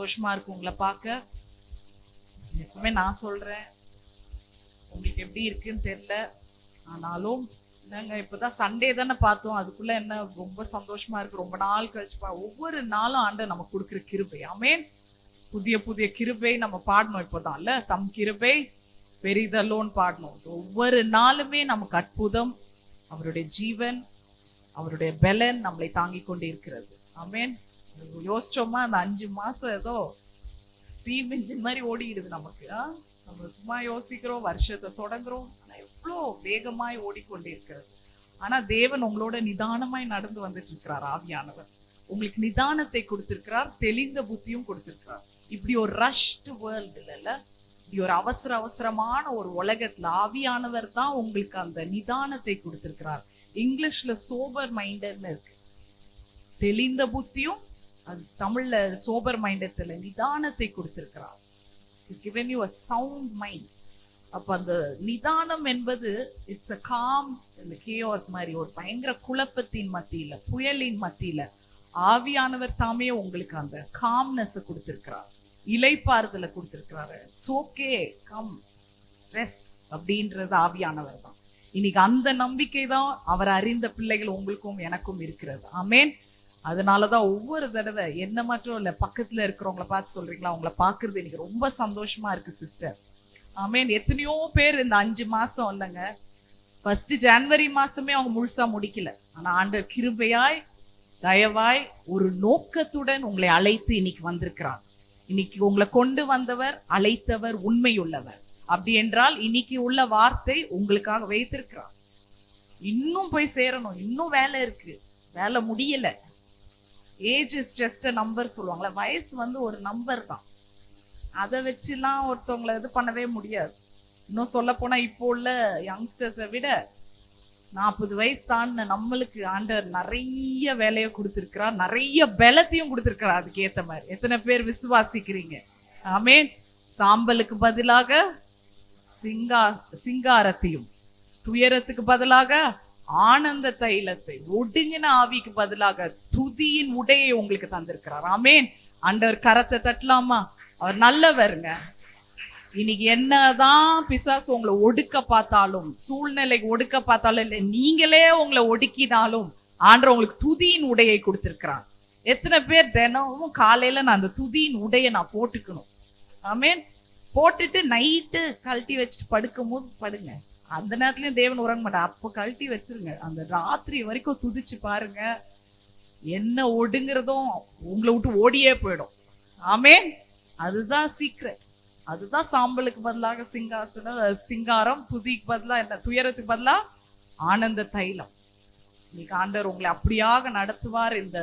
சந்தோஷமா இருக்கு உங்களை பார்க்க. எப்பவுமே நான் சொல்றேன், உங்களுக்கு எப்படி இருக்குன்னு தெரியல, ஆனாலும் நாங்க இப்பதான் சண்டே தானே பார்த்தோம், அதுக்குள்ள என்ன ரொம்ப சந்தோஷமா இருக்கு. ரொம்ப நாள் கழிச்சு ஒவ்வொரு நாளும் ஆண்டவர் நமக்கு கொடுக்குற கிருபை. ஆமென். புதிய புதிய கிருபை நம்ம பாடணும். இப்போதான் இல்ல, தம் கிருபை பெரிதல்லோன்னு பாடணும். ஒவ்வொரு நாளுமே நமக்கு அற்புதம், அவருடைய ஜீவன், அவருடைய பலன் நம்மளை தாங்கி கொண்டு இருக்கிறது. ஆமென். யோசிச்சோமா, அந்த 5 மாசம் ஏதோ ஸ்டீம் இன்ஜின் மாதிரி ஓடிடுது நமக்கு. நம்ம சும்மா யோசிக்கிறோம், வருஷத்தை தொடங்குறோம், ஆனா எவ்வளோ வேகமாய் ஓடிக்கொண்டே இருக்கிறது. ஆனா தேவன் உங்களோட நிதானமாய் நடந்து வந்துட்டு இருக்கிறார். ஆவியானவர் உங்களுக்கு நிதானத்தை கொடுத்திருக்கிறார், தெளிந்த புத்தியும் கொடுத்திருக்கிறார். இப்படி ஒரு ரஷ்டு வேர்ல்டு இல்ல, இப்படி ஒரு அவசரமான ஒரு உலகத்துல ஆவியானவர் தான் உங்களுக்கு அந்த நிதானத்தை கொடுத்திருக்கிறார். இங்கிலீஷ்ல சோபர் மைண்டட்னு இருக்கு, தெளிந்த புத்தியும், அது தமிழ்ல சோபர் மைண்டத்துல நிதானத்தை கொடுத்திருக்கிறார். He's given you a sound mind. அப்ப அந்த நிதானம் என்பது it's a calm in the chaos மாதிரி, ஒரு பயங்கர குழப்பத்தின் மத்தியில, புயலின் மத்தியில ஆவியானவர் தாமே உங்களுக்கு அந்த காம்னஸ் கொடுத்திருக்கிறார், இளைப்பாறுதலை கொடுத்திருக்கிறாரு. இட்ஸ் ஓகே, கம் ரெஸ்ட் அப்படின்றது ஆவியானவர் தான். இன்னைக்கு அந்த நம்பிக்கை தான் அவர் அறிந்த பிள்ளைகள் உங்களுக்கும் எனக்கும் இருக்கிறது. ஆமென். அதனாலதான் ஒவ்வொரு தடவை என்ன மட்டும் இல்ல, பக்கத்துல இருக்கிறவங்களை பார்த்து சொல்றீங்களா, அவங்கள பாக்குறது எனக்கு ரொம்ப சந்தோஷமா இருக்கு சிஸ்டர். ஆமென். எத்தனையோ பேர் இந்த 5 மாசம் இல்லைங்க, ஃபர்ஸ்ட் ஜனவரி மாசமே அவங்க முழுசா முடிக்கல. ஆனா ஆண்டவர் கிருபையாய் தயவாய் ஒரு நோக்கத்துடன் உங்களை அழைத்து இன்னைக்கு வந்திருக்கிறார். இன்னைக்கு உங்களை கொண்டு வந்தவர், அழைத்தவர் உண்மையுள்ளவர். அப்படி என்றால் இன்னைக்கு உள்ள வார்த்தை உங்களுக்காக வைத்திருக்கிறார். இன்னும் போய் சேரணும், இன்னும் வேலை இருக்கு, வேலை முடியல. Age is just a number சொல்லுவாங்களே, வயசு ஒரு நம்பர் தான். அதை வச்சுலாம் ஒருத்தவங்களை இது பண்ணவே முடியாது. இன்னும் சொல்ல போனா இப்போ உள்ள யங்ஸ்டர்ஸை விட 40 வயசு தாண்டின நம்மளுக்கு ஆண்டவர் நிறைய வேலையை கொடுத்திருக்கிறார், நிறைய பலத்தையும் கொடுத்திருக்கிறார். அதுக்கு ஏத்த மாதிரி எத்தனை பேர் விசுவாசிக்கிறீங்க? ஆமென். சாம்பலுக்கு பதிலாக சிங்காரத்தையும், துயரத்துக்கு பதிலாக ஆனந்த தைலத்தை, ஒடுங்கின ஆவிக்கு பதிலாக துதியின் உடையை உங்களுக்கு தந்திருக்கிறார். ஆமென். ஆண்டவர் கரத்தை தட்டலாமா? அவர் நல்லவருங்க. இன்னைக்கு என்னதான் பிசாசு உங்களை ஒடுக்க பார்த்தாலும், சூழ்நிலை ஒடுக்க பார்த்தாலும், இல்லை நீங்களே உங்களை ஒடுக்கினாலும் ஆண்டவர் உங்களுக்கு துதியின் உடையை கொடுத்திருக்கிறார். எத்தனை பேர் தினமும் காலையில நான் அந்த துதியின் உடையை நான் போட்டுக்கணும்? ஆமென். போட்டுட்டு நைட்டு கழட்டி வச்சுட்டு படுக்கும் போது படுங்க. அந்த நேரத்துலயும் தேவன் உறங்க மாட்டார், அப்போ கழட்டி வச்சிருங்க. அந்த ராத்திரி வரைக்கும் துதிச்சு பாருங்க, என்ன ஒடுங்கிறதும் உங்களை விட்டு ஓடியே போயிடும். ஆமென். அதுதான் சீக்ரெட். அதுதான் சாம்பலுக்கு பதிலாக சிங்காரம், துதிக்கு பதிலா என்ன, துயரத்துக்கு பதிலா ஆனந்த தைலம். இன்னைக்கு ஆண்டவர் உங்களை அப்படியாக நடத்துவார். இந்த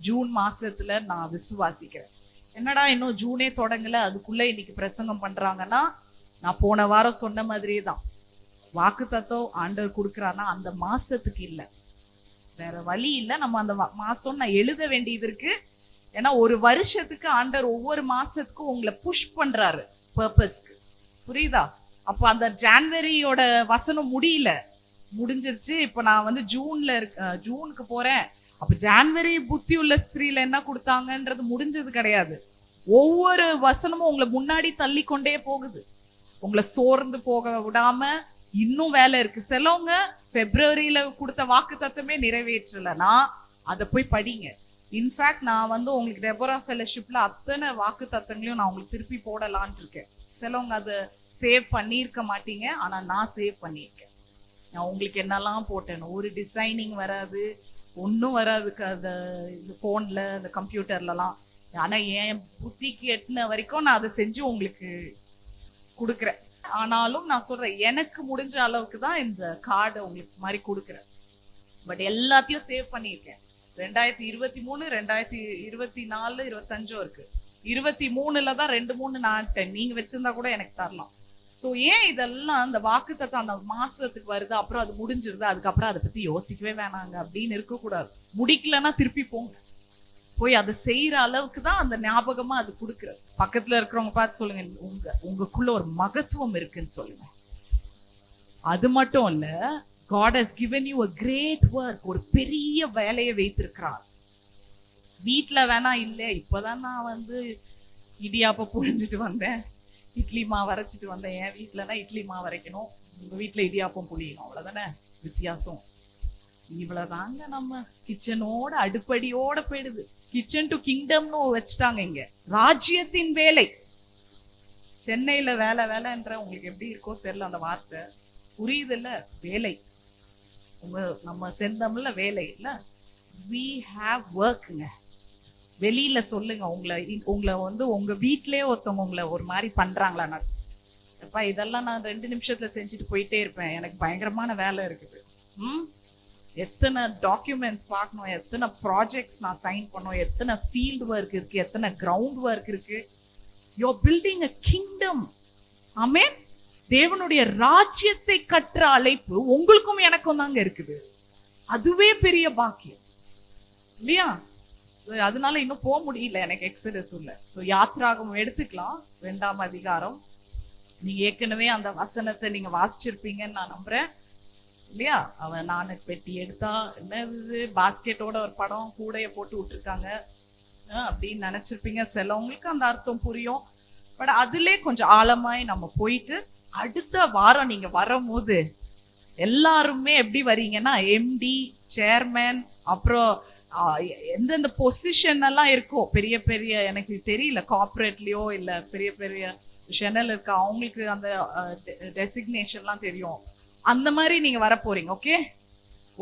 ஜூன் மாசத்துல நான் விசுவாசிக்கிறேன். என்னடா இன்னும் ஜூனே தொடங்கல, அதுக்குள்ள இன்னைக்கு பிரசங்கம் பண்றாங்கன்னா, நான் போன வாரம் சொன்ன மாதிரியே தான். வாக்கு தத்துவம் ஆண்டவர் கொடுக்குறான்னா அந்த மாசத்துக்கு இல்லை, வேற வழி இல்லை. நம்ம அந்த மாசம் நான் எழுத வேண்டியது இருக்கு. ஏன்னா ஒரு வருஷத்துக்கு ஆண்டவர் ஒவ்வொரு மாசத்துக்கும் உங்களை புஷ் பண்றாரு பர்பஸ்க்கு. புரியுதா? அப்போ அந்த ஜான்வரியோட வசனம் முடிஞ்சிருச்சு. இப்போ நான் ஜூனுக்கு போறேன். அப்ப ஜான்வரி புத்தி உள்ள ஸ்திரீல என்ன கொடுத்தாங்கன்றது முடிஞ்சது கிடையாது. ஒவ்வொரு வசனமும் உங்களை முன்னாடி தள்ளி கொண்டே போகுது, உங்களை சோர்ந்து போக விடாம. இன்னும் வேலை இருக்கு. சிலவங்க பிப்ரவரியில கொடுத்த வாக்கு தத்துவமே நிறைவேற்றலன்னா அதை போய் படிங்க. இன்ஃபேக்ட் நான் உங்களுக்கு டெபோரா ஃபெலோஷிப்ல அத்தனை வாக்கு தத்தங்களையும் நான் உங்களுக்கு திருப்பி போடலான் இருக்கேன். சிலவங்க அதை சேவ் பண்ணியிருக்க மாட்டீங்க, ஆனா நான் சேவ் பண்ணியிருக்கேன். நான் உங்களுக்கு என்னெல்லாம் போட்டேன், ஒரு டிசைனிங் வராது, ஒன்றும் வராது இந்த ஃபோன்ல, இந்த கம்ப்யூட்டர்லலாம். ஆனா என் புத்திக்கு எட்டின வரைக்கும் நான் அதை செஞ்சு உங்களுக்கு கொடுக்குறேன். ஆனாலும் நான் சொல்றேன், எனக்கு முடிஞ்ச அளவுக்கு தான் இந்த கார்டை உங்களுக்கு மாதிரி கொடுக்குறேன். பட் எல்லாத்தையும் சேவ் பண்ணியிருக்கேன். 2023, 2024, 25 இருக்கு. 23ல தான் 2-3 நாட்டேன். நீங்க வச்சிருந்தா கூட எனக்கு தரலாம். ஸோ ஏன் இதெல்லாம் அந்த வாக்கு தத்துவம் அந்த மாசத்துக்கு வருது, அப்புறம் அது முடிஞ்சிருது, அதுக்கப்புறம் அதை பத்தி யோசிக்கவே வேணாங்க அப்படின்னு இருக்கக்கூடாது. முடிக்கலன்னா திருப்பி போங்க, போய் அதை செய்யற அளவுக்கு தான் அந்த ஞாபகமா அது கொடுக்குறது. பக்கத்துல இருக்கிறவங்க பார்த்து சொல்லுங்க, உங்களுக்குள்ள ஒரு மகத்துவம் இருக்குன்னு சொல்லுங்க. அது மட்டும் இல்ல, God has given you a great work. ஒரு பெரிய வேலையை வைத்திருக்கிறார். வீட்டுல வேணா இல்லை, இப்பதான் நான் இடியாப்பம் புழிஞ்சிட்டு வந்தேன், இட்லி மாவு அரைச்சிட்டு வந்தேன். என் வீட்டுலன்னா இட்லி மாவு அரைக்கணும், உங்க வீட்டுல இடியாப்பம் புழியணும், அவ்வளவுதானே வித்தியாசம். இவ்வளவுதாங்க நம்ம கிச்சனோட அடுப்படியோட போயிடுது. கிச்சன் டு கிங்டம்னு வச்சுட்டாங்க இங்க, ராஜ்யத்தின் வேலை. சென்னையில வேலை வேலைன்ற உங்களுக்கு எப்படி இருக்கோ தெரியல, அந்த வார்த்தை புரியுது இல்ல? வேலை. நம்ம செந்தமிழ்ல வேலை இல்ல, we have workங்க. வெளியில சொல்லுங்க, உங்களை உங்க வீட்லயே ஒருத்தவங்க உங்களை ஒரு மாதிரி பண்றாங்களா? அப்பா இதெல்லாம் நான் 2 நிமிஷத்துல செஞ்சுட்டு போயிட்டே இருப்பேன், எனக்கு பயங்கரமான வேலை இருக்குது. எத்தனை டாக்குமெண்ட்ஸ் பார்க்கணும், எத்தனை ப்ராஜெக்ட்ஸ் நான் சைன் பண்ணணும், எத்தனை ஃபீல்டு ஒர்க் இருக்கு, எத்தனை கிரவுண்ட் ஒர்க் இருக்கு. You're building a kingdom. ஆமென். தேவனுடைய ராஜ்யத்தை கற்ற அழைப்பு உங்களுக்கும் எனக்கும் தாங்க இருக்குது. அதுவே பெரிய பாக்கியம் இல்லையா? அதனால இன்னும் போக முடியல எனக்கு எக்ஸடஸ் உள்ள. ஸோ யாத்ராகமம் எடுத்துக்கலாம், 2ஆம் அதிகாரம். நீங்க ஏற்கனவே அந்த வசனத்தை நீங்க வாசிச்சிருப்பீங்கன்னு நான் நம்புறேன் இல்லையா? அவன் நானக் பெட்டி எடுத்தா என்னது, பாஸ்கெட்டோட ஒரு படம் கூடைய போட்டு விட்டுருக்காங்க அப்படின்னு நினைச்சிருப்பீங்க. சிலவங்களுக்கு அந்த அர்த்தம் புரியும். பட் அதுல கொஞ்சம் ஆழமாய் நம்ம போயிட்டு அடுத்த வாரம் நீங்க வரும்போது எல்லாருமே எப்படி வரீங்கன்னா, எம்டி, சேர்மேன், அப்புறம் எந்தெந்த பொசிஷன் எல்லாம் இருக்கோ, பெரிய பெரிய எனக்கு தெரியல கார்பரேட்லயோ இல்ல பெரிய பெரிய ஷெனல் இருக்கா, அவங்களுக்கு அந்த டெசிக்னேஷன்லாம் தெரியும். அந்த மாதிரி நீங்க வர போறீங்க. ஓகே,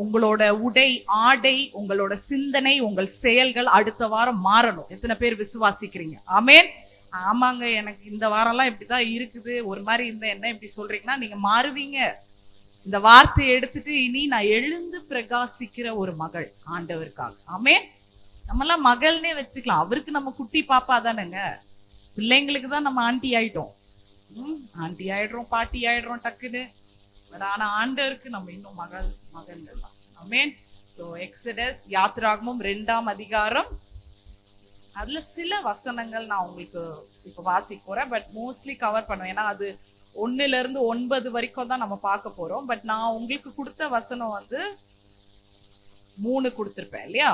உங்களோட உடை, ஆடை, உங்களோட சிந்தனை, உங்கள் செயல்கள் அடுத்த வாரம் மாறணும். எத்தனை பேர் விசுவாசிக்கிறீங்க? ஆமென். ஆமாங்க, எனக்கு இந்த வாரம்லாம் இப்படிதான் இருக்குது, ஒரு மாதிரி இந்த என்ன இப்படி சொல்றீங்கன்னா நீங்க மாறுவீங்க. இந்த வார்த்தையை எடுத்துட்டு இனி நான் எழுந்து பிரகாசிக்கிற ஒரு மகள் ஆண்டவருக்காக. ஆமென். நம்மளாம் மகள்னே வச்சுக்கலாம், அவருக்கு நம்ம குட்டி பாப்பா தானேங்க. பிள்ளைங்களுக்கு தான் நம்ம ஆண்டி ஆயிட்டோம், ஆண்டி ஆயிடுறோம், பாட்டி ஆயிடுறோம் டக்குன்னு. பட் ஆனா ஆண்டவருக்கு நம்ம இன்னும் மகன்கள் தான். ஆமென். ஸோ எக்ஸடஸ், யாத்ராகமம் 2ஆம் அதிகாரம், அதுல சில வசனங்கள் நான் உங்களுக்கு இப்ப வாசிக்க போறேன். பட் மோஸ்ட்லி கவர் பண்ணுவேன், ஏன்னா அது 1 இருந்து 9 வரைக்கும் தான் நம்ம பார்க்க போறோம். பட் நான் உங்களுக்கு கொடுத்த வசனம் 3 கொடுத்திருப்பேன் இல்லையா?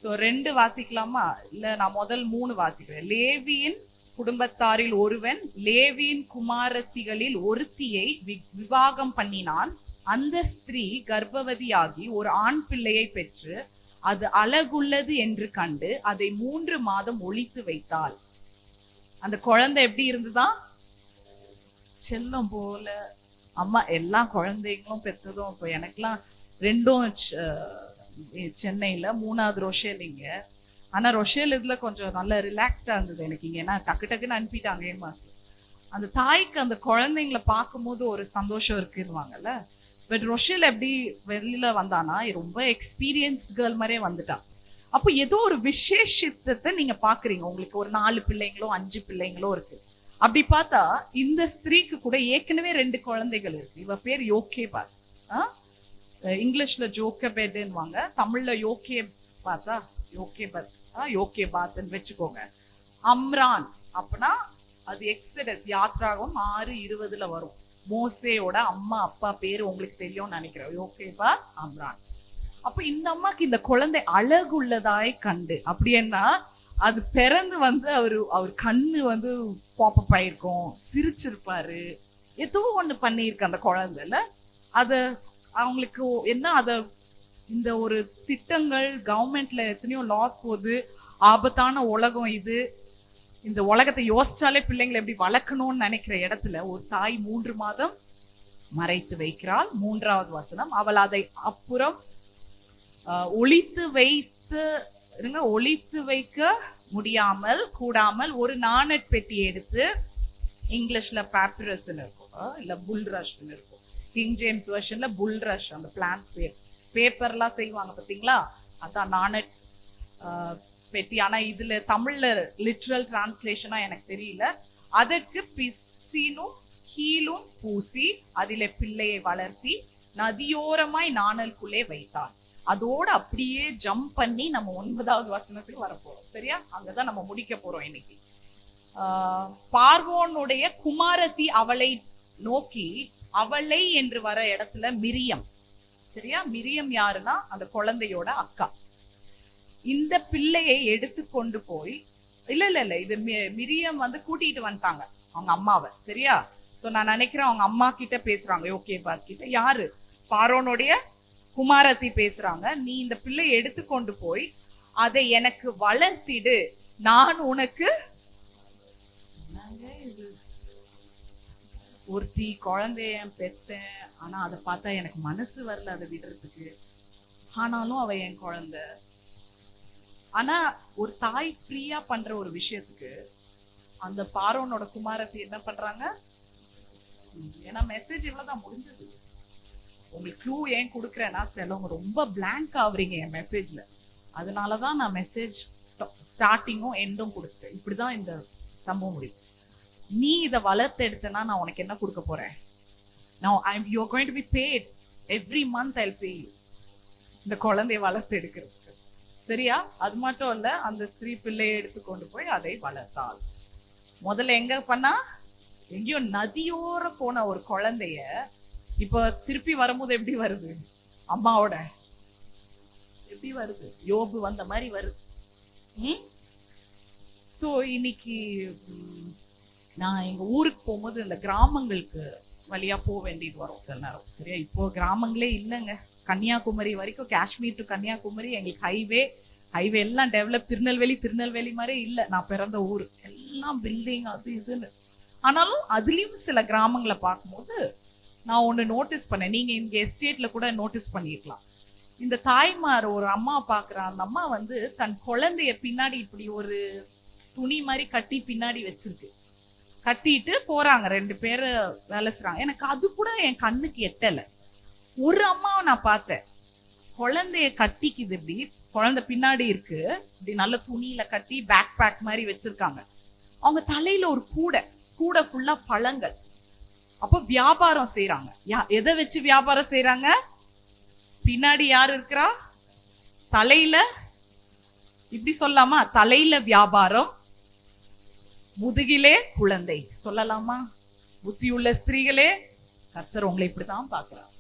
ஸோ 2 வாசிக்கலாமா? இல்ல நான் முதல் 3 வாசிக்கிறேன். லேவியின் குடும்பத்தாரில் ஒருவன் லேவியின் குமாரத்திகளில் ஒருத்தியை விவாகம் பண்ணினான். அந்த ஸ்திரீ கர்ப்பவதியாகி ஒரு ஆண் பிள்ளையை பெற்று அது அழகுள்ளது என்று கண்டு அதை 3 மாதம் ஒளித்து வைத்தாள். அந்த குழந்தை எப்படி இருந்துதான்? செல்லம் போல. அம்மா எல்லா குழந்தைங்களும் பெற்றதும் இப்போ எனக்குலாம் 2ம் சென்னையில, 3வது ரொஷேல் இங்க. ஆனா ரொஷேல் இதுல கொஞ்சம் நல்ல ரிலாக்ஸ்டா இருந்தது எனக்கு இங்க, ஏன்னா டக்கு டக்குன்னு அனுப்பிட்டாங்க 7 மாசம். அந்த தாய்க்கு அந்த குழந்தைங்களை பார்க்கும்போது ஒரு சந்தோஷம் இருக்குவாங்கல்ல. பட் ரொஷேல் எப்படி வெளியில வந்தானா, ரொம்ப எக்ஸ்பீரியன்ஸ்ட் கேர்ள் மாதிரியே வந்துட்டான். அப்போ ஏதோ ஒரு விசேஷத்தை நீங்க பாக்குறீங்க. உங்களுக்கு ஒரு 4 பிள்ளைங்களோ 5 பிள்ளைங்களோ இருக்கு. அப்படி பார்த்தா இந்த ஸ்திரீக்கு கூட ஏற்கனவே 2 குழந்தைகள் இருக்கு. இவ பேர் யோகேபாத். இங்கிலீஷ்ல ஜோக்கபேட்னுவாங்க, தமிழ்ல யோகே பார்த்தா யோகேபத், யோகேபாத்ன்னு வச்சுக்கோங்க. அம்ரான் அப்படின்னா அது எக்ஸடஸ் யாத்ராகம் 6:20 வரும். மோசேயோட அம்மா அப்பா பேரு உங்களுக்கு தெரியும்னு நினைக்கிறேன், யோகேபாத், அம்ரான். அப்ப இந்த அம்மாக்கு இந்த குழந்தை அழகுள்ளதாய் கண்டு, அப்படின்னா அது பிறந்து அவர் கண்ணு பாப்பப் ஆயிருக்கும், சிரிச்சிருப்பாரு, ஏதோ ஒண்ணு பண்ணியிருக்கு அந்த குழந்தைல. அத அவங்களுக்கு என்ன, இந்த ஒரு திட்டங்கள் கவர்மெண்ட்ல எத்தனையோ லாஸ் போகுது, ஆபத்தான உலகம் இது. இந்த உலகத்தை யோசிச்சாலே பிள்ளைங்களை எப்படி வளர்க்கணும்னு நினைக்கிற இடத்துல ஒரு தாய் 3 மாதம் மறைத்து வைக்கிறாள். 3வது வசனம், அவள் அதை அப்புறம் ஒளித்து வைக்க கூடாமல் ஒரு நாணட் பெட்டி எடுத்து, இங்கிலீஷ்ல பேப்பரஸ்ன்னு இருக்கும், இல்ல புல்ரஷ்ன்னு இருக்கும். கிங் ஜேம்ஸ் வெர்ஷன்ல புல்ரஷ், அந்த பிளான்ட் பேப்பர்லாம் செய்வாங்க பார்த்தீங்களா, அதான் நாணட் பெட்டி. ஆனா இதுல தமிழ்ல லிட்ரல் டிரான்ஸ்லேஷனா எனக்கு தெரியல. அதற்கு பிசினும் கீழும் பூசி அதிலே பிள்ளையை வளர்த்தி நதியோரமாய் நாணலுக்குள்ளே வைத்தான். அதோட அப்படியே ஜம்ப் பண்ணி நம்ம 9வது வசனத்துக்கு வரப்போறோம். சரியா? அங்கதான் நம்ம முடிக்க போறோம் இன்னைக்கு. பார்வோனுடைய குமாரத்தி அவளை நோக்கி, அவளை என்று வர இடத்துல மிரியம். சரியா? மிரியம் யாருன்னா அந்த குழந்தையோட அக்கா. இந்த பிள்ளையை எடுத்து கொண்டு போய் இல்ல இது மிரியம் வந்து கூட்டிட்டு வந்துட்டாங்க அவங்க அம்மாவை, சரியா? சோ நான் நினைக்கிறேன் அவங்க அம்மா கிட்ட பேசுறாங்க, ஓகே பாத் கிட்ட, யாரு, பார்வோனுடைய குமாரத்தி பேசுறாங்க. நீ இந்த பிள்ளையை எடுத்துக்கொண்டு போய் அதை எனக்கு வளர்த்திடு, நான் உனக்கு ஒருத்தி குழந்தைய பெத்தேன், ஆனா அதை பார்த்தா எனக்கு மனசு வரல அதை விடுறதுக்கு, ஆனாலும் அவ என் குழந்தை. ஆனா ஒரு தாய் ஃப்ரீயா பண்ற ஒரு விஷயத்துக்கு அந்த பார்வோனோட குமாரத்தி என்ன பண்றாங்க? ஏன்னா மெசேஜ் இவ்வளவுதான் முடிஞ்சது. உங்களுக்கு க்ளூ ஏன் கொடுக்குறேன்னா, சிலவங்க ரொம்ப பிளாங்க் ஆகுறீங்க என் மெசேஜ்ல, அதனாலதான் நான் மெசேஜ் ஸ்டார்டிங்கும் எண்டும் கொடுத்தேன். இப்படிதான் இந்த சம்பவம் முடியும். நீ இதை வளர்த்து எடுத்தனா நான் உனக்கு என்ன கொடுக்க போறேன்? You are going to be paid every month. I'll pay you. இந்த குழந்தைய வளர்த்து எடுக்கிறதுக்கு, சரியா? அது மட்டும் இல்ல, அந்த ஸ்திரீ பிள்ளையை எடுத்துக்கொண்டு போய் அதை வளர்த்தாள். முதல்ல எங்க பண்ணா, எங்கேயோ நதியோர போன ஒரு குழந்தைய இப்ப திருப்பி வரும்போது எப்படி வருது? அம்மாவோட எப்படி வருது? யோபு வந்த மாதிரி வருது. சோ இன்னைக்கு நான் எங்க ஊருக்கு போகும்போது இந்த கிராமங்களுக்கு வழியா போக வேண்டியது வரும் சில நேரம், சரியா? இப்போ கிராமங்களே இல்லைங்க. கன்னியாகுமரி வரைக்கும், காஷ்மீர் டு கன்னியாகுமரி எங்களுக்கு ஹைவே எல்லாம் டெவலப். திருநெல்வேலி மாதிரி இல்லை. நான் பிறந்த ஊர் எல்லாம் பில்டிங் அது இதுன்னு. ஆனாலும் அதுலயும் சில கிராமங்களை பார்க்கும்போது நான் ஒண்ணு நோட்டீஸ் பண்ணேன். நீங்க இங்க எஸ்டேட்ல கூட நோட்டீஸ் பண்ணிருக்கலாம். இந்த தாய்மார் ஒரு அம்மா பாக்குற, அந்த அம்மா வந்து தன் குழந்தைய பின்னாடி இப்படி ஒரு துணி மாதிரி கட்டி பின்னாடி வச்சிருக்கு. கட்டிட்டு போறாங்க, 2 பேரு வேலை செய்றாங்க. எனக்கு அது கூட என் கண்ணுக்கு எட்டல. ஒரு அம்மாவை நான் பார்த்தேன், குழந்தைய கட்டிக்குது, இப்படி குழந்தை பின்னாடி இருக்கு, இப்படி நல்ல துணியில கட்டி பேக் மாதிரி வச்சிருக்காங்க. அவங்க தலையில ஒரு கூடை ஃபுல்லா பழங்கள். அப்ப வியாபாரம் செய்யறாங்க. எதை வச்சு வியாபாரம் செய்யறாங்க? பின்னாடி யாரு இருக்கிறா? தலையில, இப்படி சொல்லாமா, தலையில வியாபாரம், முதுகிலே குழந்தை சொல்லலாமா? புத்தியுள்ள ஸ்திரீகளே, கர்த்தர் உங்களை இப்படிதான் பாக்குறார்.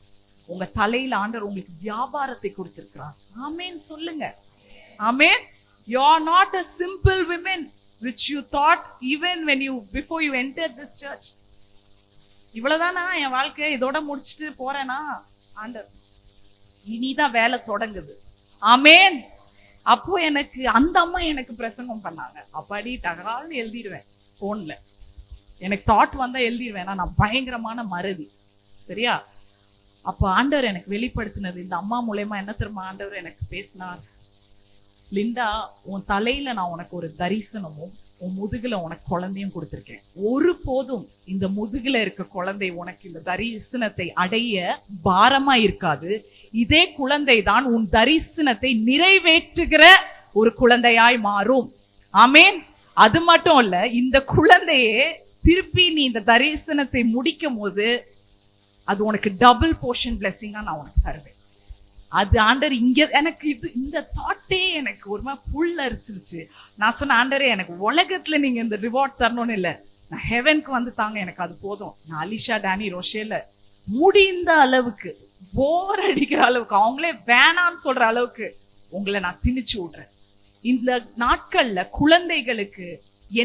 உங்க தலையில ஆண்டவர் உங்களுக்கு வியாபாரத்தை கொடுத்திருக்கிறார். ஆமேன் சொல்லுங்க. ஆமேன். You are not a simple women which you thought even when you before you entered this church. இவ்வளவுதானா என் வாழ்க்கை, இதோட முடிச்சுட்டு போறேனா? ஆண்டவர் இனிதான் வேலை தொடங்குது. ஆமேன். அப்போ எனக்கு அந்த அம்மா எனக்கு பிரசங்கம் பண்ணாங்க. அப்பாடி டகால்னு எழுதிடுவேன் போன்ல. எனக்கு தாட் வந்தா எழுதிடுவேன், நான் பயங்கரமான மறதி, சரியா? அப்ப ஆண்டவர் எனக்கு வெளிப்படுத்தினது, இந்த அம்மா மூலமா என்ன தெரியுமா ஆண்டவர் எனக்கு பேசினார்? லிண்டா, உன் தலையில நான் உனக்கு ஒரு தரிசனமும் உன் முதுகுல உனக்கு குழந்தையும் கொடுத்திருக்கேன். ஒரு போதும் இந்த முதுகுல இருக்க குழந்தை உனக்கு இந்த தரிசனத்தை அடைய பாரமா இருக்காது. இதே குழந்தை தான் உன் தரிசனத்தை நிறைவேற்றுகிற ஒரு குழந்தையாய் மாறும். ஆமேன். அது மட்டும் இல்ல, இந்த குழந்தையே திருப்பி நீ இந்த தரிசனத்தை முடிக்கும் போது அது உனக்கு டபுள் போர்ஷன் பிளெஸிங்கா நான் உனக்கு தருவேன். அது ஆண்டர் இங்க எனக்கு இந்த தாட்டே எனக்கு ஒரு மாதிரி புல் அரிச்சிருச்சு. நான் சொன்ன, ஆண்டரே எனக்கு உலகத்துல நீங்க இந்த ரிவார்ட் தரணும்னு இல்லை, நான் ஹெவனுக்கு வந்து தாங்க, எனக்கு அது போதும். நான் அலிஷா, டேனி, ரோஷேல முடிந்த அளவுக்கு, போர் அடிக்கிற அளவுக்கு, அவங்களே வேணான்னு சொல்ற அளவுக்கு உங்களை நான் திணிச்சு விடுறேன். இந்த நாட்கள்ல குழந்தைகளுக்கு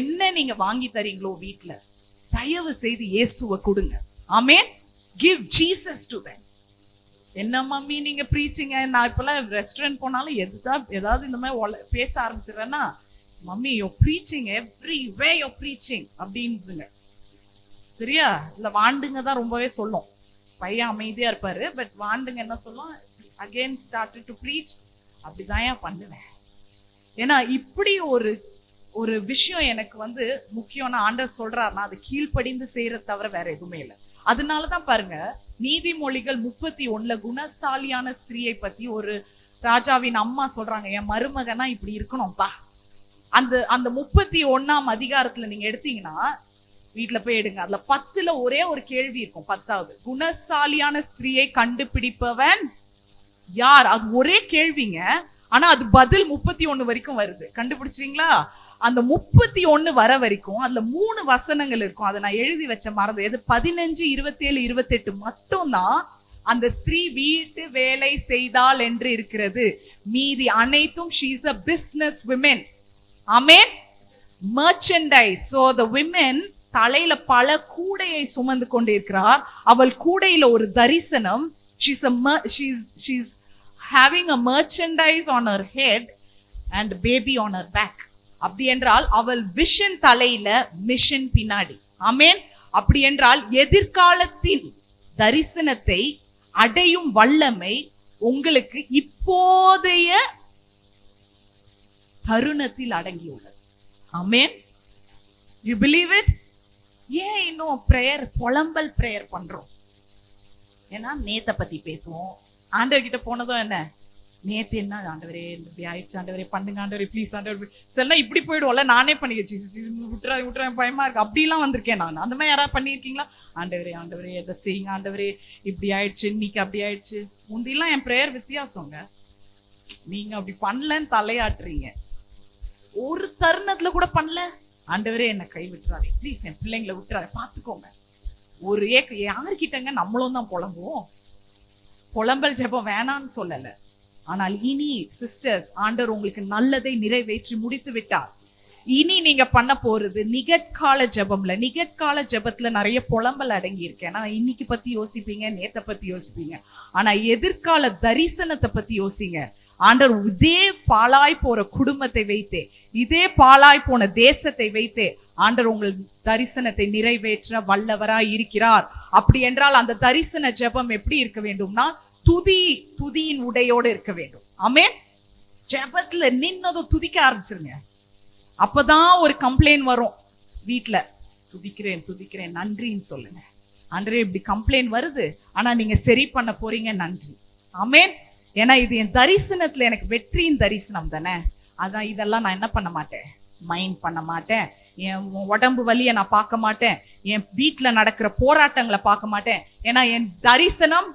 என்ன நீங்க வாங்கி தரீங்களோ வீட்டுல, தயவு செய்து இயேசுவை கொடுங்க. ஆமேன். Give Jesus to them. என்ன மம்மி நீங்க ப்ரீச்சிங்க? நான் இப்பெல்லாம் ரெஸ்டாரண்ட் போனாலும் ஏதாவது இந்த மாதிரி பேச ஆரம்பிச்சிடறேன்னா, mummy you're preaching everywhere, you're preaching அப்படின்னுங்க, சரியா? இல்ல வாண்டுங்க தான் ரொம்பவே சொல்லும். பையன் அமைதியா இருப்பாரு, பட் வாண்டுங்க என்ன சொல்லும்? Again started to preach. அப்படிதான் ஏன் பண்ணுவேன். ஏன்னா இப்படி ஒரு விஷயம் எனக்கு வந்து முக்கியம்னா ஆண்டவர் சொல்றாருன்னா அது கீழ்ப்படிந்து செய்யறத தவிர வேற எதுவுமே இல்லை. அதனாலதான் பாருங்க, நீதிமொழிகள் 31 குணசாலியான ஸ்திரீயை பத்தி ஒரு ராஜாவின் அம்மா சொல்றாங்க, என் மருமகனா இப்படி இருக்கணும்பா. அந்த 31ஆம் அதிகாரத்துல நீங்க எடுத்தீங்கன்னா, வீட்டுல போய் எடுங்க, அதுல 10ல ஒரே ஒரு கேள்வி இருக்கும். 10வது, குணசாலியான ஸ்திரீயை கண்டுபிடிப்பவன் யார்? அது ஒரே கேள்விங்க. ஆனா அது பதில் 31 வரைக்கும் வருது. கண்டுபிடிச்சீங்களா? அந்த 31 வர வரைக்கும் அதுல 3 வசனங்கள் இருக்கும். அதை நான் எழுதி வச்ச மறந்து, எது 15, 27, 28 மட்டும்தான் அந்த ஸ்திரீ வீட்டு வேலை செய்தாள் என்று இருக்கிறது. மீதி அனைத்தும் she is a business woman. Amen. merchandise. So the women தலையில பல கூடையை சுமந்து கொண்டிருக்கிறார். அவள் கூடையில ஒரு தரிசனம். She's having a merchandise on her head and baby on her back. அப்படி என்றால் அவள் விஷன் தலையில, மிஷன் பின்னாடி. ஆமென். அப்படி என்றால் எதிர்காலத்தின் தரிசனத்தை அடையும் வல்லமை உங்களுக்கு இப்போதைய தருணத்தில் அடங்கியுள்ளது. ஆமென். You believe it? ஏன் இன்னும் பிரேயர், புலம்பல் பிரேயர் பண்றோம்? ஏன்னா நேத்த பத்தி பேசுவோம். ஆண்டவர் கிட்ட போனதும் என்ன, நேத்து என்ன ஆண்டவரே இப்படி ஆயிடுச்சு, ஆண்டவரே பண்ணுங்க ஆண்டவரே ப்ளீஸ் ஆண்டவர். சரினா இப்படி போயிடுவோம்ல, நானே பண்ணிடுச்சு, விட்டுற பயமா இருக்கு, அப்படிலாம் வந்திருக்கேன் நான். அந்த மாதிரி யாராவது பண்ணியிருக்கீங்களா? ஆண்டவரே ஆண்டவரே எதை செய்யுங்க ஆண்டவரே, இப்படி ஆயிடுச்சு, இன்னைக்கு அப்படி ஆயிடுச்சு. முந்திலாம் என் பிரேயர் வித்தியாசங்க. நீங்க அப்படி பண்ணலன்னு தலையாட்டுறீங்க. ஒரு தருணத்துல கூட பண்ணல. ஆண்டவரே என்னை கை விட்டுறாரு, ப்ளீஸ் என் பிள்ளைங்களை விட்டுறாரு, பார்த்துக்கோங்க. ஒரு யாருக்கிட்டங்க நம்மளும் தான் புலம்புவோம். புலம்பல் ஜெபம் வேணான்னு சொல்லல. ஆனால் இனி சிஸ்டர்ஸ், ஆண்டவர் உங்களுக்கு நல்லதை நிறைவேற்றி முடித்து விட்டார். இனி நீங்க பண்ண போறது நிகழ்கால ஜெபம்ல. நிகழ்கால ஜெபத்துல நிறைய புலம்பல் அடங்கி இருக்கேன். ஆனா இன்னைக்கு பத்தி யோசிப்பீங்க, நேத்த பத்தி யோசிப்பீங்க. ஆனா எதிர்கால தரிசனத்தை பத்தி யோசிங்க. ஆண்டவர் இதே பாழாய் போற குடும்பத்தை வைத்தே, இதே பாழாய் போன தேசத்தை வைத்தே ஆண்டவர் உங்கள் தரிசனத்தை நிறைவேற்ற வல்லவராய் இருக்கிறார். அப்படி என்றால் அந்த தரிசன ஜெபம் எப்படி இருக்க வேண்டும்னா, துதியின் உடையோடு இருக்க வேண்டும். ஆமென். ஜெபத்துல நின்னதும் துதிக்க ஆரம்பிச்சிருங்க. அப்பதான் ஒரு கம்ப்ளைண்ட் வரும் வீட்டுல, துதிக்கிறேன் நன்றின்னு சொல்லுங்க. ஆண்டவரே இப்படி கம்ப்ளைண்ட் வருது, ஆனா நீங்க சரி பண்ண போறீங்க, நன்றி. ஆமென். ஏன்னா இது என் தரிசனத்துல எனக்கு வெற்றியின் தரிசனம் தானே. அதான் இதெல்லாம் நான் என்ன பண்ண மாட்டேன், மைண்ட் பண்ண மாட்டேன். என் உடம்பு வலியை நான் பார்க்க மாட்டேன். என் வீட்டுல நடக்கிற போராட்டங்களை பார்க்க மாட்டேன். ஏன்னா என் தரிசனம்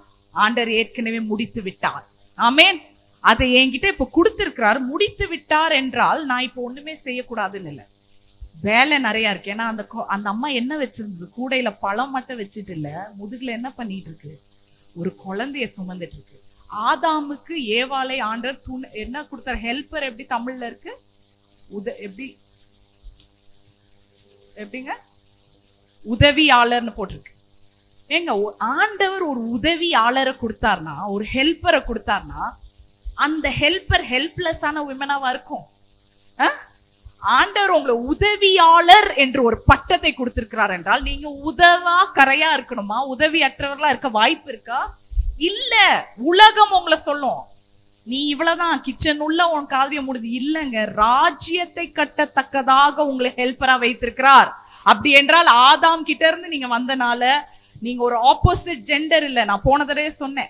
ஆண்டவர் ஏற்கனவே முடித்து விட்டார். ஆமென். அதை என்கிட்ட இப்ப கொடுத்திருக்கிறார். முடித்து விட்டார் என்றால் நான் இப்ப ஒண்ணுமே செய்யக்கூடாதுன்னு இல்லை, வேலை நிறைய இருக்கு. ஏன்னா அந்த அம்மா என்ன வச்சிருந்தது, கூடையில பழம் மட்டும் வச்சுட்டு இல்ல, முதுகுல என்ன பண்ணிட்டு இருக்கு, ஒரு குழந்தைய சுமந்துட்டு இருக்கு. ஆதாமுக்கு ஏவாளை ஆண்டவர் என்ன கொடுத்தார், ஹெல்ப்பர். எப்படி தமிழ்ல இருக்கு, எப்படிங்க, உதவியாளர்னு போட்டிருக்கு. ஏங்க, ஆண்டவர் ஒரு உதவியாளரை கொடுத்தார்னா, ஒரு ஹெல்ப்பரை கொடுத்தார்னா, அந்த ஹெல்ப்பர் ஹெல்ப்லெஸ்ஸான விமனாவா இருக்கும்? ஆண்டவர் உங்களை உதவியாளர் என்று ஒரு பட்டத்தை கொடுத்திருக்கிறார் என்றால் நீங்க உதவா கரையா இருக்கணுமா? உதவியற்றவர்களா இருக்க வாய்ப்பு இருக்கா? இல்ல. உலகம் உங்களை சொல்லும், நீ இவ்வளவுதான், கிச்சன் உள்ள உன் காரியம் முடிது. இல்லங்க, ராஜ்யத்தை கட்டத்தக்கதாக உங்களை ஹெல்ப்பரா வைத்திருக்கிறார். அப்படி என்றால் ஆதாம் கிட்ட இருந்து நீங்க வந்தனால நீங்க ஒரு ஆப்போசிட் ஜெண்டர் இல்ல. நான் போன தடவை சொன்னேன்,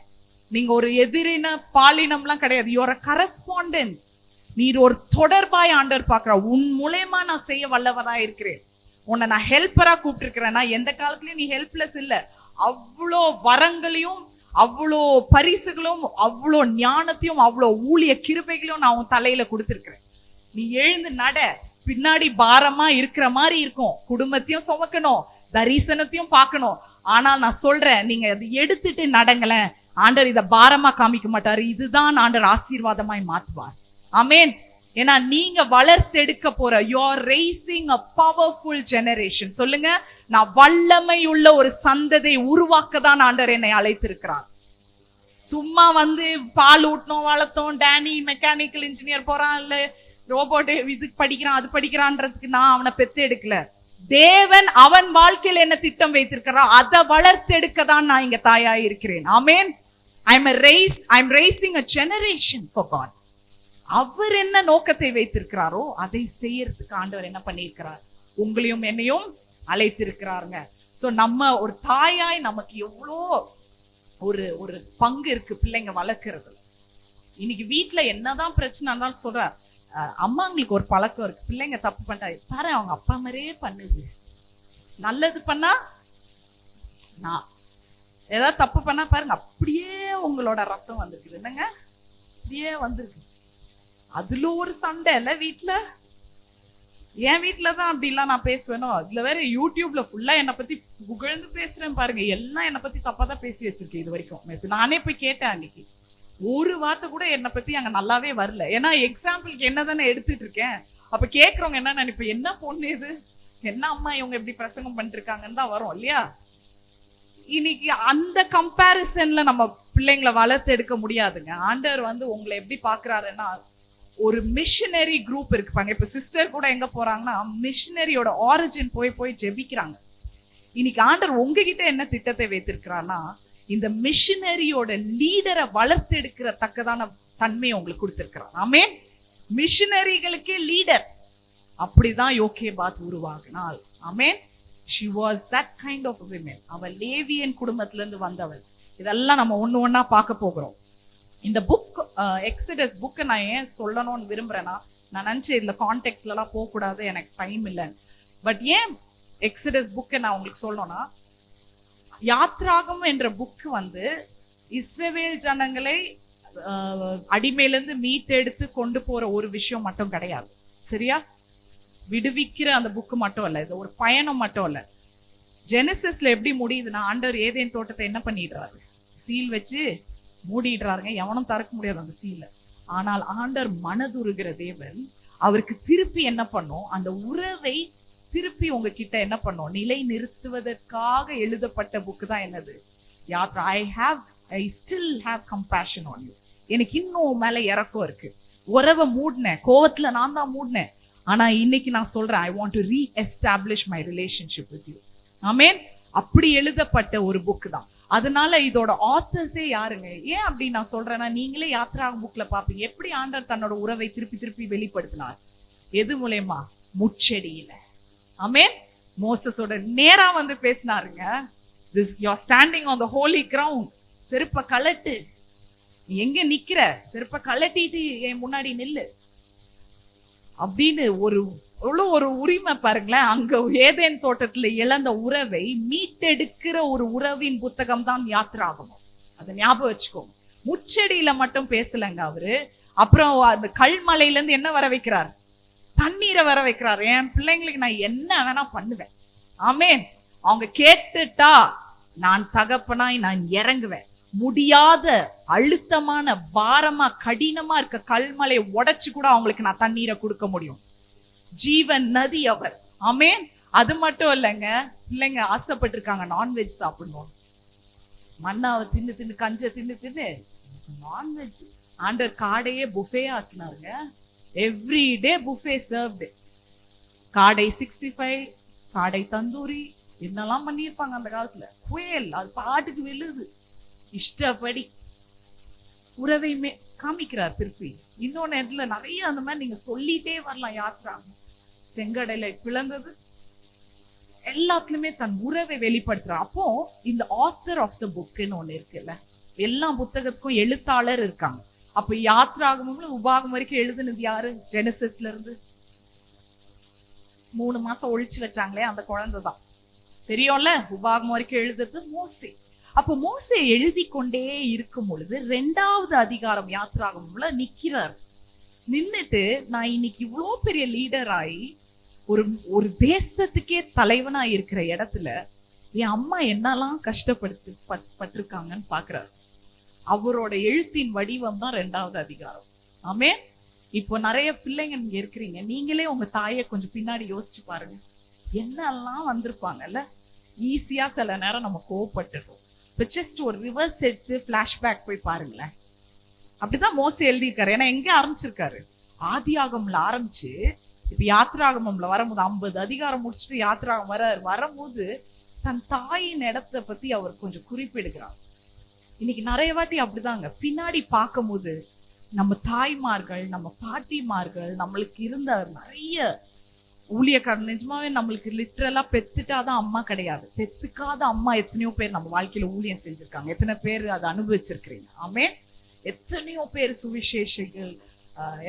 நீங்க ஒரு எதிரின பாலினம்லாம் கிடையாது. You are a correspondence. நீர் ஒரு தொடர்பாய் ஆண்டவர் பார்க்கிற. உன் மூலமா நான் செய்ய வல்லவரா இருக்கிறேன். உன்னை நான் ஹெல்ப்பரா கூப்பிட்டு இருக்கிறேன்னா எந்த காலத்துலயும் நீ ஹெல்ப்லெஸ் இல்ல. அவ்வளோ வரங்களையும், அவ்வளோ பரிசுகளும், அவ்வளோ ஞானத்தையும், அவ்வளோ ஊழிய கிருபைகளையும் நான் உன் தலையில கொடுத்திருக்கிறேன். நீ எழுந்து நட. பின்னாடி பாரமா இருக்கிற மாதிரி இருக்கும், குடும்பத்தையும் சுமக்கணும், தரிசனத்தையும் பார்க்கணும். ஆனால் நான் சொல்றேன், நீங்க அதை எடுத்துட்டு நடங்களேன், ஆண்டவர் இதை பாரமா காமிக்க மாட்டாரு. இதுதான் ஆண்டவர் ஆசீர்வாதமாய் மாற்றுவார். ஆமென். ஏன்னா நீங்க வளர்த்தெடுக்க போற, you are raising a powerful generation. சொல்லுங்க, நான் வல்லமை உள்ள ஒரு சந்ததை உருவாக்க தான் ஆண்டவர் என்னை அழைத்திருக்கிறார். சும்மா வந்து பால் ஊட்டணும், வளர்த்தோம், டேனி மெக்கானிக்கல் இன்ஜினியர் போறான், இல்ல ரோபோட் இது படிக்கிறான், அது படிக்கிறான்றதுக்கு நான் அவனை பெத்து எடுக்கல. தேவன் அவன் வாழ்க்கையில் என்ன திட்டம் வைத்திருக்கிறார், அதை வளர்த்தெடுக்க தான் நான் இங்க தாயாய் இருக்கிறேன். ஆமென். I'm raising a generation for God. அவர் என்ன நோக்கத்தை வைத்திருக்கிறாரோ அதை செய்யறதுக்கு ஆண்டவர் என்ன பண்ணியிருக்கிறார், உங்களையும் என்னையும் அழைத்திருக்கிறாருங்க. சோ நம்ம ஒரு தாயாய் நமக்கு எவ்வளோ ஒரு பங்கு இருக்கு பிள்ளைங்க வளர்க்கறது. இன்னைக்கு வீட்டுல என்னதான் பிரச்சனை இருந்தாலும் சொல்ற, அம்மாங்களுக்கு ஒரு பழக்கம் இருக்கு, பிள்ளைங்க தப்பு பண்ணிட்டா பாரு அவங்க அப்பா மாதிரியே பண்ணுது, நல்லது பண்ணா நான் ஏதாவது தப்பு பண்ணா பாருங்க அப்படியே உங்களோட ரத்தம் வந்திருக்குது, என்னங்க அப்படியே வந்திருக்கு. அதுல ஒரு சண்டை இல்ல வீட்டுல. என் வீட்டுலதான் அப்படிலாம் நான் பேசுவேனோ, அதுல வேற யூடியூப்ல ஃபுல்லா என்னை பத்தி புகழ்ந்து பேசுறேன் பாருங்க. எல்லாம் என்னை பத்தி தப்பாதான் பேசி வச்சிருக்கேன் இது வரைக்கும். நானே போய் கேட்டேன் அன்னைக்கு, ஒரு வார்த்தை கூட என்னை பத்தி அங்க நல்லாவே வரல. ஏன்னா எக்ஸாம்பிளுக்கு என்ன தானே எடுத்துட்டு இருக்கேன். அப்ப கேக்குறவங்க என்ன நினைப்ப, என்ன பொண்ணு இது, என்ன அம்மா இவங்க எப்படி பிரசங்கம் பண்ணிட்டு இருக்காங்கன்னு தான் வரும் இல்லையா? இன்னைக்கு அந்த கம்பேரிசன்ல நம்ம பிள்ளைங்களை வளர்த்து எடுக்க முடியாதுங்க. ஆண்டவர் வந்து உங்களை எப்படி பாக்குறாருன்னா, ஒரு மிஷனரி குரூப் இருக்குப்பாங்க. இப்ப சிஸ்டர் கூட எங்க போறாங்கன்னா மிஷனரியோட ஆரிஜின் போய் ஜெபிக்கிறாங்க. இன்னைக்கு ஆண்டவர் உங்ககிட்ட என்ன திட்டத்தை வைத்திருக்கிறான்னா, இந்த மிஷனரியோட லீடரை வளர்த்து எடுக்கிற தக்கதான தன்மையை உங்களுக்கு கொடுத்திருக்கிறார். ஆமென். மிஷனரிகளுக்கே லீடர். அப்படிதான் யோகேபாத் உருவாகினாள். ஆமென். She was that kind of a woman. அவள் லேவியன் குடும்பத்துல இருந்து வந்தவள். இதெல்லாம் நம்ம ஒண்ணு ஒண்ணா பார்க்க போகிறோம். இந்த புக் எக்ஸடஸ் புக்கை நான் ஏன் சொல்லணும்னு விரும்புறேன்னா, நான் நினைச்சேன் இதுல கான்டெக்ட்ல எல்லாம் போக கூடாது, எனக்கு டைம் இல்லை. பட் ஏன் எக்ஸடஸ் புக்கை நான் உங்களுக்கு சொல்லணும்னா, யாத்ராகம் என்ற புக் வந்து இஸ்ரவேல் ஜனங்களை அடிமையிலிருந்து மீட்டெடுத்து கொண்டு போற ஒரு விஷயம் மட்டும் கிடையாது. சரியா? விடுவிக்கிற அந்த புக்கு மட்டும் இல்ல, இது ஒரு பயணம் மட்டும் இல்ல. ஜெனசிஸ்ல எப்படி முடியுதுன்னா, ஆண்டவர் ஏதேன் தோட்டத்தை என்ன பண்ணிடுறாரு, சீல் வச்சு மூடிடுறாருங்க. எவனும் திறக்க முடியாது அந்த சீல. ஆனால் ஆண்டவர் மனதுருகிற தேவன், அவருக்கு திருப்பி என்ன பண்ணும், அந்த உறவை திருப்பி உங்ககிட்ட என்ன பண்ணும், நிலை நிறுத்துவதற்காக எழுதப்பட்ட புக்கு தான் என்னது, Yatra. I still have compassion on you. எனக்கு இன்னும் மேல இறக்கம் இருக்கு. உறவை மூடினேன், கோவத்துல நான் தான் மூடினேன். ஆனா இன்னைக்கு நான் சொல்றேன், I want to re-establish my relationship with you. ஆமென். அப்படி எழுதப்பட்ட ஒரு புக் தான். அதனால இதோட ஆத்தர்ஸே யாருங்க? ஏன் அப்படி நான் சொல்றேன்னா, நீங்களே யாத்ராகம் புக்ல பாப்பீங்க எப்படி ஆண்டவர் தன்னோட உறவை திருப்பி திருப்பி வெளிப்படுத்தினார். எது மூலமா? முச்செடியில. ஆமென். மோசஸோட நேரா வந்து பேசினாருங்க. This you're standing on the holy ground. செருப்ப கலட்டு, நீ எங்க நிக்கிற, செருப்ப கலட்டிட்டு என் முன்னாடி நில்லு அப்படின்னு ஒரு உரிமை பாருங்களேன். அங்க ஏதேன் தோட்டத்துல இழந்த உறவை மீட்டெடுக்கிற ஒரு உறவின் புத்தகம் தான் யாத்ராகமம். அதை ஞாபகம் வச்சுக்கோங்க. முச்செடியில மட்டும் பேசலங்க அவரு. அப்புறம் அந்த கல்மலையில இருந்து என்ன வர வைக்கிறார், தண்ணீரை வர வைக்கிறார். என் பிள்ளைங்களுக்கு நான் என்ன வேணா பண்ணுவேன். ஆமென். அவங்க கேட்டுட்டா நான் தகப்பனாய் நான் இறங்குவேன். முடியாத அழுத்தமான பாரமா கடினமா இருக்க கல்மலை உடைச்சு கூட அவங்களுக்கு நான் தண்ணீரை கொடுக்க முடியும். ஜீவன் நதி அவர். ஆமென். அது மட்டும் இல்லைங்க, பிள்ளைங்க ஆசைப்பட்டிருக்காங்க நான்வெஜ் சாப்பிடணும். மண்ணாவை தின்னு தின்னு கஞ்ச தின்னு நான்வெஜ். ஆண்டர் காடையே புஃபே ஆக்கினாருங்க. Everyday buffet served. காடை 65, காடை தந்தூரி, என்னெல்லாம் பண்ணியிருப்பாங்க அந்த காலத்துல. புயல் அது பாட்டுக்கு விழுது. இஷ்டப்படி உறவையுமே காமிக்கிறார் திருப்பி. இன்னொன்னு இடத்துல நிறைய அந்த மாதிரி நீங்க சொல்லிட்டே வரலாம். யாத்ரா செங்கடலை பிளந்தது, எல்லாத்துலயுமே தன் உறவை வெளிப்படுத்துறார். அப்போ இந்த ஆத்தர் ஆஃப் த புக்னு ஒண்ணு இருக்குல்ல, எல்லா புத்தகத்துக்கும் எழுத்தாளர் இருக்காங்க. அப்ப யாத்ராகமும் உபாகம் வரைக்கும் எழுதுனது யாரு? ஜெனசிஸ்ல இருந்து 3 மாசம் ஒழிச்சு வச்சாங்களே அந்த குழந்தை தான் தெரியும்ல. உபாகம் வரைக்கும் எழுதுறது மோசே. அப்போ மோசே எழுதி கொண்டே இருக்கும் பொழுது 2வது அதிகாரம் யாத்ராகம்ல நிக்கிறார். நின்னுட்டு, நான் இன்னைக்கு இவ்வளோ பெரிய லீடர் ஆகி ஒரு தேசத்துக்கே தலைவனா இருக்கிற இடத்துல என் அம்மா என்னெல்லாம் பட்டிருக்காங்கன்னு பாக்குறாரு. அவரோட எழுத்தின் வடிவம் தான் 2வது அதிகாரம். ஆமென். இப்போ நிறைய பிள்ளைங்க நீங்க இருக்கிறீங்க, நீங்களே உங்க தாயை கொஞ்சம் பின்னாடி யோசிச்சு பாருங்க. என்னெல்லாம் வந்திருப்பாங்கல்ல. ஈஸியா சில நேரம் நம்ம கோவப்பட்டுறோம். இப்போ ஜஸ்ட் ஒரு ரிவர்ஸ் எடுத்து பிளாஷ்பேக் போய் பாருங்களேன். அப்படிதான் மோசே எழுதியிருக்காரு. ஏன்னா எங்க ஆரம்பிச்சிருக்காரு, ஆதியாகம்ல ஆரம்பிச்சு இப்ப யாத்ராகமம்ல வரும்போது 50 அதிகாரம் முடிச்சுட்டு யாத்ராகம் வரும்போது தன் தாயின் இடத்தை பத்தி அவர் கொஞ்சம் குறிப்பிடுகிறார். இன்னைக்கு நிறைய வாட்டி அப்படிதாங்க பின்னாடி பார்க்கும் போது நம்ம தாய்மார்கள், நம்ம பாட்டிமார்கள், நம்மளுக்கு இருந்த நிறைய ஊழியக்காரர், நிஜமாவே நம்மளுக்கு லிட்டரலா பெத்துட்டாதான் அம்மா கிடையாது. பெத்துக்காத அம்மா எத்தனையோ பேர் நம்ம வாழ்க்கையில ஊழியம் செஞ்சிருக்காங்க. எத்தனை பேர் அதை அனுபவிச்சிருக்கிறீங்க? ஆமென். எத்தனையோ பேர் சுவிசேஷிகள்,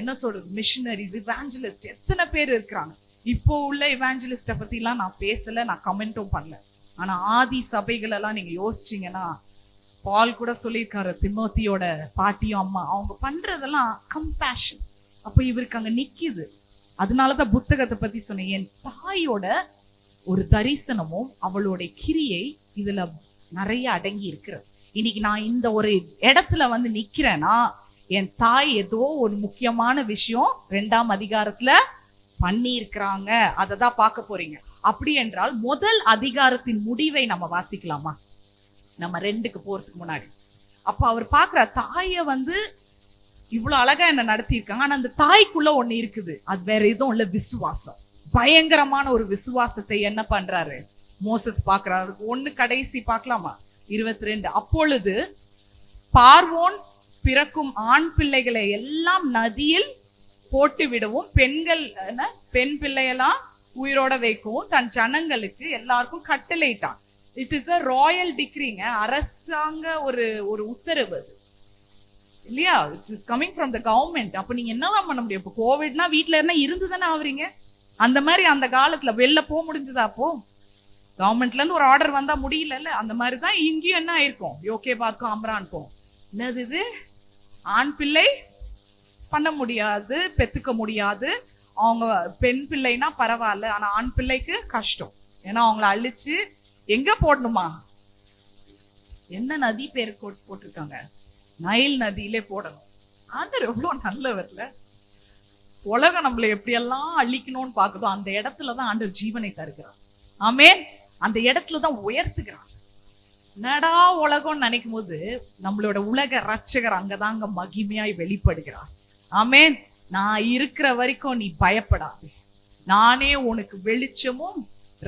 என்ன சொல்றது, மிஷனரிஸ், இவாஞ்சலிஸ்ட், எத்தனை பேர் இருக்கிறாங்க. இப்போ உள்ள இவாஞ்சலிஸ்ட பத்தி எல்லாம் நான் பேசல, நான் கமெண்ட்டும் பண்ணல. ஆனா ஆதி சபைகள் எல்லாம் நீங்க யோசிச்சீங்கன்னா, பால் கூட சொல்லியிருக்காரு, திமோத்தியோட பாட்டியும் அம்மா அவங்க பண்றதெல்லாம் கம்பேஷன். அப்ப இவருக்கு அங்க நிக்குது. அதனாலதான் புத்தகத்தை பத்தி சொன்னேன். என் தாயோட ஒரு தரிசனமும் அவளோட கிரியை இதுல நிறைய அடங்கி இருக்கிறது. இன்னைக்கு நான் இந்த ஒரு இடத்துல வந்து நிக்கிறேன்னா, என் தாய் ஏதோ ஒரு முக்கியமான விஷயம் 2ஆம் அதிகாரத்துல பண்ணி இருக்கிறாங்க. அதை தான் பார்க்க போறீங்க. அப்படி என்றால் முதல் அதிகாரத்தின் முடிவை நம்ம வாசிக்கலாமா? நம்ம 2க்கு போறதுக்கு முன்னாடி. அப்ப அவர் பாக்குற தாய இவ்வளவு அழகா என்ன நடத்தியிருக்காங்க. ஆனா அந்த தாய்க்குள்ள ஒண்ணு இருக்குது, அது வேற எதுவும் இல்ல, விசுவாசம். பயங்கரமான ஒரு விசுவாசத்தை என்ன பண்றாரு மோசஸ் பாக்குறாரு. 1 கடைசி பார்க்கலாமா? 22. அப்பொழுது பார்வோன் பிறக்கும் ஆண் பிள்ளைகளை எல்லாம் நதியில் போட்டு விடவும், பெண் பிள்ளையெல்லாம் உயிரோட வைக்கவும் தன் ஜனங்களுக்கு எல்லாருக்கும் கட்டளையிட்டான். இட் இஸ் அ ராயல் டிக்ரிங்க, அரசாங்க ஒரு உத்தரவு அது இல்லையா? It is coming from the government. அப்ப நீங்க என்னதான் பண்ண முடியும்? இப்போ கோவிட்னா வீட்டுல இருந்தா இருந்துதானே ஆவறீங்க. அந்த மாதிரி அந்த காலத்துல வெளில போக முடிஞ்சதா? அப்போ கவர்மெண்ட்ல இருந்து ஒரு ஆர்டர் வந்தா முடியல. அந்த மாதிரிதான் இங்கேயும் என்ன ஆயிருக்கும், யோகே பாத்க்கும் அம்ரான்க்கும். என்னது இது, ஆண் பிள்ளை பண்ண முடியாது, பெத்துக்க முடியாது. அவங்க பெண் பிள்ளைனா பரவாயில்ல, ஆனா ஆண் பிள்ளைக்கு கஷ்டம். ஏன்னா அவங்கள அழிச்சு எங்க போடணுமா? என்ன நதி பேரு போட்டிருக்காங்க? நைல் நதியிலே போடணும். ஆண்டவர் எவ்வளவு நல்லவர்ல. உலகம் நம்மளை எப்படியெல்லாம் அழிக்கணும்னு பாக்குதோ அந்த இடத்துலதான் ஆண்டவர் ஜீவனை தருகிறார். ஆமென். அந்த இடத்துலதான் உயர்த்துகிறார். நடா உலகம் நினைக்கும் போது நம்மளோட உலக ரட்சகர் அங்கதாங்க மகிமையாய் வெளிப்படுகிறார். ஆமென். நான் இருக்கிற வரைக்கும் நீ பயப்படாது, நானே உனக்கு வெளிச்சமும்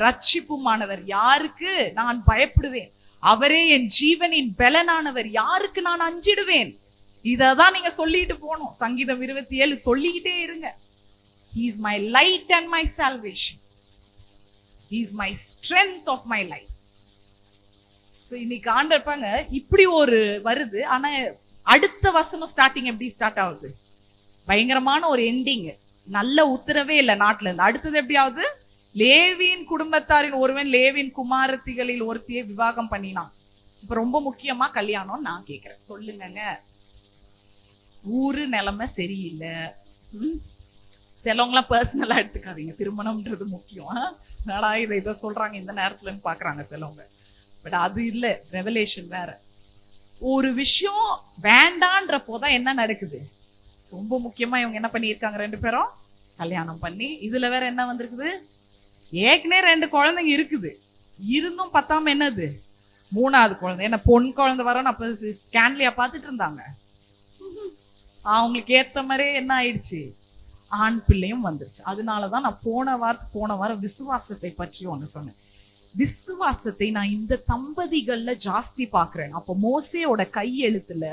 ரட்சிப்புமானவர். யாருக்கு நான் பயப்படுவேன்? அவரே என் ஜீவனின் பலனானவர். யாருக்கு நான் அஞ்சிடுவேன்? இததான் நீங்க சொல்லிட்டு போனோம். சங்கீதம் 27 சொல்லிக்கிட்டே இருங்க. He is my light and my salvation. He is my strength of my life. So இன்னைக்கு ஆண்டர்பாங்க இப்படி ஒரு வருது. ஆனா அடுத்த வசனம் ஸ்டார்டிங் எப்படி ஸ்டார்ட் ஆகுது? பயங்கரமான ஒரு எண்டிங். நல்ல உத்தரவே இல்லை நாட்டுல இருந்து. அடுத்தது எப்படி ஆகுது? லேவியின் குடும்பத்தாரின் ஒருவன் லேவியின் குமாரத்திகளில் ஒருத்தியை விவாகம் பண்ணினான். இப்ப ரொம்ப முக்கியமா கல்யாணம் நான் கேக்குறேன், சொல்லுங்க. ஊரு நிலைமை சரியில்லை. சிலவங்களாம் பர்சனலா எடுத்துக்காதீங்க, திருமணம்ன்றது முக்கியம். இதை சொல்றாங்க இந்த நேரத்துலன்னு பாக்குறாங்க சிலவங்க. பட் அது இல்ல, ரெவலேஷன் வேற. ஒரு விஷயம் வேண்டான்ற போதான் என்ன நடக்குது? ரொம்ப முக்கியமா இவங்க என்ன பண்ணிருக்காங்க, 2 பேரும் கல்யாணம் பண்ணி, இதுல வேற என்ன வந்திருக்குது? ஏற்கனவே 2 குழந்தைங்க இருக்குது, இருந்தும் பத்தாம என்னது 3வது குழந்தை. என்ன பொன் குழந்தை வரணும். அப்ப ஸ்கேன்லியா பாத்துட்டு இருந்தாங்க. அவங்களுக்கு ஏத்த மாதிரியே என்ன ஆயிடுச்சு, ஆண் பிள்ளையும் வந்துருச்சு. அதனாலதான் நான் போன வாரம் விசுவாசத்தை பற்றி ஒண்ணு சொன்னேன். விசுவாசத்தை நான் இந்த தம்பதிகள்ல ஜாஸ்தி பாக்குறேன். அப்ப மோசேயோட கையெழுத்துல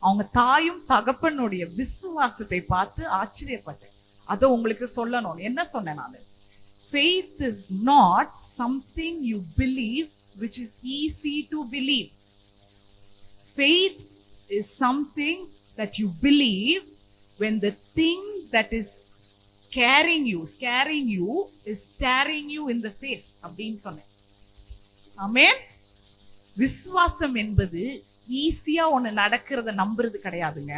அவங்க தாயும் தகப்பனுடைய விசுவாசத்தை பார்த்து ஆச்சரியப்பட்டேன். அதை உங்களுக்கு சொல்லணும். என்ன சொன்னேன் நானு? Faith is not something you believe which is easy to believe. Faith is something that you believe when the thing that is scaring you is staring you in the face. அப்படின்னு சொன்னேன். ஆமென். விசுவாசம் என்பது ஈஸியா ஒண்ணு நடக்கிறத நம்புறது கிடையாதுங்க.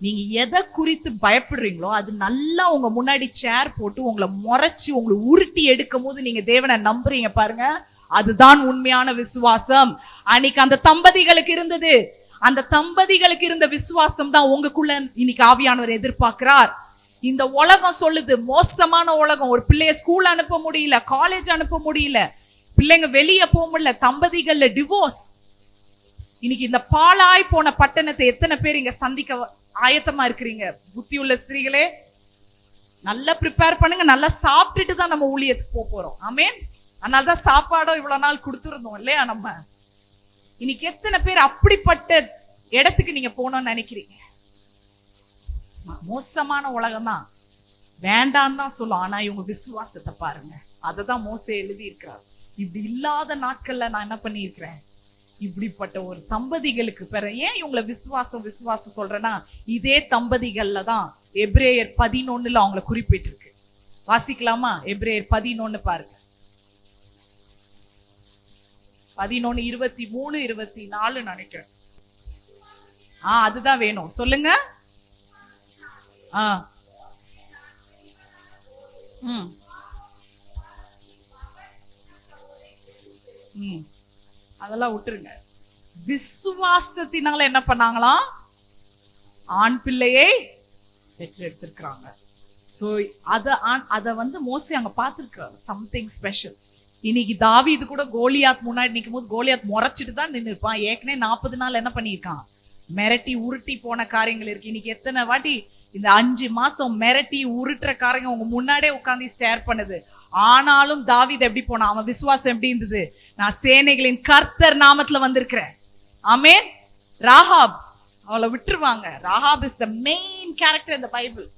நீங்க எதை குறித்து பயப்படுறீங்களோ அது நல்லா உங்க முன்னாடி சேர் போட்டு உங்களை முறைச்சு உங்களை உருட்டி எடுக்கும் போது நீங்க தேவனை நம்புறீங்க பாருங்க, அதுதான் உண்மையான விசுவாசம். அன்னைக்கு அந்த தம்பதிகளுக்கு இருந்தது. அந்த தம்பதிகளுக்கு இருந்த விசுவாசம் தான் உங்களுக்குள்ள இன்னைக்கு ஆவியானவர் எதிர்பார்க்கிறார். இந்த உலகம் சொல்லுது மோசமான உலகம். ஒரு பிள்ளைய ஸ்கூல் அனுப்ப முடியல, காலேஜ் அனுப்ப முடியல, பிள்ளைங்க வெளியே போக முடியல, தம்பதிகள்ல டிவோர்ஸ். இன்னைக்கு இந்த பாழாய் போன பட்டணத்தை எத்தனை பேர் இங்க சந்திக்க ஆயத்தமா இருக்கிறீங்க? புத்தியுள்ள ஸ்திரீகளே, நல்லா ப்ரிப்பேர் பண்ணுங்க. நல்லா சாப்பிட்டுட்டு தான் நம்ம ஊழியத்துக்கு போறோம். ஆமென். அதனாலதான் சாப்பாடும் இவ்வளவு நாள் கொடுத்துருந்தோம் இல்லையா? நம்ம இன்னைக்கு எத்தனை பேர் அப்படிப்பட்ட இடத்துக்கு நீங்க போகணும்னு நினைக்கிறீங்க? மோசமான உலகம் தான், வேண்டான்னு தான் சொல்லும். ஆனா இவங்க விசுவாசத்தை பாருங்க. அததான் மோசே எழுதி இருக்கிறார். இப்படி இல்லாத நாட்கள்ல நான் என்ன பண்ணியிருக்கிறேன், இப்படிப்பட்ட ஒரு தம்பதிகளுக்கு பிறகு ஏன் இவங்களை விசுவாசம் சொல்றேன்னா, இதே தம்பதிகள்ல தான் எபிரேயர் 11 அவங்களை குறிப்பிட்டு இருக்கு. வாசிக்கலாமா? எபிரேயர் 11 பாருங்க. 11, 23, 24 நினைக்கிறேன். அதுதான் வேணும். சொல்லுங்க. அதெல்லாம் விட்டுருங்க. விசுவாசத்தினால என்ன பண்ணாங்களாம்? ஆண் பிள்ளையை பெற்று எடுத்திருக்கிறாங்க. ஸோ அத வந்து மோஸ்ட்லி அங்க பார்த்துருக்காரு சம்திங் ஸ்பெஷல். இன்னைக்கு தாவீது கூட கோலியாத் முன்னாடி நிற்கும் போது கோலியாத் முறைச்சிட்டு தான் நின்று இருப்பான். ஏற்கனவே 40 நாள் என்ன பண்ணியிருக்கான், மிரட்டி உருட்டி போன காரியங்கள் இருக்கு. இன்னைக்கு எத்தனை வாட்டி இந்த 5 மாசம் மிரட்டி உருட்டுற காரியங்கள் உங்க முன்னாடியே உட்காந்து ஸ்டேர் பண்ணுது. ஆனாலும் தாவீது எப்படி போனான், அவன் விசுவாசம் எப்படி இருந்தது, நான் சேனைகளின் கர்த்தர் நாமத்துல வந்திருக்கிறேன். ஆமென். ராகாப் அவளை விட்டுருவாங்க. Rahab is the main character இந்த பைபிள்.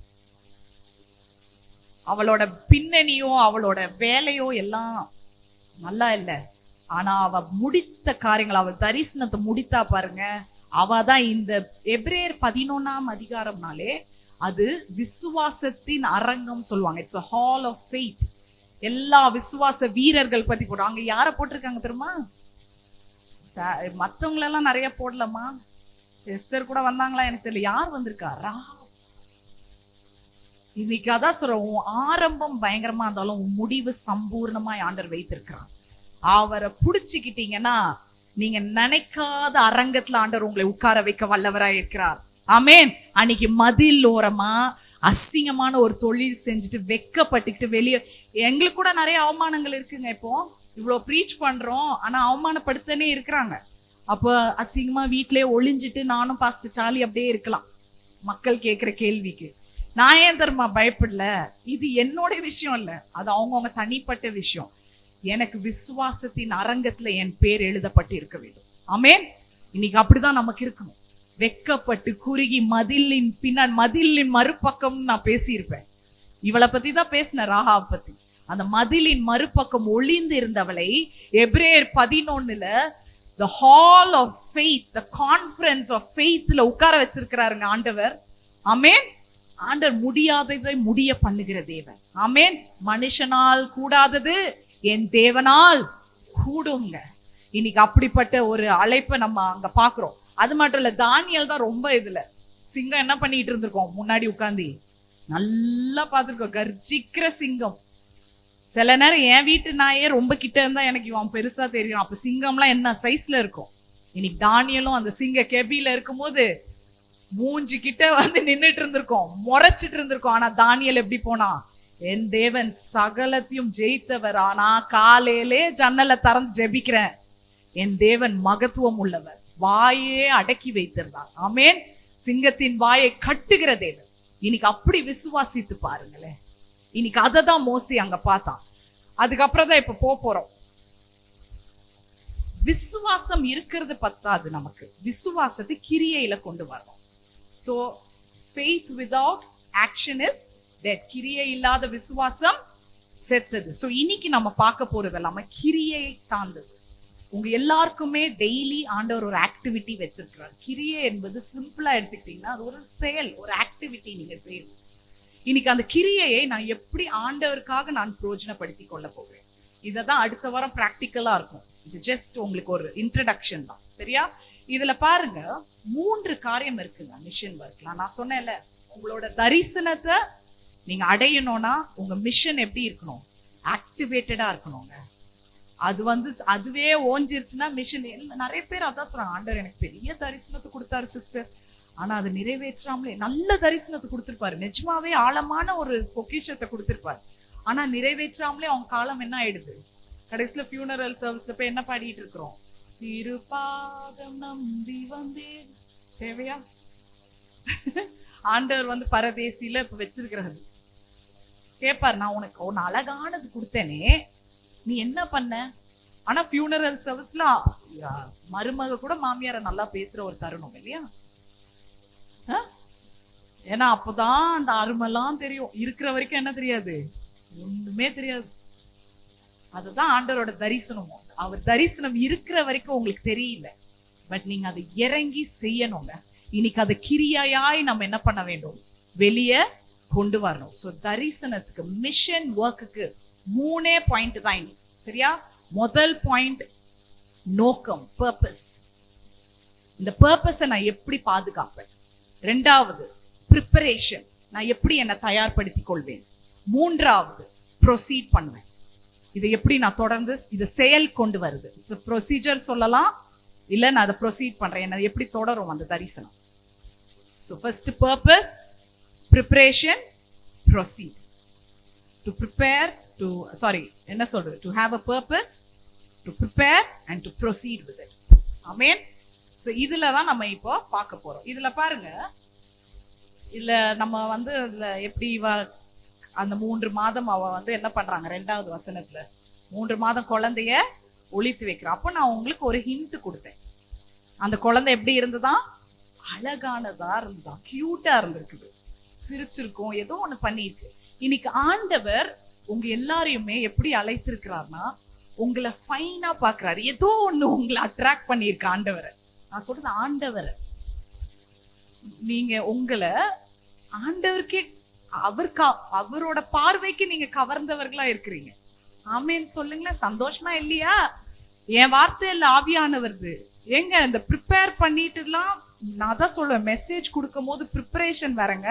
அவளோட பின்னணியோ அவளோட வேலையோ எல்லாம் நல்லா இல்லை, ஆனா அவ முடித்த காரியங்கள், அவ தரிசனத்தை முடித்தா பாருங்க. அவ தான் இந்த எபிரேயர் 11ஆம் அதிகாரம்னாலே அது விசுவாசத்தின் அரங்கம் சொல்லுவாங்க. It's a hall of faith. எல்லா விசுவாச வீரர்கள் பத்தி போடுறாங்க. அங்க யார போட்டிருக்காங்க தெரியுமா, மற்றவங்களெல்லாம் நிறைய போடலாமா, எஸ்தர் கூட வந்தாங்களா எனக்கு தெரியல, யார் வந்திருக்கா, ராகாப். இன்னைக்கு அதான் சொல்றேன், உன் ஆரம்பம் பயங்கரமா இருந்தாலும் உன் முடிவு சம்பூர்ணமா ஆண்டவர் வைத்திருக்கிறான். அவரை புடிச்சுக்கிட்டீங்கன்னா நீங்க நினைக்காத அரங்கத்துல ஆண்டவர் உங்களை உட்கார வைக்க வல்லவராய் இருக்கிறார். ஆமென். அன்னைக்கு மதில் ஓரமா அசிங்கமான ஒரு தொழில் செஞ்சுட்டு வெக்கப்பட்டுக்கிட்டு வெளியே, எங்களுக்கு கூட நிறைய அவமானங்கள் இருக்குங்க. இப்போ இவ்வளவு ப்ரீச் பண்றோம், ஆனா அவமானப்படுத்தனே இருக்கிறாங்க. அப்போ அசிங்கமா வீட்டிலே ஒளிஞ்சிட்டு நானும் பாஸ்டர் சாலி அப்படியே இருக்கலாம் மக்கள் கேட்கிற கேள்விக்கு. நான் ஏன் தருமா பயப்படல, இது என்னோட விஷயம் இல்ல, அது அவங்கவுங்க தனிப்பட்ட விஷயம். எனக்கு விசுவாசத்தின் அரங்கத்துல என் பேர் எழுதப்பட்டு இருக்க வேண்டும். ஆமென். இன்னைக்கு அப்படிதான் நமக்கு இருக்கணும். வெக்கப்பட்டு குறுகி மதிலின் பின்னாடி, மதிலின் மறுபக்கம் நான் பேசியிருப்பேன். இவளை பத்தி தான் பேசினேன், ராகாப் பத்தி. அந்த மதிலின் மறுபக்கம் ஒளிந்து இருந்தவளை எபிரேயர் 11ல the hall of faith, the conference of faithல உட்கார வச்சிருக்கிறாருங்க ஆண்டவர். ஆமென். ஆண்டவர் முடியாததை முடிய பண்ணுகிற தேவன். ஆமென். மனுஷனால் கூடாதது என் தேவனால் கூடுங்க. இன்னைக்கு அப்படிப்பட்ட ஒரு அழைப்பை நம்ம அங்க பாக்குறோம். அது மட்டும் இல்ல, தானியல் தான் ரொம்ப இதுல சிங்கம் என்ன பண்ணிட்டு இருந்திருக்கோம், முன்னாடி உட்காந்து நல்லா பார்த்துருக்கோம், கர்ஜிக்கிற சிங்கம். சில நேரம் என் வீட்டு நாயே ரொம்ப கிட்ட இருந்தா எனக்கு இவன் பெருசா தெரியும். அப்ப சிங்கம்லாம் என்ன சைஸ்ல இருக்கும். இன்னைக்கு தானியலும் அந்த சிங்க கெபில இருக்கும் போது மூஞ்சி கிட்ட வந்து நின்றுட்டு இருந்திருக்கோம், முறைச்சிட்டு இருந்திருக்கோம். ஆனா தானியல் எப்படி போனா, என் தேவன் சகலத்தையும் ஜெயித்தவர், ஆனா காலையிலே ஜன்னலை திறந்து ஜெபிக்கிறேன், என் தேவன் மகத்துவம் உள்ளவர், வாயே அடக்கி வைத்திருந்தார். ஆமென். சிங்கத்தின் வாயை கட்டுகிற தேவன். இன்னைக்கு அப்படி விசுவாசித்து பாருங்களேன். இன்னைக்கு அதை தான் மோசி அங்க பார்த்தான். அதுக்கப்புறம் தான் இப்ப போறோம். விசுவாசம் இருக்கிறது பத்தாது, நமக்கு விசுவாசத்தை கிரியையில கொண்டு வரணும். So faith without action is dead. கிரியை இல்லாத விசுவாசம் செத்தது. So இன்னைக்கு நம்ம பார்க்க போறது எல்லாமே கிரியை சார்ந்தது. உங்க எல்லாருக்குமே டெய்லி ஆண்டவர் ஒரு ஆக்டிவிட்டி வச்சிருக்கிறார். கிரியை என்பது சிம்பிளா எடுத்துக்கிட்டீங்கன்னா அது ஒரு செயல், ஒரு ஆக்டிவிட்டி நீங்க செய்யணும். இன்னைக்கு அந்த கிரியையை நான் எப்படி ஆண்டவருக்காக நான் பிரயோஜனப்படுத்தி கொள்ள போகிறேன், இதை தான் அடுத்த வாரம் பிராக்டிக்கலா இருக்கும். இது ஜஸ்ட் உங்களுக்கு ஒரு இன்ட்ரடக்ஷன் தான், சரியா? இதுல பாருங்க 3 காரியம் இருக்குங்க மிஷன் ஒர்க்ல. நான் சொன்னேன்ல, உங்களோட தரிசனத்தை நீங்க அடையணும்னா உங்க மிஷன் எப்படி இருக்கணும், ஆக்டிவேட்டடா இருக்கணுங்க. அது வந்து அதுவே ஓஞ்சிருச்சுன்னா மிஷன். நிறைய பேர் அதான் சொல்றாங்க, ஆண்டவர் எனக்கு பெரிய தரிசனத்தை கொடுத்தாரு சிஸ்டர், ஆனா அது நிறைவேற்றாமலே, நல்ல தரிசனத்தை கொடுத்திருப்பாரு, நிஜமாவே ஆழமான ஒரு பொக்கிஷத்தை கொடுத்திருப்பாரு, ஆனா நிறைவேற்றாமலே அவங்க காலம் என்ன ஆயிடுது. கடைசியில ஃபியூனரல் சர்வீஸ்ல போய் என்ன பாடிட்டு இருக்கிறோம், திருப்பாதம் நம்பி வந்தேன். தேவையா? ஆண்டவர் வந்து பரதேசியில இப்ப வச்சிருக்கிறாரு, கேட்பாரு, நான் உனக்கு ஒன்னு அழகானது கொடுத்தேனே, நீ என்ன பண்ண? ஆனா ஃபியூனரல் சர்வீஸ்ல மருமக கூட மாமியார நல்லா பேசுற ஒரு தருணம் இல்லையா? ஏன்னா அப்பதான் அந்த அருமெல்லாம் தெரியும். இருக்கிற வரைக்கும் என்ன தெரியாது, ஒண்ணுமே தெரியாது. அதுதான் ஆண்டவரோட தரிசனம். அவர் தரிசனம் இருக்கிற வரைக்கும் உங்களுக்கு தெரியல, பட் நீங்க அதை இறங்கி செய்யணுங்க. இன்னைக்கு அதை கிரியாய் நம்ம என்ன பண்ண வேண்டும், வெளியே கொண்டு வரணும். ஸோ தரிசனத்துக்கு, மிஷன் ஒர்க்குக்கு 3 பாயிண்ட் தான் இன்னைக்கு, சரியா? முதல் பாயிண்ட் நோக்கம், பர்பஸ். இந்த பர்பஸை நான் எப்படி பாதுகாப்பேன். 2வது ப்ரிப்பரேஷன், நான் எப்படி என்னை தயார்படுத்திக் கொள்வேன். 3வது ப்ரொசீட் பண்ணுவேன், இதை எப்படி நான் தொடர்ந்து இதை செயல் கொண்டு வருது. இட்ஸ் ப்ரொசீஜர் சொல்லலாம், இல்லை நான் அதை ப்ரொசீட் பண்றேன், என்ன எப்படி தொடரும் அந்த தரிசனம். So first purpose, preparation, proceed. To prepare, என்ன சொல்றது, to have a purpose, to prepare and to proceed with it. Amen. So இதுல தான் நம்ம இப்போ பார்க்க போறோம். இதுல பாருங்க, இதுல நம்ம வந்து இதுல எப்படி அந்த 3 மாதம் அவ வந்து என்ன பண்றாங்க, 2வது வசனத்துல 3 மாதம் குழந்தைய ஒளித்து வைக்கிறா. அப்போ நான் உங்களுக்கு ஒரு ஹிண்ட் கொடுத்தேன். அந்த குழந்தை எப்படி இருந்ததா, அழகானதா இருந்ததா, கியூட்டா இருந்திருக்குது, சிரிச்சிருக்கும், ஏதோ ஒண்ணு பண்ணிருக்கு. இன்னைக்கு ஆண்டவர் உங்க எல்லாரையுமே எப்படி அழைத்திருக்கிறார்னா, உங்களை ஃபைனா பாக்குறாரு. ஏதோ ஒண்ணு உங்களை அட்ராக்ட் பண்ணிருக்கு ஆண்டவரை. நான் சொல்றது ஆண்டவரை. நீங்க உங்களை ஆண்டவருக்கே அவரோட பார்வைக்கு நீங்க கவர்ந்தவர்களா இருக்கிறீங்க. ஆமேன்னு சொல்லுங்களேன். சந்தோஷமா இல்லையா? என் வார்த்தையில ஆவியானவருது. எங்க இந்த ப்ரிப்பேர் பண்ணிட்டுலாம் நான் தான் சொல்லுவேன், மெசேஜ் கொடுக்கும் போது ப்ரிப்பரேஷன் வரங்க.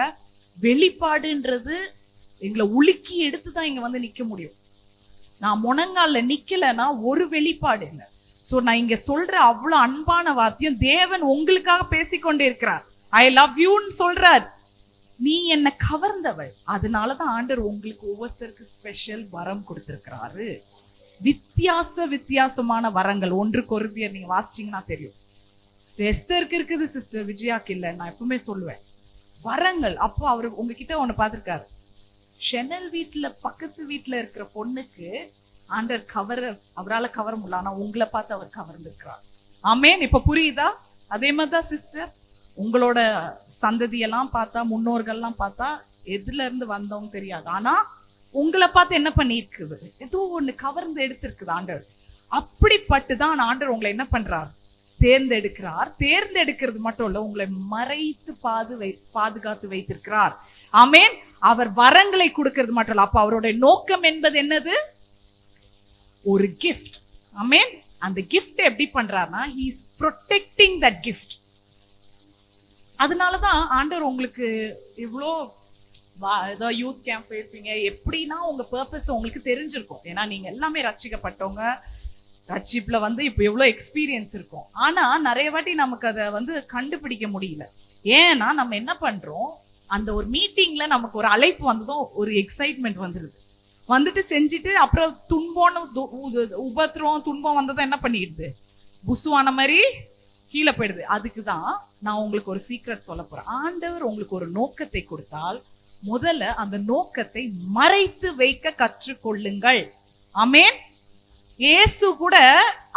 வெளிப்பாடுன்றது எங்களை உலுக்கி எடுத்துதான் இங்க வந்து நிக்க முடியும். நான் முனங்கால நிக்கலன்னா ஒரு வெளிப்பாடு இல்லை. சோ நான் இங்க சொல்ற அவ்வளவு அன்பான வார்த்தையும் தேவன் உங்களுக்காக பேசிக்கொண்டே இருக்கிறார். ஐ லவ் யூன்னு சொல்றார். நீ என்ன கவர்ந்தவள். அதனாலதான் ஆண்டவர் உங்களுக்கு ஒவ்வொருத்தருக்கு ஸ்பெஷல் வரம் கொடுத்திருக்கிறாரு. வித்தியாசமான வரங்கள். 1 கொரிந்தியர் நீங்க வாசிச்சீங்கன்னா தெரியும். எஸ்தருக்கு இருக்குது, சிஸ்டர் விஜயாக்கு இல்ல. நான் எப்பவுமே சொல்லுவேன் வரங்கள். அப்போ அவரு உங்ககிட்ட ஒண்ணு பார்த்திருக்காரு. ஷெனல் வீட்டுல பக்கத்து வீட்டுல இருக்கிற பொண்ணுக்கு ஆண்டவர் அவரால் கவர முடியல, ஆனா உங்களை பார்த்து அவர் கவர்ந்திருக்கிறார். ஆமேன். இப்ப புரியுதா? அதே மாதிரிதான் சிஸ்டர், உங்களோட சந்ததியெல்லாம் பார்த்தா, முன்னோர்கள்லாம் பார்த்தா எதுல இருந்து வந்தவங்க தெரியாது, ஆனா உங்களை பார்த்து என்ன பண்ணிருக்குது, ஏதோ ஒண்ணு கவர்ந்து எடுத்திருக்குது ஆண்டவர். அப்படிப்பட்டுதான் ஆண்டவர் உங்களை என்ன பண்றார், தேர்ந்தெடுக்கிறார். தேர்ந்தெடுக்கிறது மட்டும் இல்ல, உங்களை மறைத்து பாதுகாத்து வைத்திருக்கிறார். ஆமேன். அவர் வரங்களை கொடுக்கிறது மட்டும் இல்ல, அப்ப அவருடைய நோக்கம் என்பது என்னது, ஒரு கிஃப்ட். ஆமேன். அந்த கிஃப்ட் எப்படி பண்றாருன்னா, he is protecting that gift. அதனாலதான் ஆண்டவர் உங்களுக்கு இவ்வளோ ஏதோ யூத் கேம்ப் போயிருப்பீங்க. எப்படின்னா உங்க பர்பஸ் உங்களுக்கு தெரிஞ்சிருக்கும். ஏன்னா நீங்க எல்லாமே ரட்சிக்கப்பட்டவங்க. ரட்சிப்புல வந்து இப்போ எவ்வளவு எக்ஸ்பீரியன்ஸ் இருக்கும். ஆனா நிறைய வாட்டி நமக்கு அதை வந்து கண்டுபிடிக்க முடியல. ஏன்னா நம்ம என்ன பண்றோம், அந்த ஒரு மீட்டிங்ல நமக்கு ஒரு அழைப்பு வந்ததும் ஒரு எக்ஸைட்மெண்ட் வந்துட்டு செஞ்சுட்டு அப்புறம் துன்பம் வந்ததும் என்ன பண்ணிடுது, புசுவான மாதிரி கீழே போயிடுது. அதுக்குதான் நான் உங்களுக்கு ஒரு சீக்ரெட் சொல்ல போறேன். ஆண்டவர் உங்களுக்கு ஒரு நோக்கத்தை கொடுத்தால் முதல்ல அந்த நோக்கத்தை மறைத்து வைக்க கற்றுக்கொள்ளுங்கள். ஆமேன். இயேசு கூட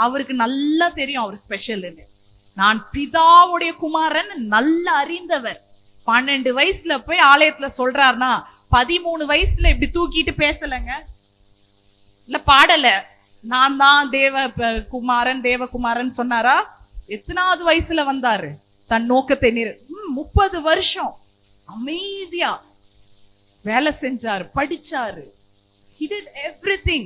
அவருக்கு நல்லா தெரியும் அவர் ஸ்பெஷல்னு. நான் பிதாவுடைய குமாரன் நல்ல அறிந்தவர். 12 வயசுல போய் ஆலயத்துல சொல்றாருன்னா 13 வயசுல இப்படி தூக்கிட்டு பேசலங்க, இல்ல பாடல. நான் தான் தேவகுமாரன் சொன்னாரா? எத்தனாவது வயசுல வந்தாரு தன் நோக்கத்தை 30 வருஷம் அமைதியா வேலை செஞ்சாரு, படிச்சாரு. He did everything,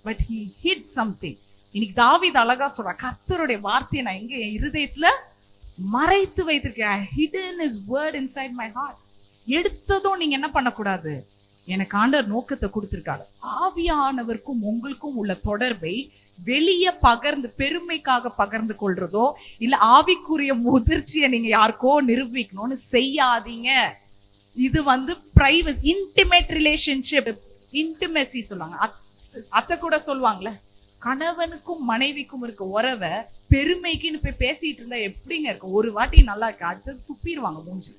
but he hid something. இன்னைக்கு தாவீது அழகா சொல்ற, கர்த்தருடைய வார்த்தையை நான் எங்க என் இருதயத்துல மறைத்து வைத்திருக்கேன். hidden his word inside my heart. எடுத்ததும் நீங்க என்ன பண்ணக்கூடாது, எனக்கு ஆண்டவர் நோக்கத்தை கொடுத்திருக்காரு. ஆவியானவருக்கும் உங்களுக்கும் உள்ள தொடர்பை வெளியே பகர்ந்து பெருமைக்காக பகிர்ந்து கொள்றதோ இல்ல ஆவிக்குரிய முதிர்ச்சியை நீங்க யாருக்கோ நிரூபிக்கணும்னு செய்யாதீங்க. இது வந்து பிரைவேட் இன்டிமேட் ரிலேஷன்ஷிப். இன்டிமெசி சொல்லுவாங்க. அத்தை கூட சொல்லுவாங்களே, கணவனுக்கும் மனைவிக்கும் இருக்க உறவை பெருமைக்குன்னு போய் பேசிட்டு இருந்தா எப்படிங்க இருக்கு? ஒரு வாட்டி நல்லா இருக்கு, அடுத்தது துப்பிடுவாங்க மூஞ்சி.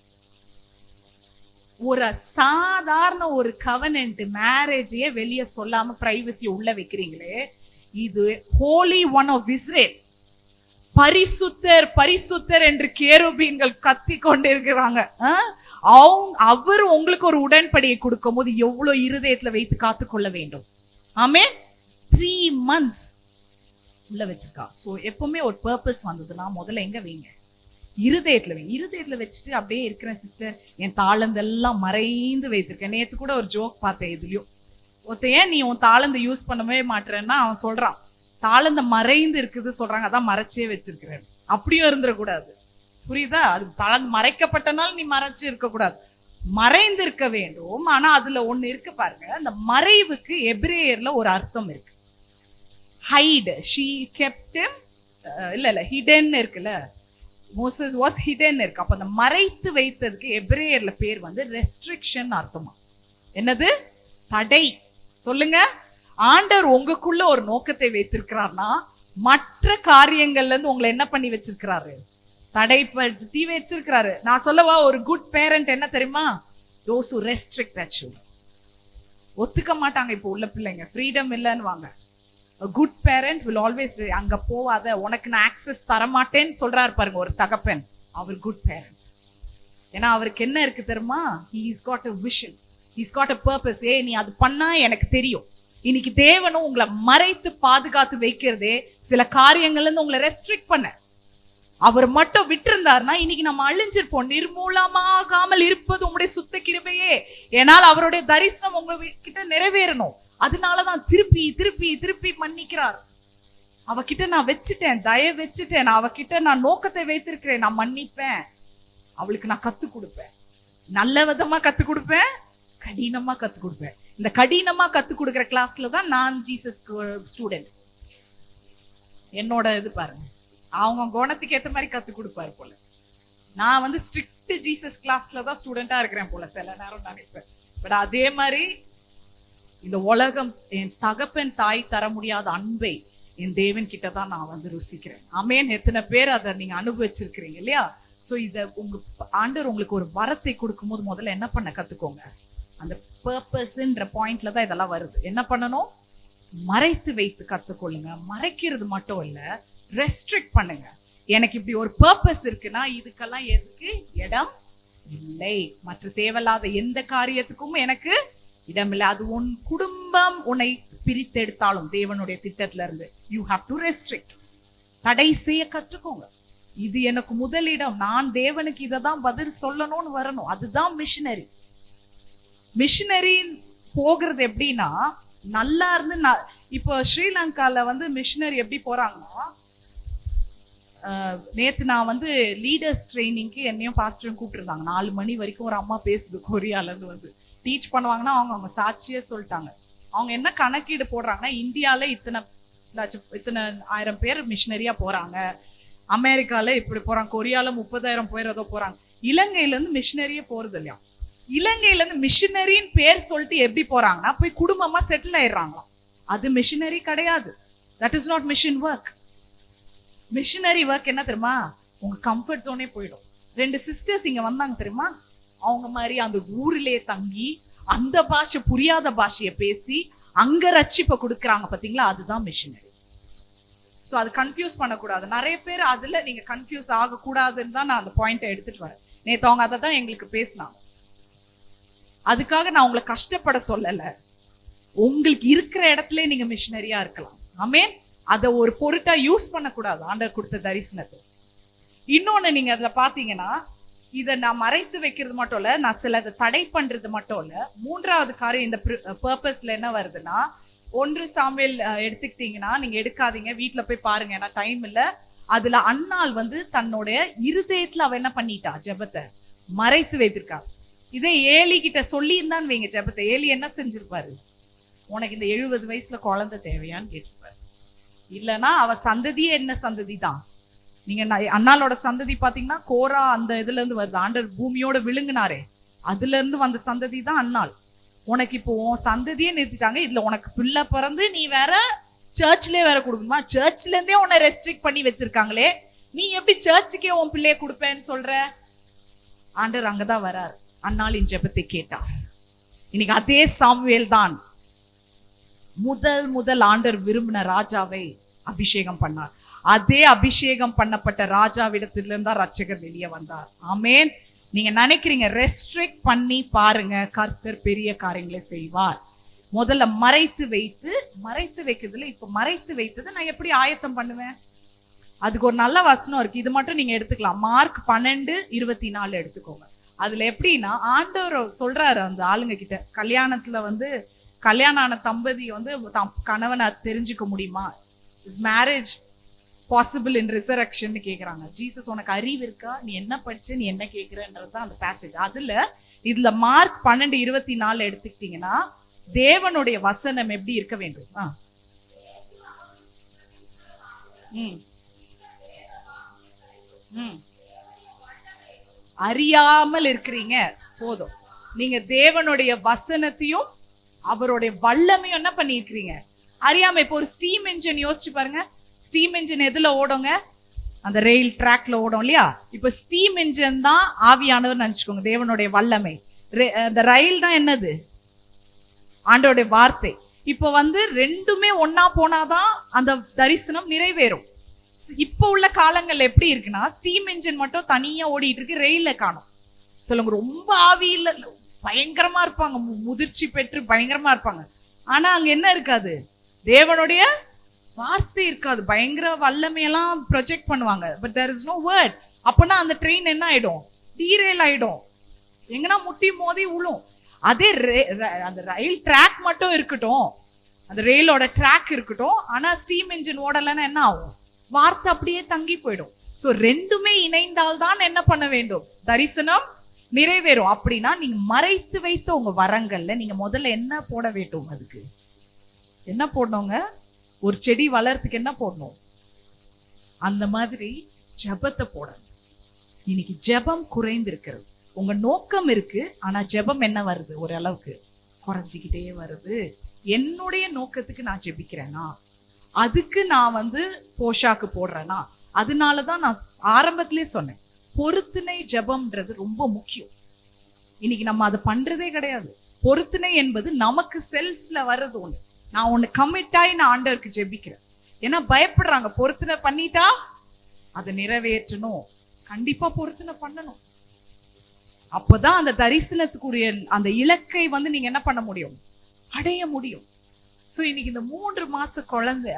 ஒரு சாதாரண ஒரு கவனன்ட் மேரேஜையே வெளியே சொல்லாம பிரைவசியை உள்ள வைக்கிறீங்களே, இது ஹோலி ஒன் ஆஃப் இஸ்ரேல். பரிசுத்தர் பரிசுத்தர் என்று கேருபீன்கள் கத்தி கொண்டிருக்கிறாங்க. அவர் உங்களுக்கு ஒரு உடன்படியை கொடுக்கும் போது எவ்வளவு இருதயத்துல வைத்து காத்துக்கொள்ள வேண்டும். ஆமென். 3 months உள்ள வச்சிருக்கா. சோ எப்பவுமே ஒரு பர்பஸ் வந்ததுன்னா முதல்ல எங்க வைங்க, இருதயத்துல வைங்க. இருதயத்துல வச்சுட்டு அப்படியே இருக்கிறேன் சிஸ்டர், என் தாளந்தெல்லாம் மறைந்து வைத்திருக்கேன். நேத்து கூட ஒரு ஜோக் பார்த்தேன். இதுலயும் ஒருத்தையன் நீ உன் தாளந்த யூஸ் பண்ணவே மாட்டேன்னா அவன் சொல்றான், தாளந்த மறைந்து இருக்குது சொல்றாங்க, அதான் மறைச்சே வச்சிருக்கிறேன். அப்படியும் இருந்துடக்கூடாது. புரியுதா? அது தாளந்து மறைக்கப்பட்டனால நீ மறைச்சு இருக்க கூடாது, மறைந்து இருக்க வேண்டும். ஆனா அதுல ஒண்ணு இருக்கு பாருங்க, அந்த மறைவுக்கு எபிரேயர்ல ஒரு அர்த்தம் இருக்கு. ஹைட், she kept him, இல்ல hidden இருக்குல்ல, மோசஸ் வாஸ் hidden இருக்கு. அப்ப அந்த மறைத்து வைத்ததுக்கு எபிரேயர்ல பேர் வந்து ரெஸ்ட்ரிக்ஷன் அர்த்தமா. என்னது? தடை. சொல்லுங்க. ஆண்டவர் உங்களுக்குள்ள ஒரு நோக்கத்தை வைத்திருக்கிறார்னா மற்ற காரியங்கள்ல இருந்து உங்களை என்ன பண்ணி வச்சிருக்கிறாரு? தடைப்படுத்தி வச்சிருக்கிறாரு. நான் சொல்லவா, ஒரு குட் பேரண்ட் என்ன தெரியுமா? those who restrict their children. ஒத்துக்க மாட்டாங்க இப்போ உள்ள பிள்ளைங்க, ஃப்ரீடம் இல்லைன்னு வாங்க. a good parent will always say, அங்க போவாத, உனக்கு நான் ஆக்சஸ் தரமாட்டேன்னு சொல்றாரு பாருங்க ஒரு தகப்பன். அவர் குட் பேரண்ட். ஏன்னா அவருக்கு என்ன இருக்கு தெரியுமா? he's got a vision, he's got a purpose. நீ அது பண்ணா எனக்கு தெரியும். இன்னைக்கு தேவனும் உங்களை மறைத்து பாதுகாத்து வைக்கிறதே சில காரியங்கள்ல இருந்து உங்களை ரெஸ்ட்ரிக்ட் பண்ண. அவர் மட்டும் விட்டிருந்தாருன்னா இன்னைக்கு நம்ம அழிஞ்சிருப்போம். நிர்மூலமாகாமல் இருப்பது உங்களுடைய சுத்த கிருபையே. ஏனால் அவருடைய தரிசனம் உங்ககிட்ட நிறைவேறணும். அதனாலதான் திருப்பி திருப்பி திருப்பி மன்னிக்கிறார். அவகிட்ட நான் வச்சுட்டேன், தயவு வச்சுட்டேன், நான் அவகிட்ட நான் நோக்கத்தை வைத்திருக்கிறேன், நான் மன்னிப்பேன், அவளுக்கு நான் கத்து கொடுப்பேன், நல்ல விதமா கத்து கொடுப்பேன், கடினமா கத்து கொடுப்பேன். இந்த கடினமா கத்து கொடுக்குற கிளாஸ்ல தான் நான் ஜீசஸ் ஸ்டூடெண்ட். என்னோட இது பாருங்க, அவங்க குணத்துக்கு ஏற்ற மாதிரி கத்து கொடுப்பாரு போல. நான் வந்து ஸ்ட்ரிக்ட் ஜீசஸ் கிளாஸ்ல தான் ஸ்டூடெண்டா இருக்கிறேன் போல சில நேரம் நினைப்பேன். பட் அதே மாதிரி இந்த உலகம் என் தகப்பன் தாய் தர முடியாத அன்பை என் தேவன் கிட்ட தான் நான் வந்து ருசிக்கிறேன். ஆமென். எத்தனை பேர் அதை நீங்க அனுபவிச்சிருக்கிறீங்க இல்லையா? ஸோ இதை உங்க ஆண்டவர் உங்களுக்கு ஒரு வரத்தை கொடுக்கும் போது முதல்ல என்ன பண்ண கத்துக்கோங்க. அந்த பர்பஸ்ன்ற பாயிண்ட்ல தான் இதெல்லாம் வருது. என்ன பண்ணணும்? மறைத்து வைத்து கத்துக்கொள்ளுங்க. மறைக்கிறது மட்டும் இல்ல, ரெஸ்ட்ரிக்ட் பண்ணுங்க. எனக்கு இப்படி ஒரு பர்பஸ் இருக்குன்னா இதுக்கெல்லாம் எதுக்கு இடம் இல்லை. மற்ற தேவையில்லாத எந்த காரியத்துக்கும் எனக்கு இடம் இல்லை. அது உன் குடும்பம் உன்னை பிரித்தெடுத்தாலும் தேவனுடைய திட்டத்துல இருந்து யூ ஹாவ் டு ரெஸ்ட்ரிக்ட். தடை செய்ய கற்றுக்கோங்க. இது எனக்கு முதலிடம், நான் தேவனுக்கு இதை தான் பதில் சொல்லணும்னு வரணும். அதுதான் மிஷினரி. மிஷினரி போகிறது எப்படின்னா, நல்லா இருந்து இப்போ ஸ்ரீலங்கால வந்து மிஷினரி எப்படி போறாங்கன்னா, நேத்து நான் வந்து லீடர்ஸ் ட்ரைனிங்க்கு என்னையும் பாஸ்டரும் கூப்பிட்டுருந்தாங்க. 4 மணி வரைக்கும் ஒரு அம்மா பேசுது, கொரியால இருந்து வந்து டீச் பண்ணுவாங்கன்னா அவங்க சாட்சியே சொல்லிட்டாங்க. அவங்க என்ன கணக்கீடு போடுறாங்கன்னா, இந்தியால இத்தனை 1000 பேர் மிஷினரியா போறாங்க, அமெரிக்கால இப்படி போறாங்க, கொரியால 30,000 பேர் ஏதோ போறாங்க. இலங்கையில இருந்து மிஷினரியே போறது இல்லையா? இலங்கையில இருந்து மிஷினரின்னு பேர் சொல்லிட்டு எப்படி போறாங்கன்னா போய் குடும்பமா செட்டில் ஆயிடுறாங்களாம். அது மிஷினரி கிடையாது. That is not mission work. Missionary work என்ன தெரியுமா? உங்க கம்ஃபர்ட் ஜோனே போயிடும். 2 சிஸ்டர்ஸ் இங்க வந்தாங்க தெரியுமா? அவங்க மாதிரி அந்த ஊரிலேயே தங்கி அந்த பாஷை புரியாத பாஷையை பேசி அங்க ரட்சிப்பை கொடுக்குறாங்க பாத்தீங்களா? அதுதான் மிஷினரி. ஸோ அது கன்ஃபியூஸ் பண்ணக்கூடாது. நிறைய பேர் அதுல நீங்க கன்ஃபியூஸ் ஆகக்கூடாதுன்னு தான் நான் அந்த பாயிண்ட்டை எடுத்துட்டு வரேன். நேற்று அவங்க அதை தான் எங்களுக்கு பேசினாங்க. அதுக்காக நான் உங்களை கஷ்டப்பட சொல்லல. உங்களுக்கு இருக்கிற இடத்துல நீங்க மிஷினரியா இருக்கலாம். ஆமென். அதை ஒரு பொருட்டா யூஸ் பண்ணக்கூடாது ஆண்டவர் கொடுத்த தரிசனத்தை. இன்னொன்னு நீங்க அதுல பாத்தீங்கன்னா, இதை நான் மறைத்து வைக்கிறது மட்டும் இல்ல, நான் சிலதை தடை பண்றது மட்டும் இல்ல. 3வது காரியம் இந்த பர்பஸ்ல என்ன வருதுன்னா, 1 சாமுவேல் எடுத்துக்கிட்டீங்கன்னா, நீங்க எடுக்காதீங்க, வீட்டுல போய் பாருங்க, ஏன்னா டைம் இல்ல. அதுல அன்னாள் வந்து தன்னுடைய இருதயத்துல அவ என்ன பண்ணிட்டா? ஜெபத்தை மறைத்து வைத்திருக்கா. இதே ஏலி கிட்ட சொல்லி இருந்தான்னு வைங்க ஜெபத்தை, ஏலி என்ன செஞ்சிருப்பாரு? உனக்கு இந்த 70 வயசுல குழந்தை தேவையான்னு கேட்டிருப்பாரு. இல்லைன்னா அவ சந்ததியே என்ன சந்ததி தான்? நீங்க அண்ணாளோட சந்ததி பாத்தீங்கன்னா கோரா அந்த இதுல இருந்து வருது. ஆண்டவர் பூமியோட விழுங்கினாரே, அதுல இருந்து வந்த சந்ததி தான் அண்ணாள். உனக்கு இப்போ உன் சந்ததியே நிறுத்திட்டாங்க, இதுல உனக்கு பிள்ளை பிறந்து நீ வேற சர்ச்லயே வேற கொடுக்கணுமா? சர்ச்ல இருந்தே உன்னை ரெஸ்ட்ரிக்ட் பண்ணி வச்சிருக்காங்களே, நீ எப்படி சர்ச்சுக்கே உன் பிள்ளைய கொடுப்பேன்னு சொல்ற? ஆண்டவர் அங்கதான் வராரு. அன்னாளின் ஜெபத்தை கேட்டார். இன்னைக்கு அதே சாமுவேல் தான் முதல் ஆண்டவர் விரும்பின ராஜாவை அபிஷேகம் பண்ணார். அதே அபிஷேகம் பண்ணப்பட்ட ராஜாவிடத்திலிருந்து தான் ரட்சகர் வெளியே வந்தார். ஆமென். நீங்க நினைக்கிறீங்க, ரெஸ்ட்ரிக்ட் பண்ணி பாருங்க, கர்த்தர் பெரிய காரியங்களை செய்வார். முதல்ல மறைத்து வைக்கிறதுல, இப்ப மறைத்து வைத்தது நான் எப்படி ஆயத்தம் பண்ணுவேன்? அதுக்கு ஒரு நல்ல வசனம் இருக்கு, இது மட்டும் நீங்க எடுத்துக்கலாம். மார்க் 12:24 எடுத்துக்கோங்க. அதுல எப்படின்னா, ஆண்டவர் சொல்றாரு அந்த ஆளுங்க கிட்ட, கல்யாணத்துல வந்து கல்யாணம் ஆன தம்பதி வந்து கணவனை தெரிஞ்சுக்க முடியுமா? Is marriage possible in resurrection கேக்குறாங்க. ஜீசஸ், உனக்கு அறிவு இருக்கா? நீ என்ன படிச்சு நீ என்ன கேட்கிறன்றதுதான் அந்த பேசேஜ். இதுல மார்க் 12:24 எடுத்துக்கிட்டீங்கன்னா, தேவனுடைய வசனம் எப்படி இருக்க வேண்டும்? அறியாமல் இருக்கிறீங்க போதும். நீங்க தேவனுடைய வசனத்தையும் அவருடைய வல்லமையும் என்ன பண்ணிருக்கீங்க அறியாம. இப்போ ஒரு ஸ்டீம் என்ஜின் யோசிச்சு பாருங்க. ஸ்டீம் என்ஜின் எதுல ஓடுங்க? அந்த ரெயில் ட்ராக்ல ஓடும் இல்லையா? இப்ப ஸ்டீம் என்ஜின் தான் ஆவியானவர் நினைச்சுக்கோங்க, தேவனுடைய வல்லமை. அந்த ரயில் தான் என்னது? ஆண்டவருடைய வார்த்தை. இப்ப ரெண்டுமே ஒன்னா போனாதான் அந்த தரிசனம் நிறைவேறும். இப்ப உள்ள காலங்கள் எப்படி இருக்குன்னா, ஸ்டீம் என்ஜின் மட்டும் தனியா ஓடிட்டு இருக்கு, ரெயில காணும். சொல்லுங்க, ரொம்ப ஆவியில பயங்கரமா இருப்பாங்க, முதிர்ச்சி பெற்று பயங்கரமா இருப்பாங்க. ஆனா அங்க என்ன இருக்காது? தேவனுடைய வார்த்தை இருக்காது. பயங்கர வல்லமையெல்லாம் ப்ரொஜெக்ட் பண்ணுவாங்க, but there is no word. அப்பனா அந்த ட்ரெயின் என்ன ஆயிடும்? டீரெயில் ஆயிடும், எங்கன்னா முட்டி மோதி உழும். அதே அந்த ரயில் ட்ராக் மட்டும் இருக்கட்டும், அந்த ரயிலோட ட்ராக் இருக்கட்டும், ஆனா ஸ்டீம் என்ஜின் ஓடலன்னா என்ன ஆகும்? வார்த்தை அப்படியே தங்கி போயிடும். சோ ரெண்டுமே இணைந்தால் தான் என்ன பண்ண வேண்டும்? தரிசனம் நிறைவேறும். அப்படின்னா நீங்க மறைத்து வைத்த உங்க வரங்கள்ல நீங்க முதல்ல என்ன போட வேண்டும்? அதுக்கு என்ன போடணுங்க? ஒரு செடி வளர்றதுக்கு என்ன போடணும்? அந்த மாதிரி ஜெபத்தை போடணும். இன்னைக்கு ஜெபம் குறைந்து இருக்கிறது. உங்க நோக்கம் இருக்கு, ஆனா ஜெபம் என்ன வருது? ஒரு அளவுக்கு குறைஞ்சிக்கிட்டே வருது. என்னுடைய நோக்கத்துக்கு நான் ஜெபிக்கிறேனா? அதுக்கு நான் போஷாக்கு போடுறேனா? அதனாலதான் நான் ஆரம்பத்திலே சொன்னேன், பொருத்தனை ஜெபம்ன்றது ரொம்ப முக்கியம். இன்னைக்கு நம்ம அதை பண்றதே கிடையாது. பொருத்தனை என்பது நமக்கு செல்ஃப்ல வர்றது ஒண்ணு. நான் ஒண்ணு கமிட் ஆகி நான் ஆண்டவருக்கு ஜெபிக்கிறேன். ஏன்னா பயப்படுறாங்க, பொருத்தனை பண்ணிட்டா அதை நிறைவேற்றணும். கண்டிப்பா பொருத்தனை பண்ணணும். அப்பதான் அந்த தரிசனத்துக்குரிய அந்த இலக்கை நீங்க என்ன பண்ண முடியும்? அடைய முடியும். சோ இன்னைக்கு இந்த 3 மாச குழந்தை,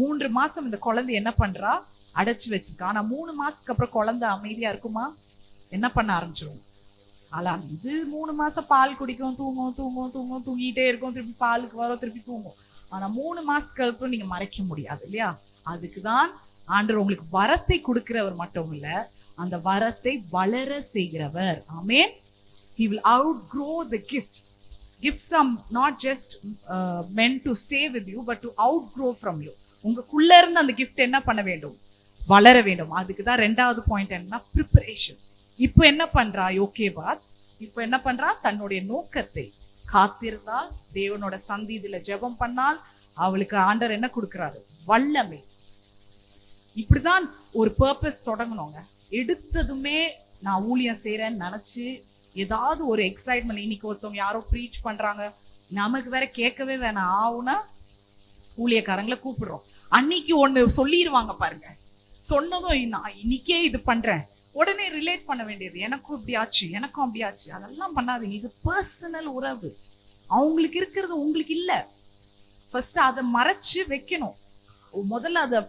3 மாசம் இந்த குழந்தை என்ன பண்றா? அடைச்சு வச்சிருக்கா. ஆனா 3 மாசத்துக்கு அப்புறம் குழந்தை அமைதியா இருக்குமா? என்ன பண்ண ஆரம்பிச்சிடும்? ஆனா இது 3 மாசம் பால் குடிக்கும், தூங்கிட்டே இருக்கும், திருப்பி பாலுக்கு வரும், திருப்பி தூங்கும். ஆனா 3 மாசத்துக்கு அப்புறம் நீங்க மறைக்க முடியாது இல்லையா? அதுக்குதான் ஆண்டவர் உங்களுக்கு வரத்தை கொடுக்கிறவர் மட்டும் இல்ல, அந்த வரத்தை வளர செய்கிறவர். ஆமென். He will outgrow the gifts. Gifts are not just meant to stay with you, but to outgrow from you. உங்களுக்குள்ள இருந்து அந்த gift என்ன பண்ண வேண்டும்? வளர வேண்டும். அதுக்குதான் 2வது பாயிண்ட் என்னன்னா ப்ரிப்பரேஷன். இப்போ என்ன பண்றா யோகேபாத்? இப்போ என்ன பண்றா? தன்னுடைய நோக்கத்தை காத்திருந்தால், தேவனோட சந்நிதியில ஜெபம் பண்ணால், அவளுக்கு ஆண்டவர் என்ன கொடுக்கிறாரு? வல்லமை. இப்படிதான் ஒரு பர்பஸ் தொடங்கணுங்க. எடுத்ததுமே நான் ஊழியம் செய்யறேன்னு நினைச்சு ஏதாவது ஒரு எக்ஸைட்மெண்ட், இன்னைக்கு ஒருத்தவங்க யாரோ ப்ரீச் பண்றாங்க, நமக்கு வேற கேட்கவே வேணாம், ஆவுனா ஊழியக்காரங்களை கூப்பிடுறோம். அன்னைக்கு ஒண்ணு சொல்லிடுவாங்க பாருங்க, சொன்னதும் நான் இன்னைக்கே இது பண்றேன், உடனே ரிலேட் பண்ண வேண்டியது, எனக்கும் இப்படி ஆச்சு, எனக்கும் அப்படி ஆச்சு. அதெல்லாம் பண்ணாதீங்க. இது பர்சனல் உறவு. அவங்களுக்கு இருக்கிறது உங்களுக்கு இல்ல. ஃபர்ஸ்ட் அதை மறைச்சு வைக்கணும். முதல்ல அதை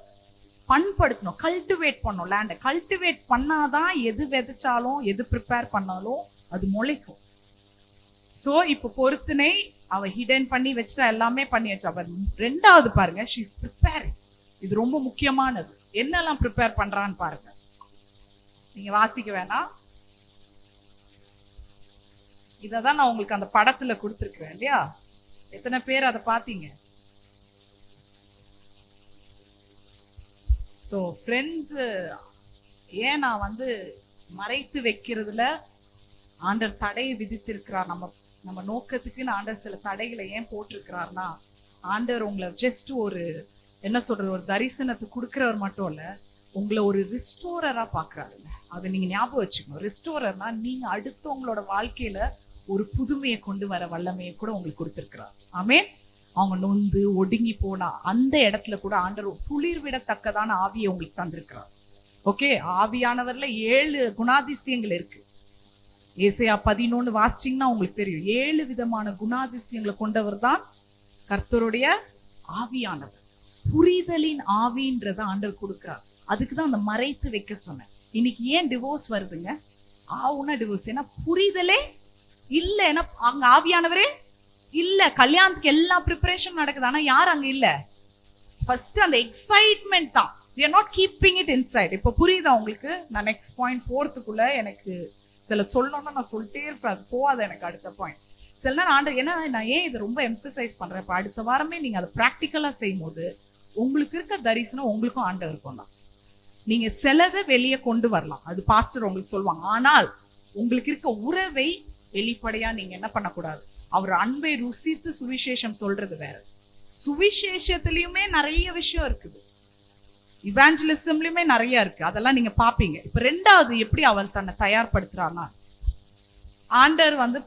பண்படுத்தணும், கல்டிவேட் பண்ணணும். லேண்டை கல்டிவேட் பண்ணாதான் எது விதைச்சாலும், எது ப்ரிப்பேர் பண்ணாலும் அது முளைக்கும். சோ இப்ப பொருத்தனை அவ ஹிடன் பண்ணி வச்சுட்டா, எல்லாமே பண்ணி வச்சா. அவ 2வது பாருங்க, ஷீ இஸ் ப்ரிப்பேரிங். இது ரொம்ப முக்கியமானது. என்னெல்லாம் ப்ரிப்பேர் பண்றான்னு பாருங்க. நீங்க வாசிக்க வேணாம், இததான் நான் உங்களுக்கு அந்த படத்துல கொடுத்துருக்கிறேன் இல்லையா? எத்தனை பேர் அதை பாத்தீங்க? ஸோ ஃப்ரெண்ட்ஸ், ஏன் நான் மறைத்து வைக்கிறதுல ஆண்டர் தடையை விதித்திருக்கிறார்? நம்ம நோக்கத்துக்கு ஆண்டர் சில தடைகளை ஏன் போட்டிருக்கிறார்னா, ஆண்டர் உங்களை ஜஸ்ட் ஒரு என்ன சொல்றது, ஒரு தரிசனத்தை கொடுக்கிறவர் மட்டும் இல்ல, உங்களை ஒரு ரிஸ்டோரரா பாக்குறாருங்க. அதை நீங்க ஞாபகம் வச்சுக்கணும். ரிஸ்டோரர்னா நீங்க அடுத்தவங்களோட வாழ்க்கையில ஒரு புதுமையை கொண்டு வர வல்லமையை கூட உங்களுக்கு கொடுத்திருக்கிறார். ஆமென். அவங்க நொந்து ஒடுங்கி போனா அந்த இடத்துல கூட ஆண்டவர் துளிர் விடத்தக்கதான ஆவியை உங்களுக்கு தந்திருக்கிறார். ஓகே, ஆவியானவர்ல 7 குணாதிசயங்கள் இருக்கு. ஏசாயா 11 வாசிச்சீங்கன்னா உங்களுக்கு தெரியும். 7 விதமான குணாதிசயங்களை கொண்டவர் தான் கர்த்தருடைய ஆவியானவர். புரிதலின் ஆவின்றத ஆண்டவர் கொடுக்கிறார். அதுக்குதான் அந்த மறைத்து வைக்க சொன்னேன். இன்னைக்கு ஏன் டிவோர்ஸ் வருதுங்க? ஆவுனா டிவோர்ஸ், ஏன்னா புரிதலே இல்ல. ஏன்னா அங்க ஆவியானவரே இல்ல. கல்யாணத்துக்கு எல்லா ப்ரிப்பரேஷன் நடக்குது, ஆனா யார் அங்க இல்ல? ஃபர்ஸ்ட் அந்த எக்ஸைட்மெண்ட் தான். we are not keeping it inside. இப்ப புரியுதா உங்களுக்கு? நான் நெக்ஸ்ட் பாயிண்ட் போறதுக்குள்ள எனக்கு சில சொல்லணும்னா நான் சொல்லிட்டே இருப்பேன், அது போகாத எனக்கு அடுத்த பாயிண்ட். சில நேரம் ஆண்டர், ஏன்னா நான் ஏன் இதை ரொம்ப எம்பசைஸ் பண்றேன், இப்ப அடுத்த வாரமே நீங்க அதை ப்ராக்டிக்கலா செய்யும் போது உங்களுக்கு இருக்க தரிசனம் உங்களுக்கும் ஆண்டவருக்கும் தான். நீங்க சிலதை வெளியே கொண்டு வரலாம், அது பாஸ்டர் உங்களுக்கு சொல்லுவாங்க. ஆனால் உங்களுக்கு இருக்க உறவை வெளிப்படையா நீங்க என்ன பண்ணக்கூடாது. அவர் அன்பை ருசித்து சுவிசேஷம் சொல்றது வேற. சுவிசேஷத்திலயுமே நிறைய விஷயம் இருக்குது, இவாஞ்சலிசம்லயுமே நிறைய இருக்கு, அதெல்லாம் நீங்க பாப்பீங்க. இப்ப ரெண்டாவது எப்படி அவள் தன்னை தயார்படுத்துறான்னா, ஆண்டர் வந்து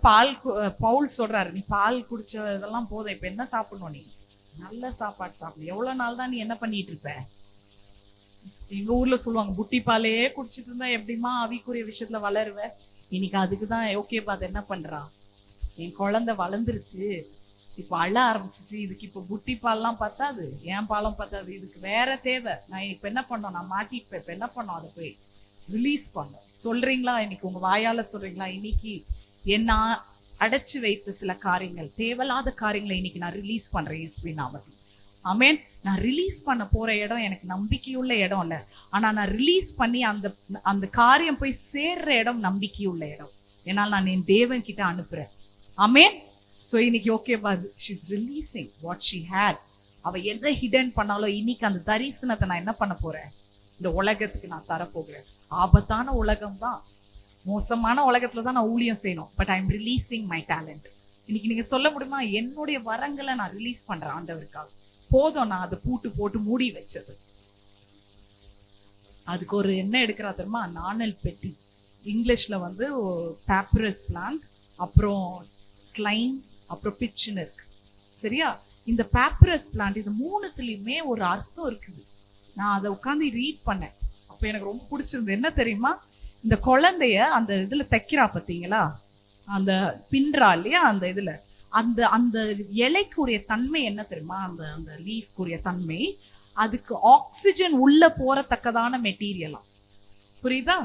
பவுல் சொல்றாரு, நீ பால் குடிச்ச இதெல்லாம் போதும், இப்ப என்ன சாப்பிடணும், நீ நல்ல சாப்பாடு சாப்பிடணும். எவ்வளவு நாள் தான் நீ என்ன பண்ணிட்டு இருப்ப? எங்க ஊர்ல சொல்லுவாங்க, புட்டி பாலே குடிச்சிட்டு இருந்தா எப்படிமா ஆவிக்குரிய விஷயத்துல வளருவ. இன்னைக்கு அதுக்குதான் ஓகே பாத்து என்ன பண்றான், என் குழந்தை வளர்ந்துருச்சு, இப்ப அழ ஆரம்பிச்சிச்சு, இதுக்கு இப்ப புட்டி பால்லாம் பத்தாது, என் பாலம் பத்தாது, இதுக்கு வேற தேவை. நான் இப்ப என்ன பண்ணோம், நான் மாட்டிப்பேன், இப்ப என்ன பண்ணோம், அதை போய் ரிலீஸ் பண்ணோம். சொல்றீங்களா? இன்னைக்கு உங்க வாயால சொல்றீங்களா, இன்னைக்கு என்ன அடைச்சு வைத்த சில காரியங்கள், தேவையில்லாத காரியங்களை இன்னைக்கு நான் ரிலீஸ் பண்றேன் இயேசுவின் நாமத்தில். ஆமென். நான் ரிலீஸ் பண்ண போற இடம் எனக்கு நம்பிக்கையுள்ள இடம் இல்ல, ஆனா நான் ரிலீஸ் பண்ணி அந்த அந்த காரியம் போய் சேர்ற இடம் நம்பிக்கையுள்ள இடம். ஏன்னால் நான் என் தேவன் கிட்ட அனுப்புறேன். ஆமென். சோ இன்னைக்கு ஓகே பாது, she's releasing what she had. அவ எதை ஹிடன் பண்ணாலும் இன்னைக்கு அந்த தரிசனத்தை நான் என்ன பண்ண போறேன், இந்த உலகத்துக்கு நான் தரப்போகிறேன். ஆபத்தான உலகம் தான், மோசமான உலகத்துல தான் நான் ஊழியம் செய்யணும், but I am releasing my talent. இன்னைக்கு நீங்க சொல்ல முடியுமா, என்னுடைய வரங்களை நான் ரிலீஸ் பண்றேன் ஆண்டவருக்காக. போதும் நான் அதை பூட்டு போட்டு மூடி வச்சது. அதுக்கு ஒரு என்ன எடுக்கிறா தெரியுமா, நாணல் பெட்டி. இங்கிலீஷ்ல வந்து பேப்பரஸ் பிளான்ட், அப்புறம் ஸ்லைம், அப்புறம் பிச்சுன்னு இருக்கு. சரியா? இந்த பேப்பரஸ் பிளான்ட், இது மூணுத்துலயுமே ஒரு அர்த்தம் இருக்குது. நான் அதை உட்காந்து ரீட் பண்ணேன், அப்ப எனக்கு ரொம்ப பிடிச்சிருந்தது. என்ன தெரியுமா, இந்த குழந்தைய அந்த இதுல தைக்கிறா பார்த்தீங்களா, அந்த பின்றா இல்லையா, அந்த இதுல அந்த அந்த இலைக்குரிய தன்மை என்ன தெரியுமா, அந்த அந்த லீஃப்குரிய தன்மை, அதுக்கு ஆக்சிஜன் உள்ள போறத்தக்கதான மெட்டீரியலா. புரியுதா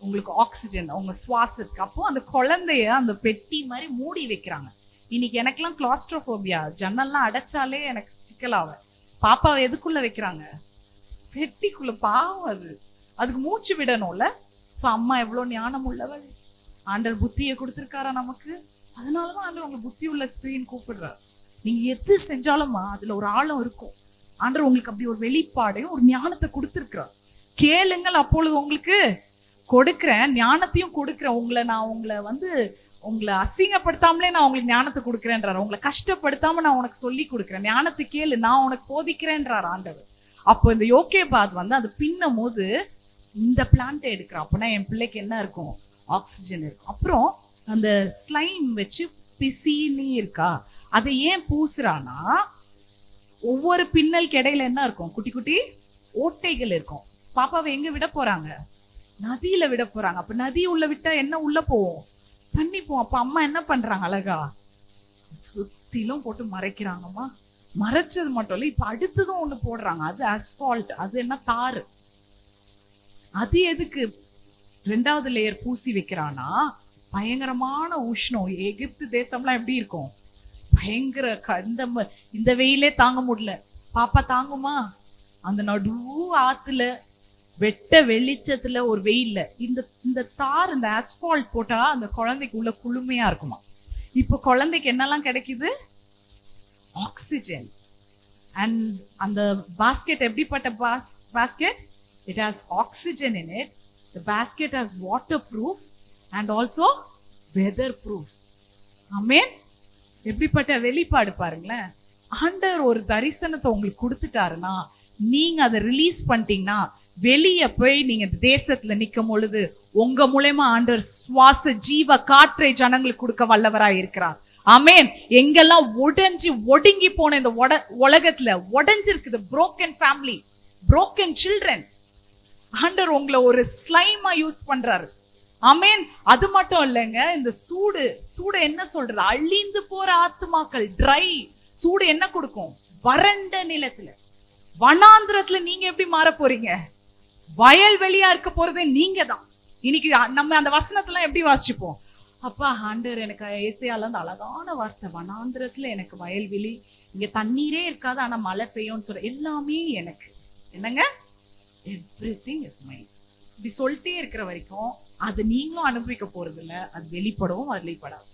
உங்களுக்கு? ஆக்சிஜன் உங்க சுவாசத்துக்கு. அப்போ அந்த குழந்தைய அந்த பெட்டி மாதிரி மூடி வைக்கிறாங்க. இன்னைக்கு எனக்கெல்லாம் கிளாஸ்ட்ரோபோபியா, ஜன்னல்லாம் அடைச்சாலே எனக்கு சிக்கலாவ. பாப்பாவை எதுக்குள்ள வைக்கிறாங்க, பெட்டிக்குள்ள. பாவம் அது, அதுக்கு மூச்சு விடணும்ல. சோ அம்மா எவ்வளவு ஞானம் உள்ளவள், ஆண்டவர் புத்தியை கொடுத்திருக்காரா நமக்கு. அதனாலதான் ஆண்டவர் உங்க புத்தி உள்ள ஸ்திரீன்னு கூப்பிடுறாரு. நீங்க எது செஞ்சாலுமா அதுல ஒரு ஆழம் இருக்கும். ஆண்டவர் உங்களுக்கு அப்படி ஒரு வெளிப்பாடையும் ஒரு ஞானத்தை கொடுத்திருக்கிறார். கேளுங்கள் அப்பொழுது உங்களுக்கு கொடுக்கிறேன், ஞானத்தையும் கொடுக்கிறேன். உங்களை அசிங்கப்படுத்தாமலே நான் உங்களுக்கு ஞானத்தை கொடுக்குறேன்றார். உங்களை கஷ்டப்படுத்தாம நான் உனக்கு சொல்லி கொடுக்குறேன். ஞானத்தை கேளு, நான் உனக்கு போதிக்கிறேன்றார் ஆண்டவர். அப்போ இந்த யோகேபாத் வந்து அது பின்னும் போது இந்த பிளான்ட்டை எடுக்கிறான். அப்படின்னா என் பிள்ளைக்கு என்ன இருக்கும், ஆக்சிஜன் இருக்கும். அப்புறம் அந்த ஸ்லைம் வச்சு பிசினி இருக்கா, அதை ஏன் பூசுறானா, ஒவ்வொரு பின்னலுக்கு இடையில என்ன இருக்கும், குட்டி குட்டி ஓட்டைகள் இருக்கும். பாப்பாவை எங்க விட போறாங்க, நதியில விட போறாங்க. அப்ப நதி உள்ள விட்டா என்ன உள்ள போவோம், தண்ணி போவோம். அப்ப அம்மா என்ன பண்றாங்க, அழகா சுத்திலும் போட்டு மறைக்கிறாங்கம்மா. மறைச்சது மட்டும் இல்ல, இப்ப அடுத்ததும் ஒண்ணு போடுறாங்க, அது அஸ்பால்ட். அது என்ன, தாறு. அது எதுக்கு ரெண்டாவது லேயர் பூசி வைக்கிறானா, பயங்கரமான உஷ்ணம். எகிப்து தேசம்லாம் எப்படி இருக்கும், பயங்கர இந்த வெயிலே தாங்க முடியல. பாப்பா தாங்குமா? அந்த நடு ஆத்துல வெட்ட வெளிச்சத்துல ஒரு வெயில்ல இந்த தார், இந்த அஸ்பால்ட் போட்டா அந்த குழந்தைக்கு உள்ள குளுமையா இருக்குமா. இப்ப குழந்தைக்கு என்னெல்லாம் கிடைக்குது, ஆக்சிஜன். அண்ட் அந்த பாஸ்கெட் எப்படிப்பட்ட basket, it has oxygen in it. The basket has waterproof and also weatherproof. Amen. எப்படிப்பட்ட வெளிப்பாடு பாருங்களேன். ஆண்டவர் ஒரு தரிசனத்தை உங்களுக்கு கொடுத்துட்டாருன்னா, நீங்க அதை ரிலீஸ் பண்ணிட்டீங்கன்னா, வெளியே போய் நீங்க தேசத்துல நிக்கும் பொழுது உங்க மூலமா ஆண்டவர் சுவாச ஜீவ காற்றை ஜனங்களுக்கு கொடுக்க வல்லவராய் இருக்கிறார். ஆமென். எங்கெல்லாம் ஒடுங்கி போன இந்த உலகத்துல உடைஞ்சிருக்குது, broken family, broken children, ஆண்டவர் உங்களை ஒரு ஸ்லைமா யூஸ் பண்றாரு. ஆமென். அது மட்டும் இல்லைங்க, இந்த சூடு என்ன சொல்றது, அழிந்து போற ஆத்துமாக்கள், ட்ரை சூடு என்ன கொடுக்கும், வறண்ட நிலத்துல வனாந்திரத்துல நீங்க எப்படி மாற போறீங்க, வயல்வெளியா இருக்க போறதே நீங்க தான். இன்னைக்கு நம்ம அந்த வசனத்துல எப்படி வாசிப்போம், அப்பா ஆண்டவர் எனக்கு ஏசையால அந்த அழகான வார்த்தை, வனாந்திரத்துல எனக்கு வயல்வெளி, இங்க தண்ணீரே இருக்காது ஆனா மழை பெய்யும்னு சொல்ற, எல்லாமே எனக்கு என்னங்க, everything is mine. இப்படி சொல்லிட்டே இருக்கிற வரைக்கும் அது நீங்களும் அனுபவிக்க போறது இல்ல, அது வெளிப்படவும் வெளிப்படாது.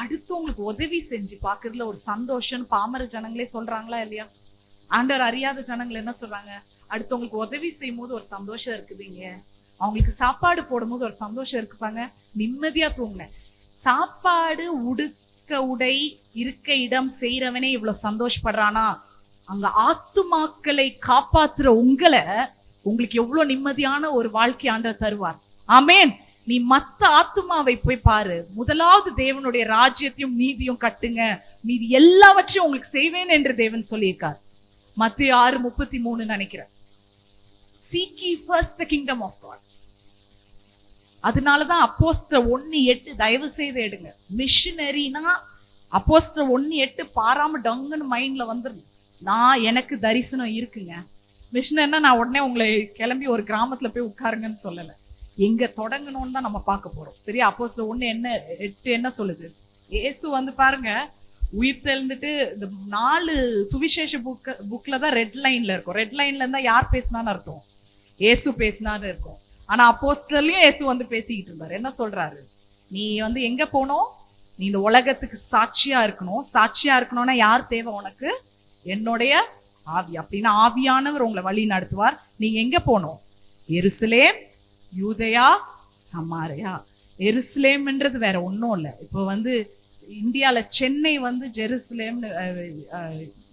அடுத்து உங்களுக்கு உதவி செஞ்சு பாக்குறதுல ஒரு சந்தோஷம் பாமர ஜனங்களே சொல்றாங்களா இல்லையா? ஆண்டவர் அறியாத ஜனங்கள் என்ன சொல்றாங்க, அடுத்து உங்களுக்கு உதவி செய்யும் போது ஒரு சந்தோஷம் இருக்குதுங்க, அவங்களுக்கு சாப்பாடு போடும் போது ஒரு சந்தோஷம் இருக்குப்பாங்க, நிம்மதியா தூங்குனேன். சாப்பாடு, உடுக்க உடை, இருக்க இடம் செய்யறவனே இவ்வளவு சந்தோஷப்படுறானா, அங்க ஆத்துமாக்களை காப்பாத்துற உங்களுக்கு எவ்வளவு நிம்மதியான ஒரு வாழ்க்கை ஆண்டவர் தருவார். ஆமேன். நீ மத்த ஆத்துமாவை போய் பாரு. முதலாவது தேவனுடைய ராஜ்யத்தையும் நீதியும் கட்டுங்க, மீதி எல்லாவற்றையும் உங்களுக்கு செய்வேன் என்று தேவன் சொல்லியிருக்கார். மத்தேயு 6:33 நினைக்கிறேன். Seek ye first the kingdom of God. அதனாலதான் அப்போஸ்தலர் 1:8 தயவு செய்து எடுங்க. மிஷனரினா அப்போஸ்தலர் 1:8 பாராம டங்குன்னு மைண்ட்ல வந்துடும். எனக்கு தரிசனம் இருக்குங்க. மிஷனர்னா நான் உடனே உங்களை கிளம்பி ஒரு கிராமத்துல போய் உட்காருங்கன்னு சொல்லல. எங்க தொடங்கணும்னு தான் நம்ம பார்க்க போறோம். சரியா? அப்போஸ்தலர் 1:8 என்ன சொல்லுது? இயேசு பாருங்க, உயிர் தெழுந்துட்டு இந்த 4 சுவிசேஷ புக்ல தான் ரெட் லைன்ல இருக்கும். ரெட் லைன்ல இருந்தா யார் பேசினான்னு அர்த்தம்? இயேசு பேசினான்னு இருக்கும். ஆனா அப்போஸ்தலர்லயும் இயேசு பேசிக்கிட்டு இருந்தாரு. என்ன சொல்றாரு? நீ எங்க போனோம்? நீ இந்த உலகத்துக்கு சாட்சியா இருக்கணும். சாட்சியா இருக்கணும்னா யார் தேவை உனக்கு? என்னுடைய ஆவி. அப்படின்னா ஆவியானவர் உங்களை வழி நடத்துவார். நீங்க எங்க போனோம்? எருசலேம், யூதேயா, சமாரியா. எருசலேம்ன்றது வேற ஒன்றும் இல்லை. இப்போ இந்தியால சென்னை ஜெருசலேம்னு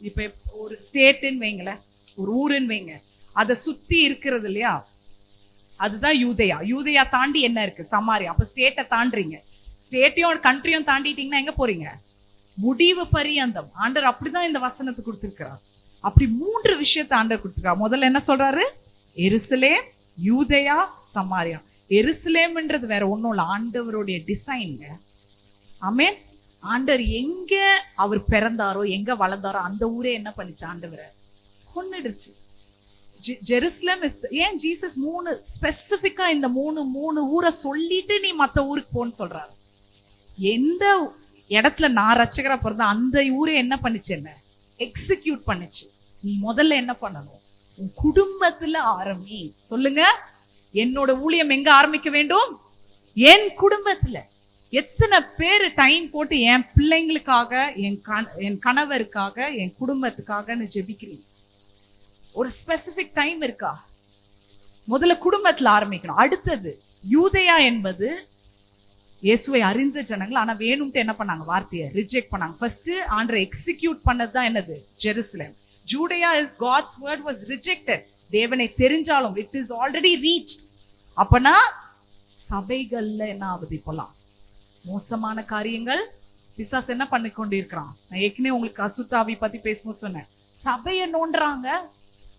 இப்ப ஒரு ஸ்டேட்டுன்னு வைங்களேன், ஒரு ஊருன்னு வைங்க, அதை சுத்தி இருக்கிறது இல்லையா, அதுதான் யூதேயா. யூதேயா தாண்டி என்ன இருக்கு? சமாரியா. அப்ப ஸ்டேட்டை தாண்டுறீங்க. ஸ்டேட்டையும் கண்ட்ரியும் தாண்டிட்டீங்கன்னா எங்க போறீங்க? முடிவு பரியந்தம். ஆண்டவர் அப்படிதான் இந்த வசனத்தை கொடுத்திருக்கிறார். அப்படி 3 விஷயத்தை ஆண்டவர் கொடுத்திருக்கார். முதல்ல என்ன சொல்றாரு? எருசலேம், யூதேயா, சமாரியா. எருசலேம்ன்றது வேற ஒண்ணும் இல்லை, ஆண்டவருடைய டிசைன்ங்க. ஆமென். ஆண்டவர் எங்க அவர் பிறந்தாரோ, எங்க வளர்ந்தாரோ அந்த ஊரே என்ன பண்ணிச்சு? ஆண்டவரை கொன்னுடுச்சு. ஜெருசலேம் ஏன் ஜீசஸ் 3 ஸ்பெசிபிக்கா இந்த 3 ஊரை சொல்லிட்டு நீ மத்த ஊருக்கு போன்னு சொல்றாரு. எந்த இடத்துல நான் ரட்சகரா பிறந்த அந்த ஊரே என்ன பண்ணுச்சு? என்ன எக்ஸிக்யூட் பண்ணுச்சு. நீ முதல்ல என்ன பண்ணணும்? உன் குடும்பத்துல ஆரம்பி. சொல்லுங்க, என்னோட ஊழியம் எங்க ஆரம்பிக்க வேண்டும்? என் குடும்பத்துல. எத்தனை பேர் டைம் போட்டு என் பிள்ளைங்களுக்காக, என் கணவருக்காக, என் குடும்பத்துக்காக ஜெபிக்கிறீங்க? ஒரு ஸ்பெசிபிக் டைம் இருக்கா? முதல்ல குடும்பத்துல ஆரம்பிக்கணும். அடுத்தது யூதேயா என்பது இயேசுவை அறிந்த ஜனங்கள், ஆனா வேணும்ட்டு என்ன பண்ணாங்க? வார்த்தையை ரிஜெக்ட் பண்ணாங்க. ஃபர்ஸ்ட் ஆண்டரை எக்ஸிக்யூட் பண்ணதுதான் என்னது? Jerusalem. Judea is God's word was rejected. தேவனை தெரிஞ்சாலும் it is already reached. அப்பனா சபைகள்ல என்ன ஆகுது? இப்போலாம் மோசமான காரியங்கள் பிசாசு என்ன பண்ணி கொண்டு இருக்கிறான். நான் ஏற்கனவே உங்களுக்கு அசுத்தாவி பத்தி பேசணும்னு சொன்னேன். சபையை நோண்டுறாங்க.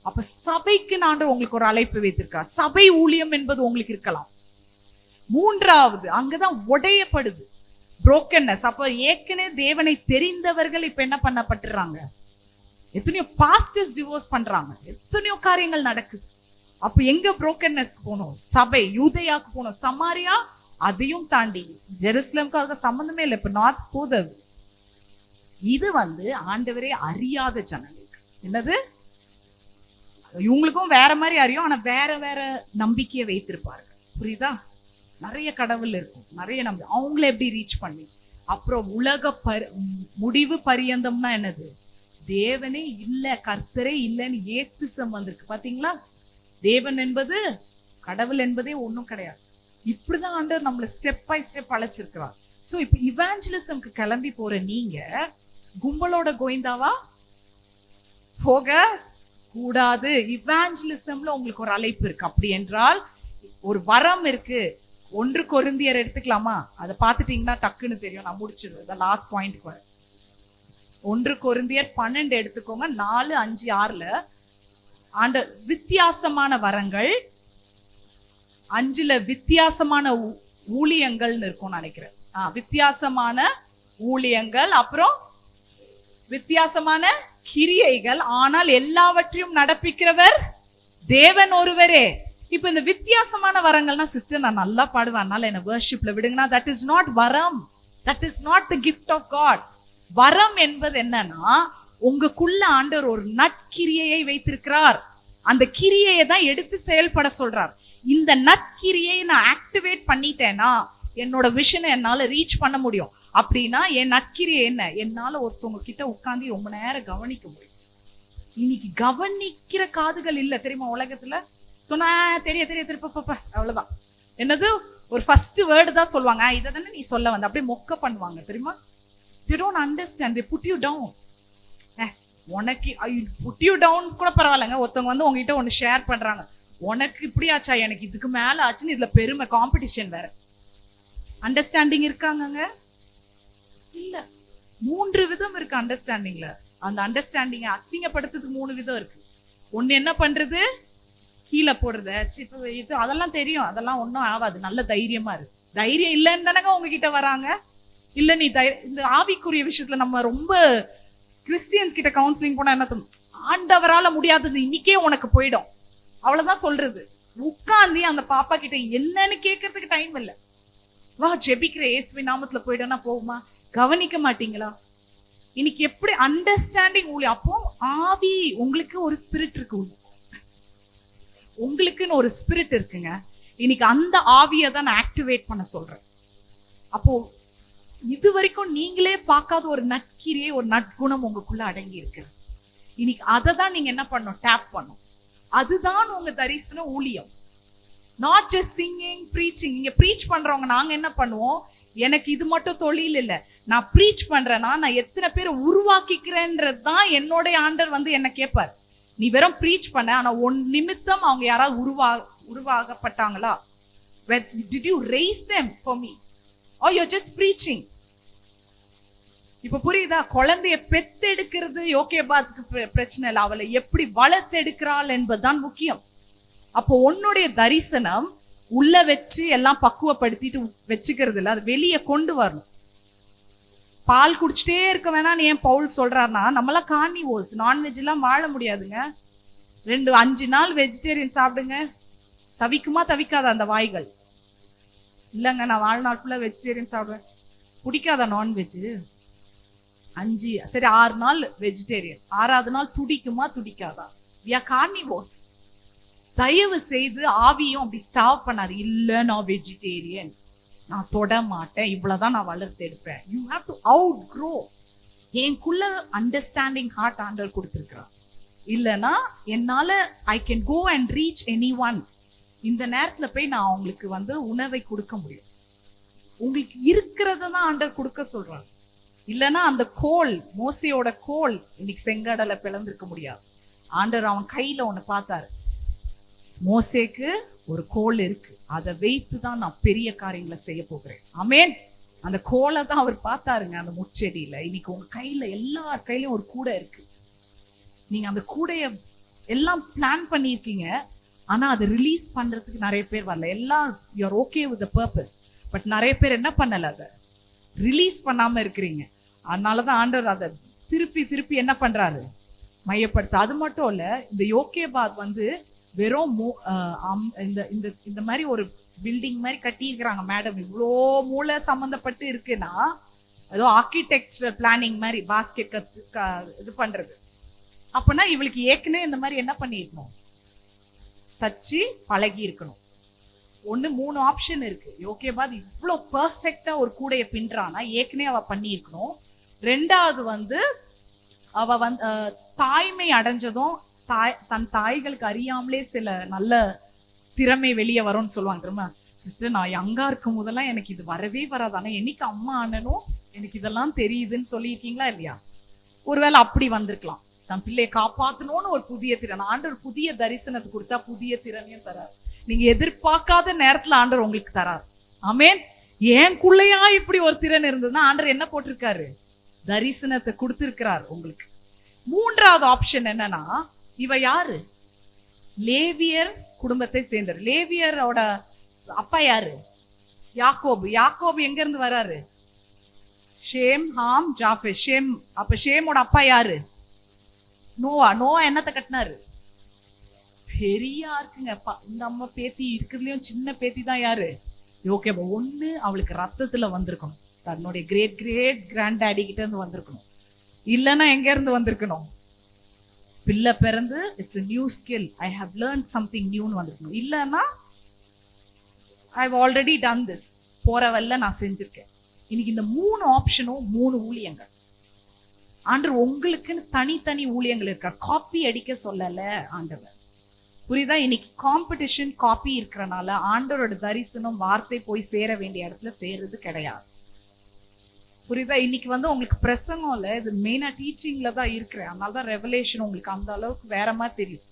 அப்ப சபைக்கு ஆண்டவர் உங்களுக்கு ஒரு அழைப்பு வைத்திருக்கா. சபை ஊழியம் என்பது உங்களுக்கு இருக்கலாம். 3வது அங்கதான் உடையப்படுது, புரோக்கன்னஸ். அப்ப ஏற்கனவே தேவனை தெரிந்தவர்கள் இப்ப என்ன பண்ணப்பட்டுறாங்க? எத்தனையோ பாஸ்டர்ஸ் டிவோர்ஸ் பண்றாங்க. எத்தனையோ காரியங்கள் நடக்குது. அப்ப எங்க புரோக்கன்னஸ் போனோம்? சபை. யூதேயாக்கு போனோம். சமாரியா அதையும் தாண்டி ஜெருசலேமுக்காக சம்பந்தமே இல்லை. இப்ப நார்த் போதது. இது ஆண்டவரே அறியாத ஜனங்களுக்கு. என்னது? இவங்களுக்கும் வேற மாதிரி அறியும், ஆனா வேற வேற நம்பிக்கையை வைத்திருப்பார்கள். புரியுதா? நிறைய கடவுள் இருக்கும், நிறைய அவங்கள எப்படி ரீச் பண்ணி. அப்புறம் உலக முடிவு பரியந்தம்னா என்னது? தேவனே இல்ல, கர்த்தரே இல்லைன்னு ஏத்துசம் வந்திருக்கு. பாத்தீங்களா? தேவன் என்பது, கடவுள் என்பதே ஒண்ணும் கிடையாது. இப்படிதான் ஆண்டவர் நம்மள ஸ்டெப் பை ஸ்டெப் அழைச்சிருக்கிறார். சோ இப்ப இவாஞ்சலிசம்க்கு கிளம்பி போற நீங்க கும்பலோட கோவிந்தாவா போக கூடாது. இவாஞ்சலிசம்ல உங்களுக்கு ஒரு அழைப்பு இருக்கு. அப்படி என்றால் ஒரு வரம் இருக்கு. 1 கொரிந்தியர் எடுத்துக்கலாமா? அதை பார்த்துட்டீங்கன்னா டக்குன்னு தெரியும். நான் முடிச்சிடுறேன் லாஸ்ட் பாயிண்ட். 1 கொரிந்தியர் 12 எடுத்துக்கோங்க. 4, 5, 6ல ஆண்ட வித்தியாசமான வரங்கள், 5ல வித்தியாசமான ஊழியங்கள்னு இருக்கும் நினைக்கிறேன். வித்தியாசமான ஊழியங்கள், அப்புறம் வித்தியாசமான கிரியைகள், ஆனால் எல்லாவற்றையும் நடப்பிக்கிறவர் தேவன் ஒருவரே. இப்ப இந்த வித்தியாசமான வரங்கள்னா, சிஸ்டர் நான் நல்லா பாடுவேன் அதனால என்ன வர்ஷிப்ல விடுங்கன்னா, தட் இஸ் நாட் வரம். That is not the gift of God. வரம் என்பது என்னன்னா, உங்களுக்குள்ள ஆண்டவர் ஒரு நற்கிரியையை வைத்திருக்கிறார். அந்த கிரியையை தான் எடுத்து செயல்பட சொல்றார். இந்த நற்கிரியை நான் ஆக்டிவேட் பண்ணிட்டேன்னா என்னோட விஷனை என்னால ரீச் பண்ண முடியும். அப்படின்னா என் நற்கிரியை என்ன? என்னால ஒருத்தவங்க கிட்ட உட்காந்து ரொம்ப நேரம் கவனிக்க முடியும். இன்னைக்கு கவனிக்கிற காதுகள் இல்ல தெரியுமா உலகத்துல. சொன்னா தெரிய திருப்ப அவ்வளவுதான். என்னது ஒரு ஃபர்ஸ்ட் வேர்டு தான் சொல்லுவாங்க, இதை தானே நீ சொல்ல வந்த, அப்படியே மொக்க பண்ணுவாங்க தெரியுமா. they don't understand, they put you down. உனக்கு put you down கூட பரவாயில்லைங்க, ஒருத்தவங்க வந்து உங்ககிட்ட ஒன்னு ஷேர் பண்றாங்க, உனக்கு இப்படி ஆச்சா, எனக்கு இதுக்கு மேல ஆச்சுன்னு, இதுல பெருமை, காம்படிஷன் வேற. அண்டர்ஸ்டாண்டிங் இருக்காங்க இல்ல. 3 விதம் இருக்கு அண்டர்ஸ்டாண்டிங்ல. அந்த அண்டர்ஸ்டாண்டிங் அசிங்கப்படுத்துறதுக்கு 3 விதம் இருக்கு. ஒண்ணு என்ன பண்றது, கீழே போடுறது, இது அதெல்லாம் தெரியும், அதெல்லாம் ஒன்றும் ஆகாது, நல்ல தைரியமா இருக்கு. தைரியம் இல்லைன்னு தானங்க உங்ககிட்ட வராங்க. இல்ல நீ இந்த ஆவிக்குரிய விஷயத்துல நம்ம ரொம்ப கிறிஸ்டியன்ஸ் கிட்ட கவுன்சிலிங் போனா என்ன தோணும், ஆண்டவரால முடியாதது இன்னைக்கே உனக்கு போயிடும், அவ்வளவுதான் சொல்றது. உட்காந்து அந்த பாப்பா கிட்ட என்னன்னு கேட்கறதுக்கு டைம் இல்லை. வா ஜெபிக்கிற இயேசுவின் நாமத்துல போயிடும்னா போகுமா? கவனிக்க மாட்டீங்களா? இன்னைக்கு எப்படி அண்டர்ஸ்டாண்டிங் அப்போ ஆவி, உங்களுக்கு ஒரு ஸ்பிரிட் இருக்கு, உங்களுக்குன்னு ஒரு ஸ்பிரிட் இருக்குங்க. இன்னைக்கு அந்த ஆவியை தான் நான் ஆக்டிவேட் பண்ண சொல்றேன். அப்போ இது வரைக்கும் நீங்களே பார்க்காத ஒரு நற்கிரியை, ஒரு நற்குணம் உங்களுக்குள்ள அடங்கி இருக்கு. இன்னைக்கு அதை தான் நீங்க என்ன பண்ணணும், டேப் பண்ணும். அதுதான் உங்க தரிசன ஊழியம். Not just singing, preaching. நீங்க ப்ரீச் பண்றவங்க நாங்க என்ன பண்ணுவோம், எனக்கு இது மட்டும் தொழில் இல்லை, நான் ப்ரீச் பண்றேன்னா நான் எத்தனை பேரை உருவாக்கிக்கிறேன்றது தான் என்னோட ஆண்டர் வந்து என்ன கேட்பார். நீ வெறும் ப்ரீச் பண்ண, ஆனா ஒன் நிமித்தம் அவங்க யாராவது உருவாகப்பட்டாங்களா? Did you raise them for me or you're just preaching? இப்ப புரியுதா? குழந்தைய பெத்தெடுக்கிறது யோகேபாத்துக்கு பிரச்சனை இல்லை, அவளை எப்படி வளர்த்தெடுக்கிறாள் என்பதுதான் முக்கியம். அப்போ உன்னுடைய தரிசனம் உள்ள வச்சு எல்லாம் பக்குவப்படுத்திட்டு வச்சுக்கிறது இல்லை, அது வெளியே கொண்டு வரணும். பால் குடிச்சிட்டே இருக்க வேணாம் ஏன் பவுல் சொல்றாருன்னா, நம்மளாம் கார்னிவோர்ஸ், நான்வெஜ் எல்லாம் வாழ முடியாதுங்க. 5 நாள் வெஜிடேரியன் சாப்பிடுங்க, தவிக்குமா தவிக்காத அந்த வாய்கள்? இல்லைங்க நான் வாழ்நாள் ஃபுல்லா வெஜிடேரியன் சாப்பிடுவேன், பிடிக்காத நான்வெஜ். 6 நாள் வெஜிடேரியன், 6வது நாள் துடிக்குமா துடிக்காதா? we are carnivores. தயவு செய்து ஆவியும் அப்படி ஸ்டாப் பண்ணாரு. இல்ல நான் வெஜிடேரியன், நான் தொட மாட்டேன், இவ்வளவுதான் நான் வளர்த்து எடுப்பேன். You have to outgrow. எனக்குள்ள அண்டர்ஸ்டாண்டிங் ஹார்ட் ஆண்டர் கொடுத்துருக்கிறான். இல்லைன்னா என்னால I can go and reach anyone. இந்த நேரத்துல போய் நான் அவங்களுக்கு வந்து உணவை கொடுக்க முடியும். உங்களுக்கு இருக்கிறத தான் ஆண்டர் கொடுக்க சொல்றாங்க. இல்லைன்னா அந்த கோல், மோசையோட கோல் இன்னைக்கு செங்கடலை பிளந்திருக்க முடியாது. ஆண்டர் அவன் கையில ஒண்ணு பார்த்தாரு, மோசேக்கு ஒரு கோல் இருக்கு, அதை வைத்து தான் நான் பெரிய காரியங்களை செய்ய போகிறேன். ஆமென். அந்த கோலை தான் அவர் பார்த்தாருங்க அந்த முச்செடியில. இன்னைக்கு உங்க கையில, எல்லார் கையிலயும் ஒரு கூடை இருக்கு. நீங்க அந்த கூடைய எல்லாம் பிளான் பண்ணியிருக்கீங்க, ஆனா அதை ரிலீஸ் பண்றதுக்கு நிறைய பேர் வரல. எல்லாம் you are okay with the purpose, but நிறைய பேர் என்ன பண்ணல, அதை ரிலீஸ் பண்ணாம இருக்கிறீங்க. அதனாலதான் ஆண்டவர் அதை திருப்பி திருப்பி என்ன பண்றாரு, மையப்படுத்த. அது மட்டும் இல்ல, இந்த யோகேபாத் வந்து வெறும் இந்த மாதிரி ஒரு பில்டிங் மாதிரி கட்டி இருக்கிறாங்க மேடம். இவ்வளோ மூளை சம்பந்தப்பட்டு இருக்குன்னா ஏதோ ஆர்கிடெக்சர் பிளானிங் மாதிரி பாஸ்கெட் இது பண்றது. அப்பனா இவளுக்கு ஏற்கனவே இந்த மாதிரி என்ன பண்ணிருக்கணும், தச்சு பழகி இருக்கணும். 3 ஆப்ஷன் இருக்கு. யோகேபாத் இவ்வளோ பர்ஃபெக்டா ஒரு கூடைய பின்றானா ஏற்கனவே அவ பண்ணியிருக்கணும். 2வது வந்து அவ வந்து தாய்மை அடைஞ்சதும் தன் தாய்களுக்கு அறியாமலே சில நல்ல திறமை வெளியே வரும்னு சொல்லுவாங்க தெரியுமா. சிஸ்டர் நான் யங்கா இருக்கும் போதெல்லாம் எனக்கு இது வரவே வராது, ஆனா என்னைக்கு அம்மா ஆனனும் எனக்கு இதெல்லாம் தெரியுதுன்னு சொல்லியிருக்கீங்களா இல்லையா? ஒருவேளை அப்படி வந்திருக்கலாம். தன் பிள்ளையை காப்பாற்றணும்னு ஒரு புதிய திறன், ஆண்டவர் புதிய தரிசனத்தை கொடுத்தா புதிய திறனையும் தரார். நீங்க எதிர்பார்க்காத நேரத்துல ஆண்டவர் உங்களுக்கு தரார். ஆமென். ஏன்குள்ளையா இப்படி ஒரு திறன் இருந்ததுன்னா ஆண்டவர் என்ன போட்டிருக்காரு, தரிசனத்தை கொடுத்திருக்கிறார் உங்களுக்கு. 3வது ஆப்ஷன் என்னன்னா, இவ யாரு, லேவியர் குடும்பத்தை சேர்ந்தவர். லேவியரோட அப்பா யாரு, யாக்கோபு. யாக்கோபு எங்க இருந்து வராரு, ஷேம், ஹாம், ஜாஃபேத். ஷேம், அப்ப ஷேமோட அப்பா யாரு, நோவா. நோவா என்னத்தை கட்டினாரு, பெரியா இருக்குங்க. இந்த அம்மா பேத்தி இருக்கிறதுலயும் சின்ன பேத்தி தான் யாரு, யோகேபா. ஒண்ணு அவளுக்கு ரத்தத்துல வந்திருக்கணும், தன்னுடைய கிரேட் கிரேட் கிராண்ட் டாடி கிட்ட இருந்து வந்திருக்கணும். இல்லைன்னா எங்க இருந்து வந்திருக்கணும், பிள்ளை பிறந்து it's a new skill, I have learn something நியூன்னு வந்திருக்கணும். இல்லைன்னா I have already done this, போறவல்ல நான் செஞ்சிருக்கேன். இன்னைக்கு இந்த 3 ஆப்ஷனும் 3 ஊழியங்கள். ஆண்டவர் உங்களுக்குன்னு தனித்தனி ஊழியங்கள் இருக்கா, காப்பி அடிக்க சொல்லல ஆண்டவர். புரியுதா? இன்னைக்கு காம்படிஷன், காப்பி இருக்கிறனால ஆண்டவரோட தரிசனம், வார்த்தை போய் சேர வேண்டிய இடத்துல சேர்றது கிடையாது. புரியுதா? இன்னைக்கு உங்களுக்கு பிரசங்கம் இல்ல, இது மெயினா டீச்சிங்ல தான் இருக்கிறேன். அதனாலதான் ரெவலேஷன் உங்களுக்கு அந்த அளவுக்கு வேற மாதிரி தெரியும்.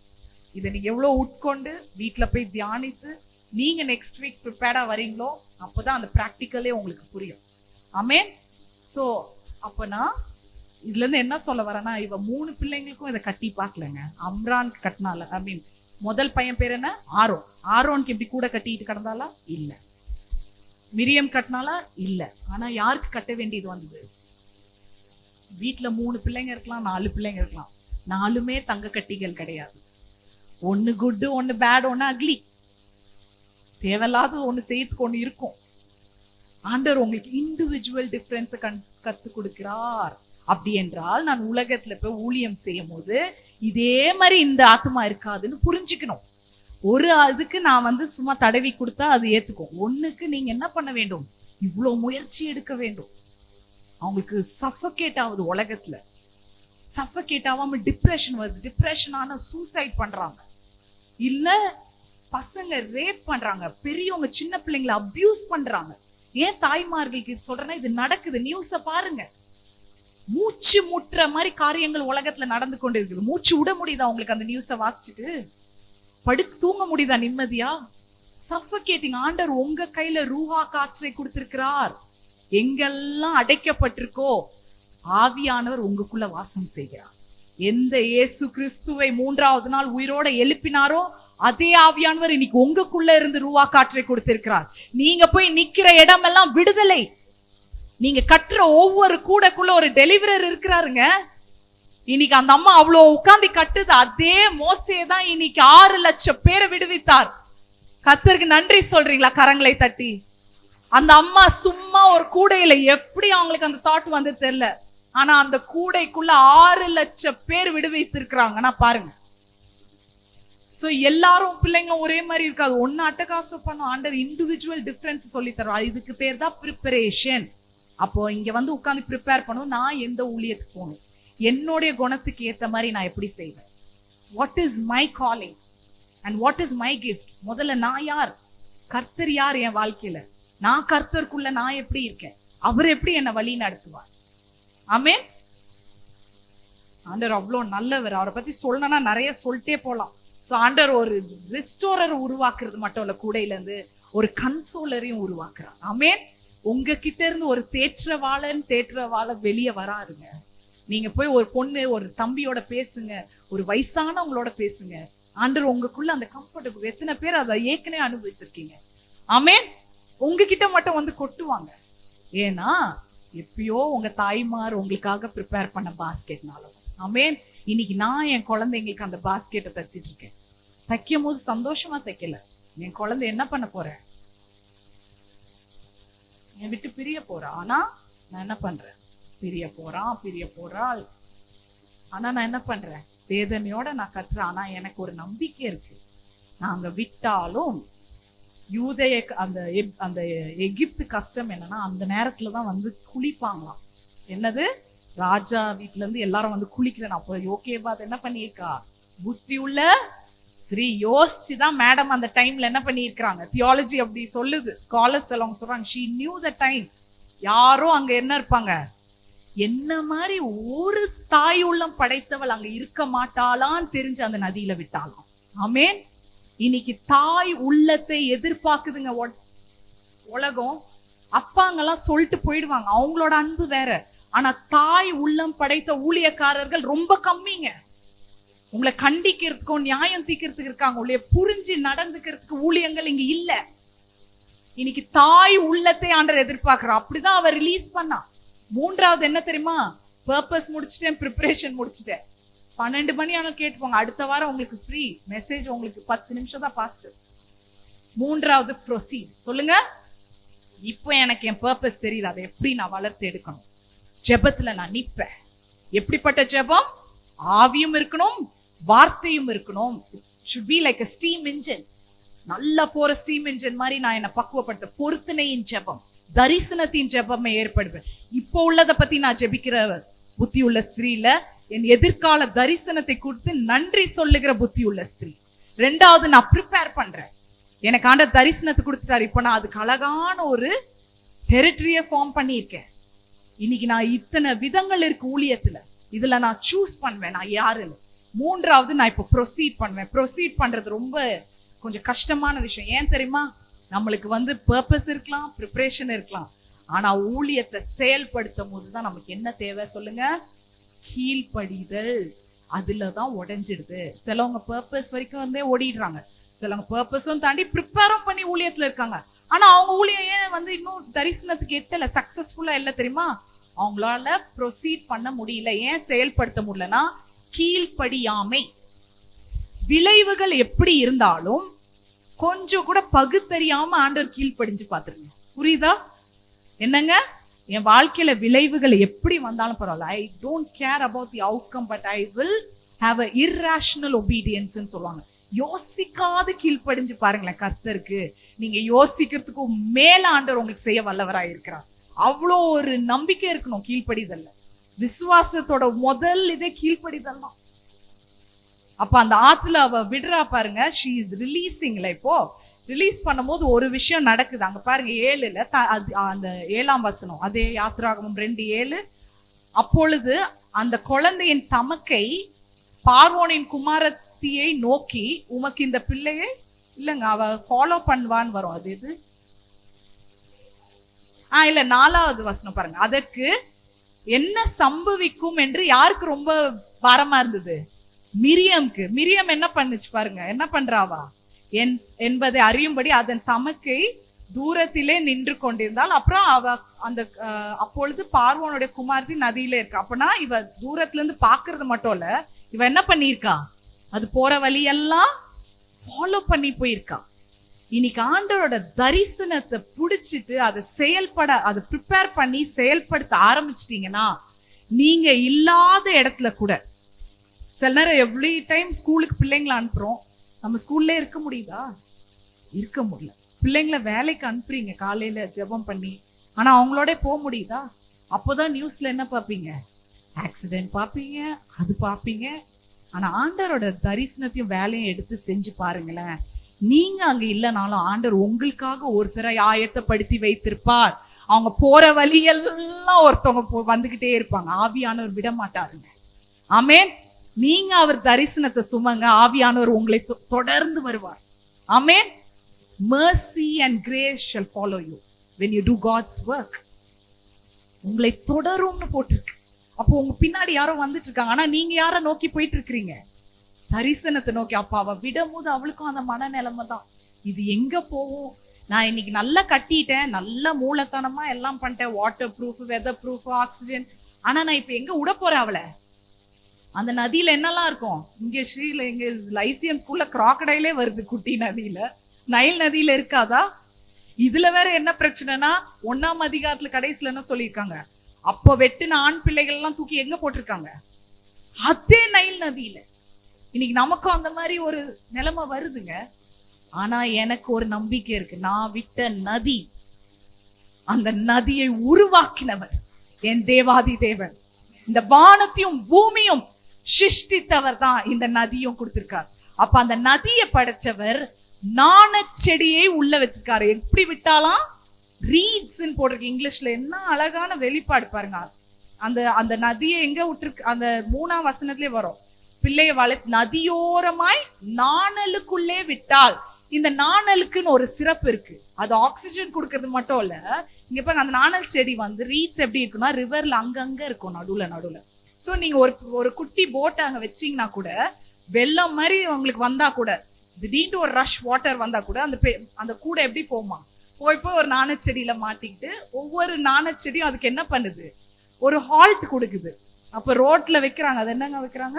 இதை நீங்க எவ்வளவு உட்கொண்டு வீட்டுல போய் தியானித்து நீங்க நெக்ஸ்ட் வீக் ப்ரிப்பேர்டா வரீங்களோ அப்பதான் அந்த ப்ராக்டிக்கலே உங்களுக்கு புரியும். ஆமென். சோ அப்பனா இதுல இருந்து என்ன சொல்ல வரேன்னா, இவ 3 பிள்ளைங்களுக்கும் இதை கட்டி பார்க்கலங்க. அம்ரான் கட்டினால, ஐ மீன் முதல் பையன் பேர் என்ன? ஆரோன். ஆரோனுக்கு எப்படி கூட கட்டிட்டு கிடந்தாலா? இல்ல. மிரியம் கட்டினாலா? இல்ல. ஆனா யாருக்கு கட்ட வேண்டியது வந்தது? வீட்டுல 3 பிள்ளைங்க இருக்கலாம், 4 பிள்ளைங்க இருக்கலாம், 4மே தங்க கட்டிகள் கிடையாது. ஒன்னு குட், ஒன்னு பேட், ஒன்னு அக்லி. தேவையில்லாத ஒன்னு செய்யறதுக்கு ஒண்ணு இருக்கும். ஆண்டவர் உங்களுக்கு இண்டிவிஜுவல் டிஃபரன்ஸ கத்து கொடுக்கிறார். அப்படி என்றால் நான் உலகத்துல போய் ஊழியம் செய்யும் போது இதே மாதிரி இந்த ஆத்மா இருக்காதுன்னு புரிஞ்சுக்கணும். ஒரு அதுக்கு நான் சும்மா தடவி கொடுத்தா அது ஏத்துக்கும். ஒண்ணுக்கு நீங்க என்ன பண்ண வேண்டும்? இவ்வளவு முயற்சி எடுக்க வேண்டும். அவங்களுக்கு சஃபகேட் ஆகுது. உலகத்துல சஃபகேட் ஆகாம டிப்ரெஷன் வருது. டிப்ரெஷன் ஆன சூசைட் பண்றாங்க, இல்ல பசங்க ரேப் பண்றாங்க, பெரியவங்க சின்ன பிள்ளைங்களை அபியூஸ் பண்றாங்க. ஏன் தாய்மார்களுக்கு சொல்றேன்னா, இது நடக்குது. நியூஸ பாருங்க. மூச்சு முட்டுற மாதிரி காரியங்கள் உலகத்துல நடந்து கொண்டு இருக்குது. மூச்சு விட முடியுதா உங்களுக்கு அந்த நியூஸ வாசிச்சுட்டு? படுத்து தூங்க முடியுதா நிம்மதியா? சஃபகேட்டிங். ஆண்டவர் உங்க கையில ரூஹா காற்றை கொடுத்திருக்கிறார். எங்கெல்லாம் அடைக்கப்பட்டிருக்கோ ஆவியானவர் உங்களுக்குள்ள வாசம் செய்கிறார். எந்த இயேசு கிறிஸ்துவை 3ஆவது நாள் உயிரோட எழுப்பினாரோ அதே ஆவியானவர் இன்னைக்கு உங்களுக்குள்ள இருந்து ரூஹா காற்றை கொடுத்திருக்கிறார். நீங்க போய் நிக்கிற இடமெல்லாம் விடுதலை. நீங்க கட்டுற ஒவ்வொரு கூடக்குள்ள ஒரு டெலிவரர் இருக்கிறாருங்க. இன்னைக்கு அந்த அம்மா அவ்வளவு உட்கார்ந்து கட்டுது. அதே மோசே தான் இன்னைக்கு 6 லட்சம் பேரை விடுவித்தார். கர்த்தருக்கு நன்றி சொல்றீங்களா? கரங்களை தட்டி. அந்த அம்மா சும்மா ஒரு கூடையில எப்படி அவங்களுக்கு அந்த தாட் வந்து தெரியல, ஆனா அந்த கூடைக்குள்ள 6 லட்சம் பேர் விடுவித்திருக்கிறாங்கன்னா பாருங்க. சோ எல்லாரும் பிள்ளைங்களும் ஒரே மாதிரி இருக்காது. ஒன்னு அட்டகாசம் பண்ணும். ஆண்டவர் இண்டிவிஜுவல் டிஃபரன்ஸ் சொல்லி தருவார். இதுக்கு பேர் தான் ப்ரிப்பரேஷன். அப்போ இங்க ப்ரிப்பேர் பண்ணும். நான் எந்த ஊழியத்துக்கு போகணும், என்னுடைய குணத்துக்கு ஏத்த மாதிரி நான் எப்படி செய்வேன், what is my calling and what is my gift. முதல்ல நான் யார், கர்த்தர் யார் என் வாழ்க்கையில, நான் கர்த்தருக்குள்ள நான் எப்படி இருக்கேன், அவர் எப்படி என்னை வழி நடத்துவார். ஆமென். ஆண்டவர் அவ்வளவு நல்லவர். அவரை பத்தி சொல்லணும்னா நிறைய சொல்லிட்டே போலாம். சோ ஆண்டவர் ஒரு ரெஸ்டோரர் உருவாக்குறது மட்டும் இல்ல, கூடையில இருந்து ஒரு கன்சோலரையும் உருவாக்குறார். ஆமென். உங்ககிட்ட இருந்து ஒரு தேற்றவாளன் வெளியே வராருங்க. நீங்க போய் ஒரு பொண்ணு ஒரு தம்பியோட பேசுங்க, ஒரு வயசானவங்களோட பேசுங்க. ஆண்டவர் உங்களுக்குள்ள அந்த கம்ஃபர்டபுள். எத்தனை பேர் அதை ஏற்கனவே அனுபவிச்சிருக்கீங்க? ஆமென். உங்ககிட்ட மட்டும் கொட்டுவாங்க. ஏன்னா எப்பயோ உங்க தாய்மார் உங்களுக்காக ப்ரிப்பேர் பண்ண பாஸ்கெட்னால. ஆமென். இன்னைக்கு நான் என் குழந்தைங்களுக்கு அந்த பாஸ்கெட்டை தச்சிட்டு இருக்கேன். தைக்கும் போது சந்தோஷமா தைக்கல. என் குழந்தை என்ன பண்ண போறேன், என் விட்டு பிரிய போறா. ஆனா நான் என்ன பண்றேன், பிரிய போறாள். ஆனா நான் என்ன பண்றேன், வேதனையோட நான் கட்டுறேன். ஆனா எனக்கு ஒரு நம்பிக்கை இருக்கு, நாங்க விட்டாலும் யூதய அந்த எகிப்து கஷ்டம் என்னன்னா, அந்த நேரத்துலதான் குளிப்பாங்களாம். என்னது, ராஜா வீட்டுல இருந்து எல்லாரும் குளிக்கிறேன். அப்போ யோகேபாத் என்ன பண்ணியிருக்கா, புத்தி உள்ள ஸ்ரீ யோசிச்சுதான் மேடம் அந்த டைம்ல என்ன பண்ணியிருக்கிறாங்க. தியாலஜி அப்படி சொல்லுது, ஸ்காலர்ஸ் எல்லாம் சொல்றாங்க, she knew the time. யாரும் அங்க என்ன இருப்பாங்க, என்ன மாதிரி ஒரு தாய் உள்ளம் படைத்தவள் அங்க இருக்க மாட்டாளான்னு தெரிஞ்சு அந்த நதியில விட்டாலாம். ஆமென். இன்னைக்கு தாய் உள்ளத்தை எதிர்பார்க்குதுங்க உலகம். அப்பாங்கெல்லாம் சொல்லிட்டு போயிடுவாங்க, அவங்களோட அன்பு வேற. ஆனா தாய் உள்ளம் படைத்த ஊழியக்காரர்கள் ரொம்ப கம்மிங்க. உங்களை கண்டிக்கிறதுக்கும் நியாயம் தீக்கிறதுக்கு இருக்காங்க, உங்களை புரிஞ்சு நடந்துக்கிறதுக்கு ஊழியங்கள் இங்க இல்ல. இன்னைக்கு தாய் உள்ளத்தை ஆண்டவர் எதிர்பார்க்கிறோம். அப்படிதான் அவர் ரிலீஸ் பண்ணா. 3வது என்ன தெரியுமா, பர்பஸ் முடிச்சுட்டேன், ப்ரிப்பரேஷன் முடிச்சுட்டேன். 12 மணி ஆனால் கேட்டுப்போங்க, அடுத்த வாரம் உங்களுக்கு ஃப்ரீ மெசேஜ், உங்களுக்கு 10 நிமிஷம் தான் பாஸ்ட். 3வது ப்ரொசீட். சொல்லுங்க. இப்போ எனக்கு என் பர்பஸ் தெரியுது, அதை எப்படி நான் வளர்த்து எடுக்கணும். ஜெபத்துல நான் நிப்பேன். எப்படிப்பட்ட ஜெபம், ஆவியும் இருக்கணும் வார்த்தையும் இருக்கணும். should be like a steam engine. நல்லா போற ஸ்டீம் என்ஜின் மாதிரி நான் என்ன பக்குவப்பட்ட பொருத்தனையின் ஜெபம், தரிசனத்தின் ஜெபமே ஏற்படுவேன். இப்போ உள்ளதை பத்தி நான் ஜெபிக்கிற புத்தி உள்ள ஸ்திரீல, என் எதிர்கால தரிசனத்தை கொடுத்து நன்றி சொல்லுகிற புத்தி உள்ள ஸ்திரீ. ரெண்டாவது நான் ப்ரிப்பேர் பண்றேன். எனக்கு ஆண்டவர் தரிசனத்தை கொடுத்துட்டாரு. இப்ப நான் அதுக்கு அழகான ஒரு டெரிட்டரியை ஃபார்ம் பண்ணியிருக்கேன். இன்னைக்கு நான் இத்தனை விதங்கள் இருக்கு ஊழியத்துல, இதுல நான் சூஸ் பண்ணுவேன் நான் யாருன்னு. மூன்றாவது நான் இப்ப ப்ரொசீட் பண்ணுவேன். ப்ரொசீட் பண்றது ரொம்ப கொஞ்சம் கஷ்டமான விஷயம். ஏன் தெரியுமா? நம்மளுக்கு பர்பஸ் இருக்கலாம், ப்ரிப்பரேஷன் இருக்கலாம், ஆனா ஊழியத்தை செயல்படுத்தும் போதுதான் நமக்கு என்ன தேவை சொல்லுங்க? கீழ்ப்படிதல். அதுலதான் உடைஞ்சிடுது. சிலவங்க பர்பஸ் வரைக்கும் ஓடிடுறாங்க, சிலவங்க பர்பஸும் தாண்டி ப்ரிப்பேரும் பண்ணி ஊழியத்துல இருக்காங்க. ஆனா அவங்க ஊழியம் ஏன் இன்னும் தரிசனத்துக்கு எட்டல, சக்சஸ்ஃபுல்லா இல்ல தெரியுமா? அவங்களால ப்ரொசீட் பண்ண முடியல. ஏன் செயல்படுத்த முடியலன்னா கீழ்ப்படியாமை. விளைவுகள் எப்படி இருந்தாலும் கொஞ்சம் கூட பகுத்தறியாம ஆண்டவர் கீழ்ப்படிஞ்சு பாத்துருங்க. புரியுதா? என்னங்க, என் வாழ்க்கையில விளைவுகள் எப்படி வந்தாலும் பரவாயில்ல, I don't care about the outcome, but I will have a irrational obedience சொல்லுவாங்க. யோசிக்காது கீழ்ப்படிஞ்சு பாருங்களேன் கர்த்தருக்கு. நீங்க யோசிக்கிறதுக்கு மேல ஆண்டவர் உங்களுக்கு செய்ய வல்லவராய் இருக்கிறார். அவ்வளோ ஒரு நம்பிக்கை இருக்கணும் கீழ்ப்படிதல்ல. விசுவாசத்தோட முதல் இதே கீழ்ப்படிதல் தான். அப்ப அந்த ஆத்துல அவ விடுறா பாருங்க, ஷீ இஸ் ரிலீசிங்ல. இப்போ ரிலீஸ் பண்ணும்போது ஒரு விஷயம் நடக்குது. அங்க பாருங்க 7ல அந்த 7ஆம் வசனம், அதே யாத்திராகமம் 2:7. அப்பொழுது அந்த குழந்தையின் தமக்கை பார்வோனின் குமாரத்தியை நோக்கி, உமக்கு இந்த பிள்ளையை இல்லங்க அவ ஃபாலோ பண்ணுவான்னு வரும். அது எது? இல்ல 4வது வசனம் பாருங்க. அதற்கு என்ன சம்பவிக்கும் என்று யாருக்கு ரொம்ப பாரமா இருந்தது? மிரியம்க்கு. மிரியம் என்ன பண்ணுச்சு பாருங்க, என்ன பண்றாவா என்பதை அறியும்படி அதன் தமக்கை தூரத்திலே நின்று கொண்டிருந்தால். அப்புறம் அவ அந்த அப்பொழுது பார்வோனுடைய குமாரத்தி நதியில இருக்கா. அப்பனா இவ தூரத்துல இருந்து பாக்குறது மட்டும் இல்ல, இவ என்ன பண்ணிருக்கா? அது போற வழியெல்லாம் ஃபாலோ பண்ணி போயிருக்கா. இன்னைக்கு ஆண்டவரோட தரிசனத்தை புடிச்சிட்டு அதை அதை ப்ரிப்பேர் பண்ணி செயல்படுத்த ஆரம்பிச்சிட்டீங்கன்னா, நீங்க இல்லாத இடத்துல கூட சில நேரம் எவ்ரி டைம் ஸ்கூலுக்கு பிள்ளைங்களை அனுப்புறோம், நம்ம ஸ்கூல்ல இருக்க முடியுதா? இருக்க முடியல. பிள்ளைங்களை வேலைக்கு அனுப்புறீங்க காலையில ஜெபம் பண்ணி, ஆனா அவங்களோட போக முடியுதா? அப்போதான் நியூஸ்ல என்ன பார்ப்பீங்க? ஆக்சிடென்ட் பார்ப்பீங்க, அது பார்ப்பீங்க. ஆனா ஆண்டவரோட தரிசனத்தையும் வேலையும் எடுத்து செஞ்சு பாருங்களேன். நீங்க அங்க இல்லைனாலும் ஆண்டவர் உங்களுக்காக ஒருத்தரை ஆயத்தப்படுத்தி வைத்திருப்பார். அவங்க போற வழியெல்லாம் ஒருத்தவங்க வந்துகிட்டே இருப்பாங்க. ஆவியானவர் விட மாட்டாருங்க. ஆமென். நீங்க அவர் தரிசனத்தை சுமங்க, ஆவியானவர் உங்களை தொடர்ந்து வருவார். ஆமென். mercy and grace shall follow you when you do God's work. உங்களை தொடரும்னு போட்டிருக்கு. அப்போ உங்க பின்னாடி யாரோ வந்துட்டு இருக்காங்க, ஆனா நீங்க யார நோக்கி போயிட்டு இருக்கிறீங்க? தரிசனத்தை நோக்கி. அப்ப அவ விடும் போது அவளுக்கும் அந்த மனநிலைமை தான், இது எங்க போகும்? நான் இன்னைக்கு நல்லா கட்டிட்டேன், நல்ல மூலத்தனமா எல்லாம் பண்ணிட்டேன், waterproof, weatherproof, oxygen. ஆனா நான் இப்ப எங்க விட போறேன் அவளை? அந்த நதியில என்னெல்லாம் இருக்கும்? இங்க எங்க லைசியம் ஸ்கூல்ல கிராக்கடைலே வருது குட்டி நதியில, நைல் நதியில இருக்காதா? இதுல வேற என்ன பிரச்சனைனா, 1ஆம் அதிகாரத்துல கடைசியில என்ன சொல்லியிருக்காங்க? அப்போ வெட்டின ஆண் பிள்ளைகள் எல்லாம் தூக்கி எங்க போட்டிருக்காங்க? அதே நைல் நதியில. இன்னைக்கு நமக்கும் அந்த மாதிரி ஒரு நிலைமை வருதுங்க. ஆனா எனக்கு ஒரு நம்பிக்கை இருக்கு, நான் விட்ட நதி, அந்த நதியை உருவாக்கினவர் என் தேவாதி தேவன். இந்த வானத்தையும் பூமியும் சிருஷ்டித்தவர் தான் இந்த நதியும் கொடுத்திருக்கார். அப்ப அந்த நதியை படைச்சவர் நாணச்செடியை உள்ள வச்சிருக்காரு. எப்படி விட்டாலாம்? ரீட்ஸ் போட்டிருக்கு இங்கிலீஷ்ல. என்ன அழகான வெளிப்பாடு பாருங்க. அந்த நதியை எங்க விட்டுருக்கு? அந்த 3ஆம் வசனத்திலே வரும், பிள்ளைய நதியோரமாய் நாணலுக்குள்ளே விட்டால். இந்த நாணலுக்குன்னு ஒரு சிறப்பு இருக்கு. அது ஆக்சிஜன் கொடுக்கறது மட்டும் இல்ல. இங்க பாருங்க, அந்த நாணல் செடி ரீட்ஸ் எப்படி இருக்குன்னா ரிவர்ல அங்கங்க இருக்கும், நடுவுல. சோ நீங்க ஒரு குட்டி போட்டை அங்க வச்சீங்கன்னா கூட, வெள்ளம் மாதிரி உங்களுக்கு வந்தா கூட, திடீர்னு ஒரு ரஷ் வாட்டர் வந்தா கூட அந்த கூடை எப்படி போமா? போய் ஒரு நாணச்செடியில மாட்டிக்கிட்டு, ஒவ்வொரு நாணச்செடியும் அதுக்கு என்ன பண்ணுது? ஒரு ஹால்ட் கொடுக்குது. அப்ப ரோட்ல வைக்கிறாங்க, அது என்னங்க வைக்கிறாங்க?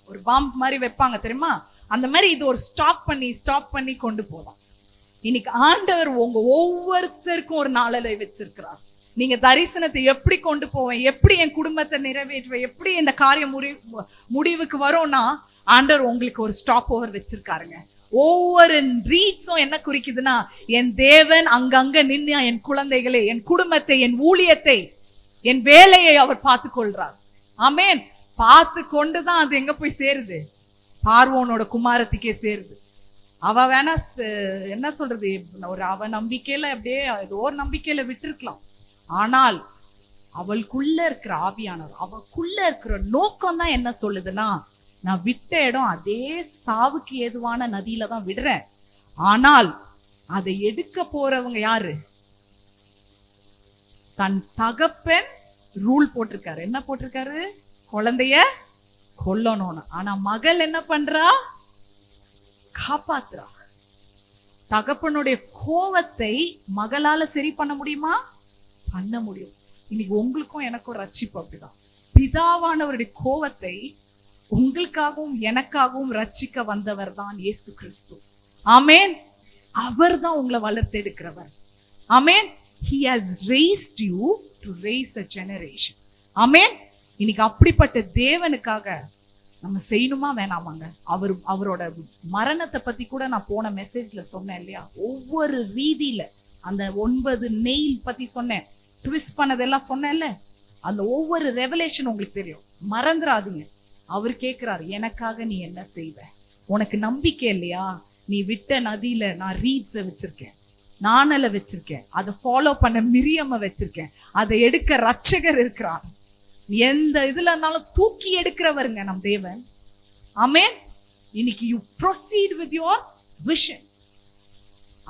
ஒரு பம்ப் மாதிரி வைப்பாங்க தெரியுமா? அந்த மாதிரி இது ஒரு ஸ்டாப் பண்ணி கொண்டு போலாம். இன்னைக்கு ஆண்டவர் உங்க ஒவ்வொருத்தருக்கும் ஒரு நாளலை வச்சிருக்கிறார். நீங்க தரிசனத்தை எப்படி கொண்டு போவேன், எப்படி என் குடும்பத்தை நிறைவேற்றுவேன், எப்படி இந்த காரியம் முடிவுக்கு வரும்னா, ஆண்டவர் உங்களுக்கு ஒரு ஸ்டாப் ஓவர் வச்சிருக்காருங்க. ஒவ்வொரு ரீட்ஸும் என்ன குறிக்குதுன்னா, என் தேவன் அங்கங்க நின்று என் குழந்தைகளை, என் குடும்பத்தை, என் ஊழியத்தை, என் வேலையை அவர் பார்த்து கொள்றார். ஆமென். பார்த்து கொண்டுதான் அது எங்க போய் சேருது? பார்வோனோட குமாரத்துக்கே சேருது. அவ வேணா என்ன சொல்றது, ஒரு அவ நம்பிக்கையில அப்படியே ஏதோ ஒரு நம்பிக்கையில விட்டுருக்கலாம். ஆனால் அவளுக்குள்ள இருக்கிற ஆவியானவர், அவளுக்குள்ள இருக்கிற நோக்கம் தான் என்ன சொல்லுதுன்னா, நான் விட்ட இடம் அதே சாவுக்கு ஏதுவான நதியில தான் விடுறேன். ஆனால் அதை எடுக்க போறவங்க யாரு? தன் தகப்பன் ரூல் போட்டிருக்காரு. என்ன போட்டிருக்காரு? குழந்தைய கொல்லணும்னு. ஆனா மகள் என்ன பண்றா? காப்பாத்துறா. தகப்பனுடைய கோவத்தை மகளால சரி பண்ண முடியுமா? பண்ண முடியும். இன்னைக்கு உங்களுக்கும் எனக்கும் ரட்சிப்பு அப்படிதான். பிதாவானவருடைய கோவத்தை உங்களுக்காகவும் எனக்காகவும் ரட்சிக்க வந்தவர் தான் இயேசு கிறிஸ்து. ஆமென். அவர் தான் உங்களை வளர்த்தெடுக்கிறவர். ஆமென். He has raised you to raise a generation. ஆமென். இன்னைக்கு அப்படிப்பட்ட தேவனுக்காக நம்ம செய்யணுமா வேணாமாங்க? அவரோட மரணத்தை பத்தி கூட நான் போன மெசேஜ்ல சொன்னேன் இல்லையா? ஒவ்வொரு ரீதியில அந்த 9 நெயில் பத்தி சொன்னேன், ட்விஸ்ட் பண்ணதெல்லாம் சொன்னேன்ல. அந்த ஒவ்வொரு ரெவலேஷன் உங்களுக்கு தெரியும், மறந்துடாதீங்க. அவர் கேட்கிறாரு, எனக்காக நீ என்ன செய்வ? உனக்கு நம்பிக்கை இல்லையா? நீ விட்ட நதியில நான் ரீட்ஸை வச்சிருக்கேன், நாணலை வச்சிருக்கேன், அதை ஃபாலோ பண்ண மிரியம வச்சிருக்கேன், அதை எடுக்க ரட்சகர் இருக்கிறார். எந்த இதுல இருந்தாலும் தூக்கி எடுக்கிறவருங்க நம் தேவன். ஆமென். இன்னைக்கு you proceed with your vision.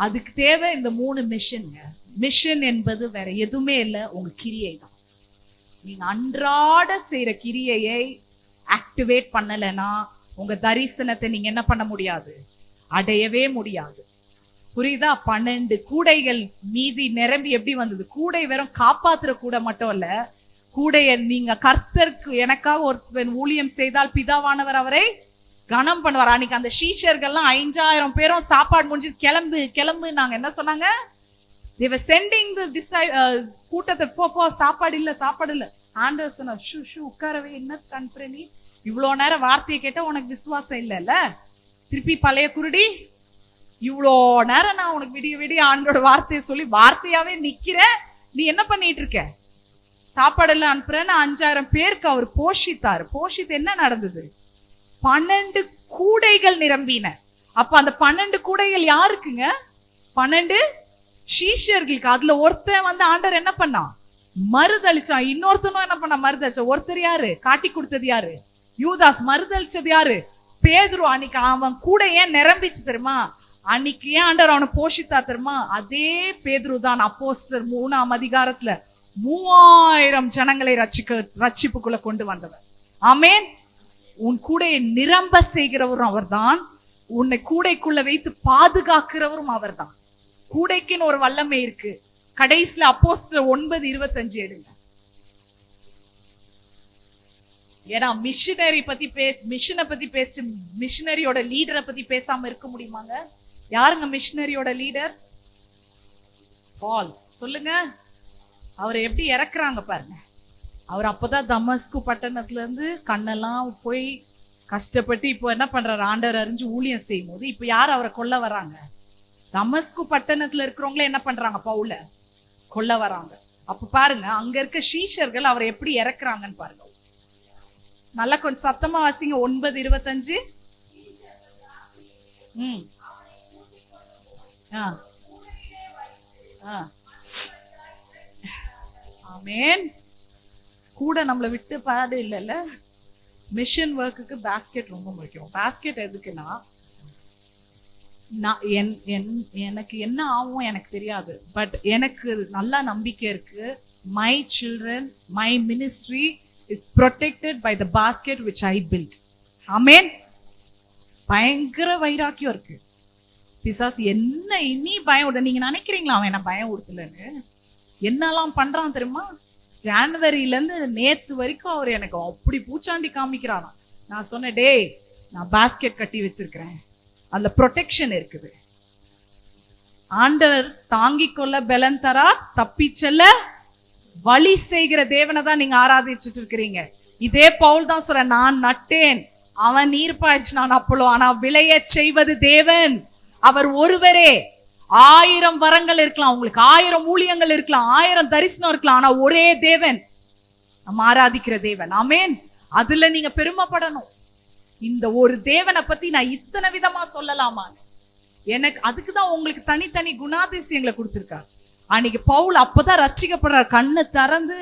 அதுக்கு தேவை இந்த 3 மிஷன்ங்க. மிஷன் என்பது வேற எதுவுமே இல்லை, உங்க கிரியை தான். நீங்க அன்றாட செய்யற கிரியையை ஆக்டிவேட் பண்ணலைன்னா உங்க தரிசனத்தை நீங்க என்ன பண்ண முடியாது? அடையவே முடியாது. புரியுதா? 12 கூடைகள் மீதி நிரம்பி எப்படி வந்தது? கூடை வெறும் காப்பாத்துற கூடை மட்டும் இல்ல, கூடைய நீங்க கர்த்தருக்கு எனக்காக ஒரு ஊழியம் செய்தால் பிதாவானவர் அவரை கனம் பண்ணுவார். அன்னைக்கு அந்த சீஷர்கள்லாம் 5000 பேரும் சாப்பாடு முடிஞ்சு கிளம்பு நாங்க என்ன சொன்னாங்க? they were sending the கூட்டத்தை, போ சாப்பாடு இல்ல. ஆண்டவர் சொன்னார், ஷூ உட்காரவே, என்ன கண்புற நீ? இவ்வளவு நேரம் வார்த்தையை கேட்ட உனக்கு விசுவாசம் இல்லைல்ல? திருப்பி பழைய குருடி, இவ்வளோ நேரம் நான் உனக்கு விடிய ஆண்டோட வார்த்தையை சொல்லி வார்த்தையாவே நிக்கிற, நீ என்ன பண்ணிட்டு இருக்க? சாப்பாடு எல்லாம் அனுப்புறேன்னு 5000 பேருக்கு அவர் போஷித்தாரு. போஷித்து என்ன நடந்தது? 12 கூடைகள் நிரம்பின. அப்ப அந்த 12 கூடைகள் யாருக்குங்க? 12 சீஷர்களுக்கு. அதுல ஒருத்தன் ஆண்டவர் என்ன பண்ணான்? மறுதளிச்சான். இன்னொருத்தனும் என்ன பண்ண? மறுதளிச்சான். ஒருத்தர் யாரு? காட்டி கொடுத்தது யாரு? யூதாஸ். மறுதளிச்சது யாரு? பேதுரு. அன்னைக்கு அவன் கூட ஏன் நிரம்பிச்சு தெரியுமா? அன்னைக்கு ஏன் ஆண்டவர் அவனை போஷித்தா தெரியுமா? அதே பேதுரு தான் அப்போஸ்தலர் 3ஆம் அதிகாரத்துல 3000 ஜனங்களை ரட்சிப்புக்குள்ள கொண்டு வந்தவர். ஆமென். உன் கூடையை நிரம்ப செய்கிறவரும் அவர் தான், உன்னை கூடைக்குள்ள வைத்து பாதுகாக்கிறவரும் அவர் தான். கூடைக்குன்னு ஒரு வல்லமை இருக்கு. கடைசியில அப்போஸ்தலர் 9:25 எடுங்க. ஏன்னா மிஷனரி பத்தி மிஷனை பத்தி பேசிட்டு மிஷனரியோட லீடரை பத்தி பேசாம இருக்க முடியுமாங்க? யாருங்க மிஷனரியோட லீடர்? பால். சொல்லுங்க. அவரை எப்படி இறக்குறாங்க பாருங்க. அவர் அப்பதான் தமஸ்கு பட்டணத்துல இருந்து கண்ணெல்லாம் போய் கஷ்டப்பட்டு இப்போ என்ன பண்றாரு? ஆண்டவர் அறிஞ்சு ஊழியம் செய்யும் போது இப்ப யார் அவரை கொல்ல வராங்க? தமஸ்கு பட்டணத்துல இருக்கிறவங்களே என்ன பண்றாங்க? பவுல கொல்ல வராங்க. அப்ப பாருங்க, அங்க இருக்க சீஷர்கள் அவரை எப்படி இறக்குறாங்கன்னு பாருங்க. நல்லா கொஞ்சம் சத்தமா வாசிங்க. 9:25. ஆமென். கூட நம்மளை விட்டு பாடு இல்லைல்ல. மிஷன் ஒர்க்குக்கு பாஸ்கெட் ரொம்ப முக்கியம். பாஸ்கெட் எதுக்குன்னா, எனக்கு என்ன ஆகும் எனக்கு தெரியாது, பட் எனக்கு நல்லா நம்பிக்கை இருக்கு. My children, my ministry is protected by the basket which I built. Amen. பயங்கர வைராக்கியம் இருக்கு. பிசாசு என்ன இனி பயம்? நீங்க நினைக்கிறீங்களா அவன் என்ன பயம் கொடுத்தலன்னு? என்னெல்லாம் பண்றான் தெரியுமா? ஜனவரியில இருந்து நேத்து வரைக்கும் அவர் எனக்கு அப்படி பூச்சாண்டி காமிக்கிறாராம். நான் சொன்னேன், டேய் நான் பாஸ்கெட் கட்டி வச்சிருக்கிறேன், அதுல ப்ரொடெக்ஷன் இருக்குது. ஆண்டவர் தாங்கிக் கொள்ள பலன் தரா, தப்பி செல்ல வழி செய்கிற தேவனை தான் நீங்க ஆராதிச்சுட்டு இருக்கிறீங்க. இதே பவுல் தான் சொல்ற, நான் நட்டேன், அவன் நீர் பாய்ச்சி, நான் அப்பளோ, ஆனா விளைய செய்வது தேவன். அவர் ஒருவரே. 1000 வரங்கள் இருக்கலாம், உங்களுக்கு 1000 ஊழியங்கள் இருக்கலாம், 1000 தரிசனம் இருக்கலாம், ஆனா ஒரே தேவன் நம்ம ஆராதிக்கிற தேவன். ஆமென். அதுல நீங்க பெருமைப்படணும். இந்த ஒரு தேவனை பத்தி நான் இத்தனை விதமா சொல்லலாமா? எனக்கு அதுக்குதான் உங்களுக்கு தனித்தனி குணாதிசயங்களை கொடுத்திருக்காரு. அன்னைக்கு பவுல் அப்பதான் ரட்சிக்கப்படுறார். கண்ணை திறந்து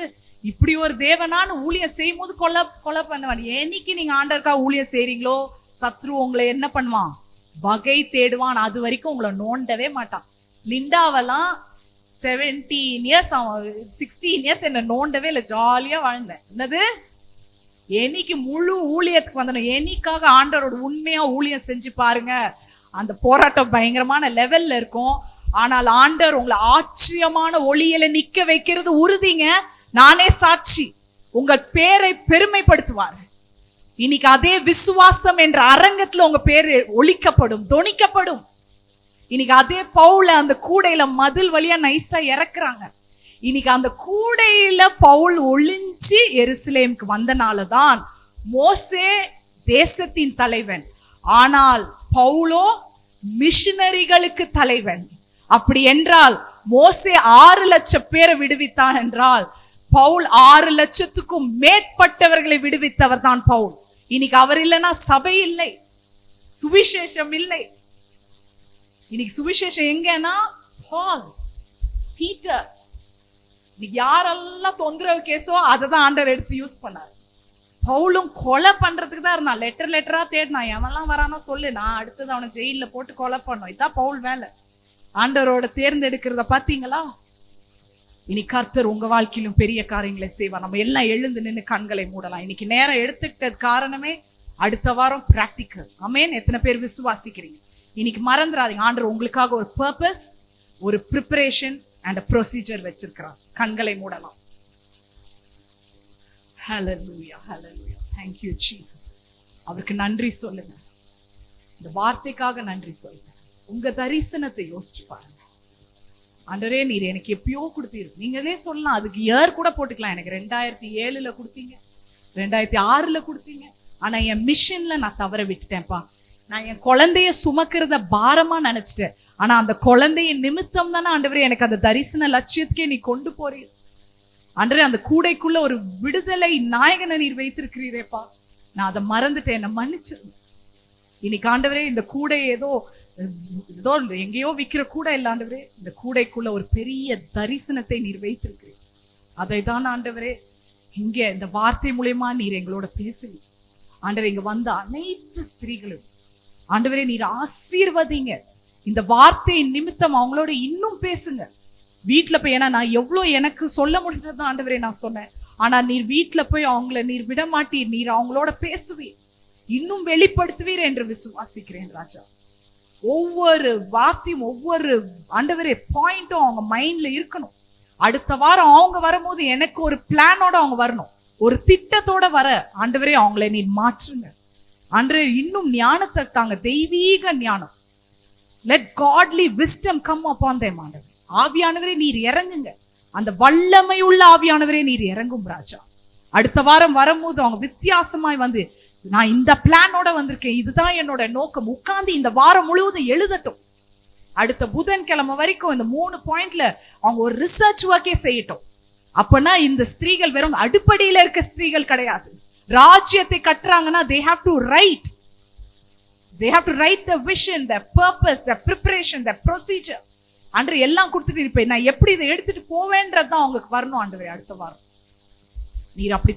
இப்படி ஒரு தேவனான்னு ஊழியம் செய்யும் போது கொலை பண்ணுவான். என்னைக்கு நீங்க ஆண்டவருக்கா ஊழியம் செய்றீங்களோ சத்ரு உங்களை என்ன பண்ணுவான்? வகை தேடுவான். அது வரைக்கும் உங்களை நோண்டவே மாட்டான். லிண்டாவெல்லாம் 17 இயர்ஸ் 16 இயர்ஸ் என்ன நோண்டவே இல்லை, ஜாலியா வாழ்ந்தேன். என்னது என்னைக்கு முழு ஊழியத்துக்கு வந்தனும், என்னைக்காக ஆண்டவரோட உண்மையா ஊழியம் செஞ்சு பாருங்க. அந்த போராட்டம் பயங்கரமான லெவல்ல இருக்கும். ஆனால் ஆண்டவர் உங்களை ஆச்சரியமான ஒளியில நிக்க வைக்கிறது உறுதிங்க. நானே சாட்சி. உங்க பேரை பெருமைப்படுத்துவார். இன்னைக்கு அதே விசுவாசம் என்ற அரங்கத்துல உங்க பேரு ஒலிக்கப்படும், தொனிக்கப்படும். இன்னைக்கு அதே பவுல அந்த கூடையில மதில் வழியா நைஸா இறக்குறாங்க. இன்னைக்கு அந்த கூடையில பவுல் ஒளிஞ்சு எருசலேமுக்கு வந்தனாலதான் மோசே தேசத்தின் தலைவன், ஆனால் பவுலோ மிஷனரிகளுக்கு தலைவன். அப்படி என்றால் மோசே 6 லட்சம் பேரை விடுவித்தான் என்றால் பவுல் 6 லட்சத்துக்கும் மேற்பட்டவர்களை விடுவித்தவர் தான் பவுல். இன்னைக்கு அவர் இல்லைன்னா சபை இல்லை, சுவிசேஷம் இல்லை. இன்னைக்கு சுவிசேஷம் எங்கன்னா பால், பீட்டர். யாரெல்லாம் தொந்தரவு கேஸோ அதை தான் ஆண்டவர் எடுத்து யூஸ் பண்ணாரு. பவுலும் கொலை பண்றதுக்கு தான் இருந்தான். லெட்டரா தேடினான். எவெல்லாம் வரானோ சொல்லு, நான் அடுத்தது அவனை ஜெயில போட்டு கொலை பண்ணோம். இதான் பவுல் வேலை. ஆண்டவரோட தேர்ந்தெடுக்கிறத பாத்தீங்களா? இனி கர்த்தர் உங்க வாழ்க்கையிலும் பெரிய காரியங்களை செய்வார். நம்ம எல்லாம் எழுந்து நின்று கண்களை மூடலாம். இன்னைக்கு நேரம் எடுத்துக்கிட்டது காரணமே அடுத்த வாரம் பிராக்டிக்கல். ஆமென். எத்தனை பேர் விசுவாசிக்கிறீங்க? இன்னைக்கு மறந்துடாதீங்க, ஆண்டவர் உங்களுக்காக ஒரு பர்பஸ், ஒரு ப்ரிப்பரேஷன் அண்ட் ப்ரொசீஜர் வச்சிருக்கிறார். கண்களை மூடலாம். ஹல்லேலூயா, ஹல்லேலூயா. Thank you Jesus. அவருக்கு நன்றி சொல்லுங்க. இந்த வார்த்தைக்காக நன்றி சொல்லுங்க. உங்க தரிசனத்தை யோசிச்சு பாருங்க. ஆண்டவரே, நீர் எனக்கு எப்பயோ கொடுத்தீரு. நீங்களே சொல்லலாம், அதுக்கு இயர் கூட போட்டுக்கலாம். எனக்கு 2007 கொடுத்தீங்க, 2006 கொடுத்தீங்க. ஆனா என் மிஷன்ல நான் தவற விட்டுட்டேன்ப்பா. நான் என் குழந்தைய சுமக்கிறத பாரமா நினைச்சிட்டேன். ஆனா அந்த குழந்தைய நிமித்தம் தானே ஆண்டவரே எனக்கு அந்த தரிசன லட்சியத்துக்கே நீ கொண்டு போறீர். ஆண்டவரே, அந்த கூடைக்குள்ள ஒரு விடுதலை நாயகனை நீர் வைத்திருக்கிறீரேப்பா. நான் அதை மறந்துட்டேன், என்ன மன்னிச்சிருங்க. இன்னைக்கு ஆண்டவரே, இந்த கூடை ஏதோ எங்கேயோ விற்கிற கூடை இல்ல ஆண்டவரே. இந்த கூடைக்குள்ள ஒரு பெரிய தரிசனத்தை நீர் வைத்திருக்கிறீர். அதை தான் ஆண்டவரே இங்க இந்த வார்த்தை மூலமா நீர் எங்களோட பேசுங்க. ஆண்டவரே, இங்க வந்த அனைத்து ஸ்திரீகளும் ஆண்டவரே நீர் ஆசீர்வதிங்க. இந்த வார்த்தையின் நிமித்தம் அவங்களோட இன்னும் பேசுங்க. வீட்டுல போய், ஏன்னா நான் எவ்வளவு எனக்கு சொல்ல முடிஞ்சதுதான் ஆண்டவரே நான் சொன்னேன். ஆனா நீர் வீட்டுல போய் அவங்கள நீர் விட மாட்டீர். நீர் அவங்களோட பேசுவீர், இன்னும் வெளிப்படுத்துவீர் என்று விசுவாசிக்கிறேன் ராஜா. ஒவ்வொரு வார்த்தையும், ஒவ்வொரு ஆண்டவரே பாயிண்டும் அவங்க மைண்ட்ல இருக்கணும். அடுத்த வாரம் அவங்க வரும்போது எனக்கு ஒரு பிளானோட அவங்க வரணும், ஒரு திட்டத்தோட வர ஆண்டவரே அவங்களை நீர் மாற்றுங்க. ஆண்டவரே, இன்னும் ஞானத்தை தாங்க, தெய்வீக ஞானம். let godly wisdom come upon them. ஆண்டவரே, ஆவியானவரே நீர் இறங்குங்க. அந்த வல்லமை உள்ள ஆவியானவரே நீர் இறங்கும் ராஜா. அடுத்த வாரம் வரும்போது அவங்க வித்தியாசமாய் வந்து, நான் இந்த பிளானோட வந்திருக்கேன், இதுதான் என்னோட நோக்கம், உட்கார்ந்து இந்த வாரம் முழுவதும் எழுதட்டும். அடுத்த புதன்கிழமை வரைக்கும் இந்த 3 பாயிண்ட்ல அவங்க ஒரு ரிசர்ச் ஒர்க்கே செய்யட்டும். அப்பனா இந்த ஸ்திரீகள் வெறும் அடிப்படையில இருக்க ஸ்திரீகள் கிடையாது. ராஜ்யத்தை கட்டுறாங்கன்னா they have to write the vision, the purpose, the preparation, the procedure. அன்று எல்லாம் கொடுத்துட்டு இருப்பேன். நான் எப்படி இதை எடுத்துட்டு போவேன்றதுதான் அவங்களுக்கு வரணும். ஆண்டவரே, அடுத்த வாரம் நீர் அப்படி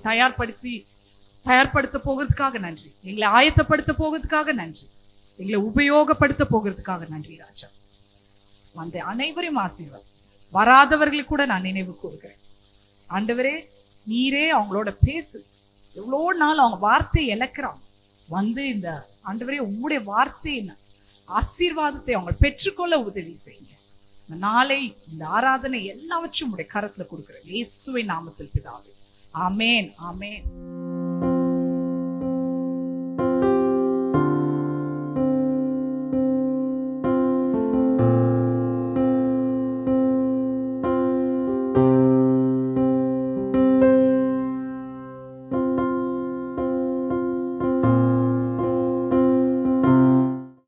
தயார்படுத்த போகிறதுக்காக நன்றி. எங்களை ஆயத்தப்படுத்த போகிறதுக்காக நன்றி. எங்களை உபயோகப்படுத்த போகிறதுக்காக நன்றி ராஜா. வந்த அனைவரையும் ஆசீர்வாதம். வராதவர்களுக்கு கூட நான் நினைவு கூறுகிறேன். ஆண்டவரே, நீரே அவங்களோட பேசு. எவ்வளோ நாள் அவங்க வார்த்தை இழக்கிறாங்க. வந்து இந்த ஆண்டவரே உங்களுடைய வார்த்தையின் ஆசீர்வாதத்தை அவங்க பெற்றுக்கொள்ள உதவி செய்யுங்க. இந்த நாளை, இந்த ஆராதனை எல்லாவற்றையும் உங்களுடைய கரத்துல கொடுக்கிறேன். இயேசுவின் நாமத்தில் பிதாவே, ஆமென், ஆமென்.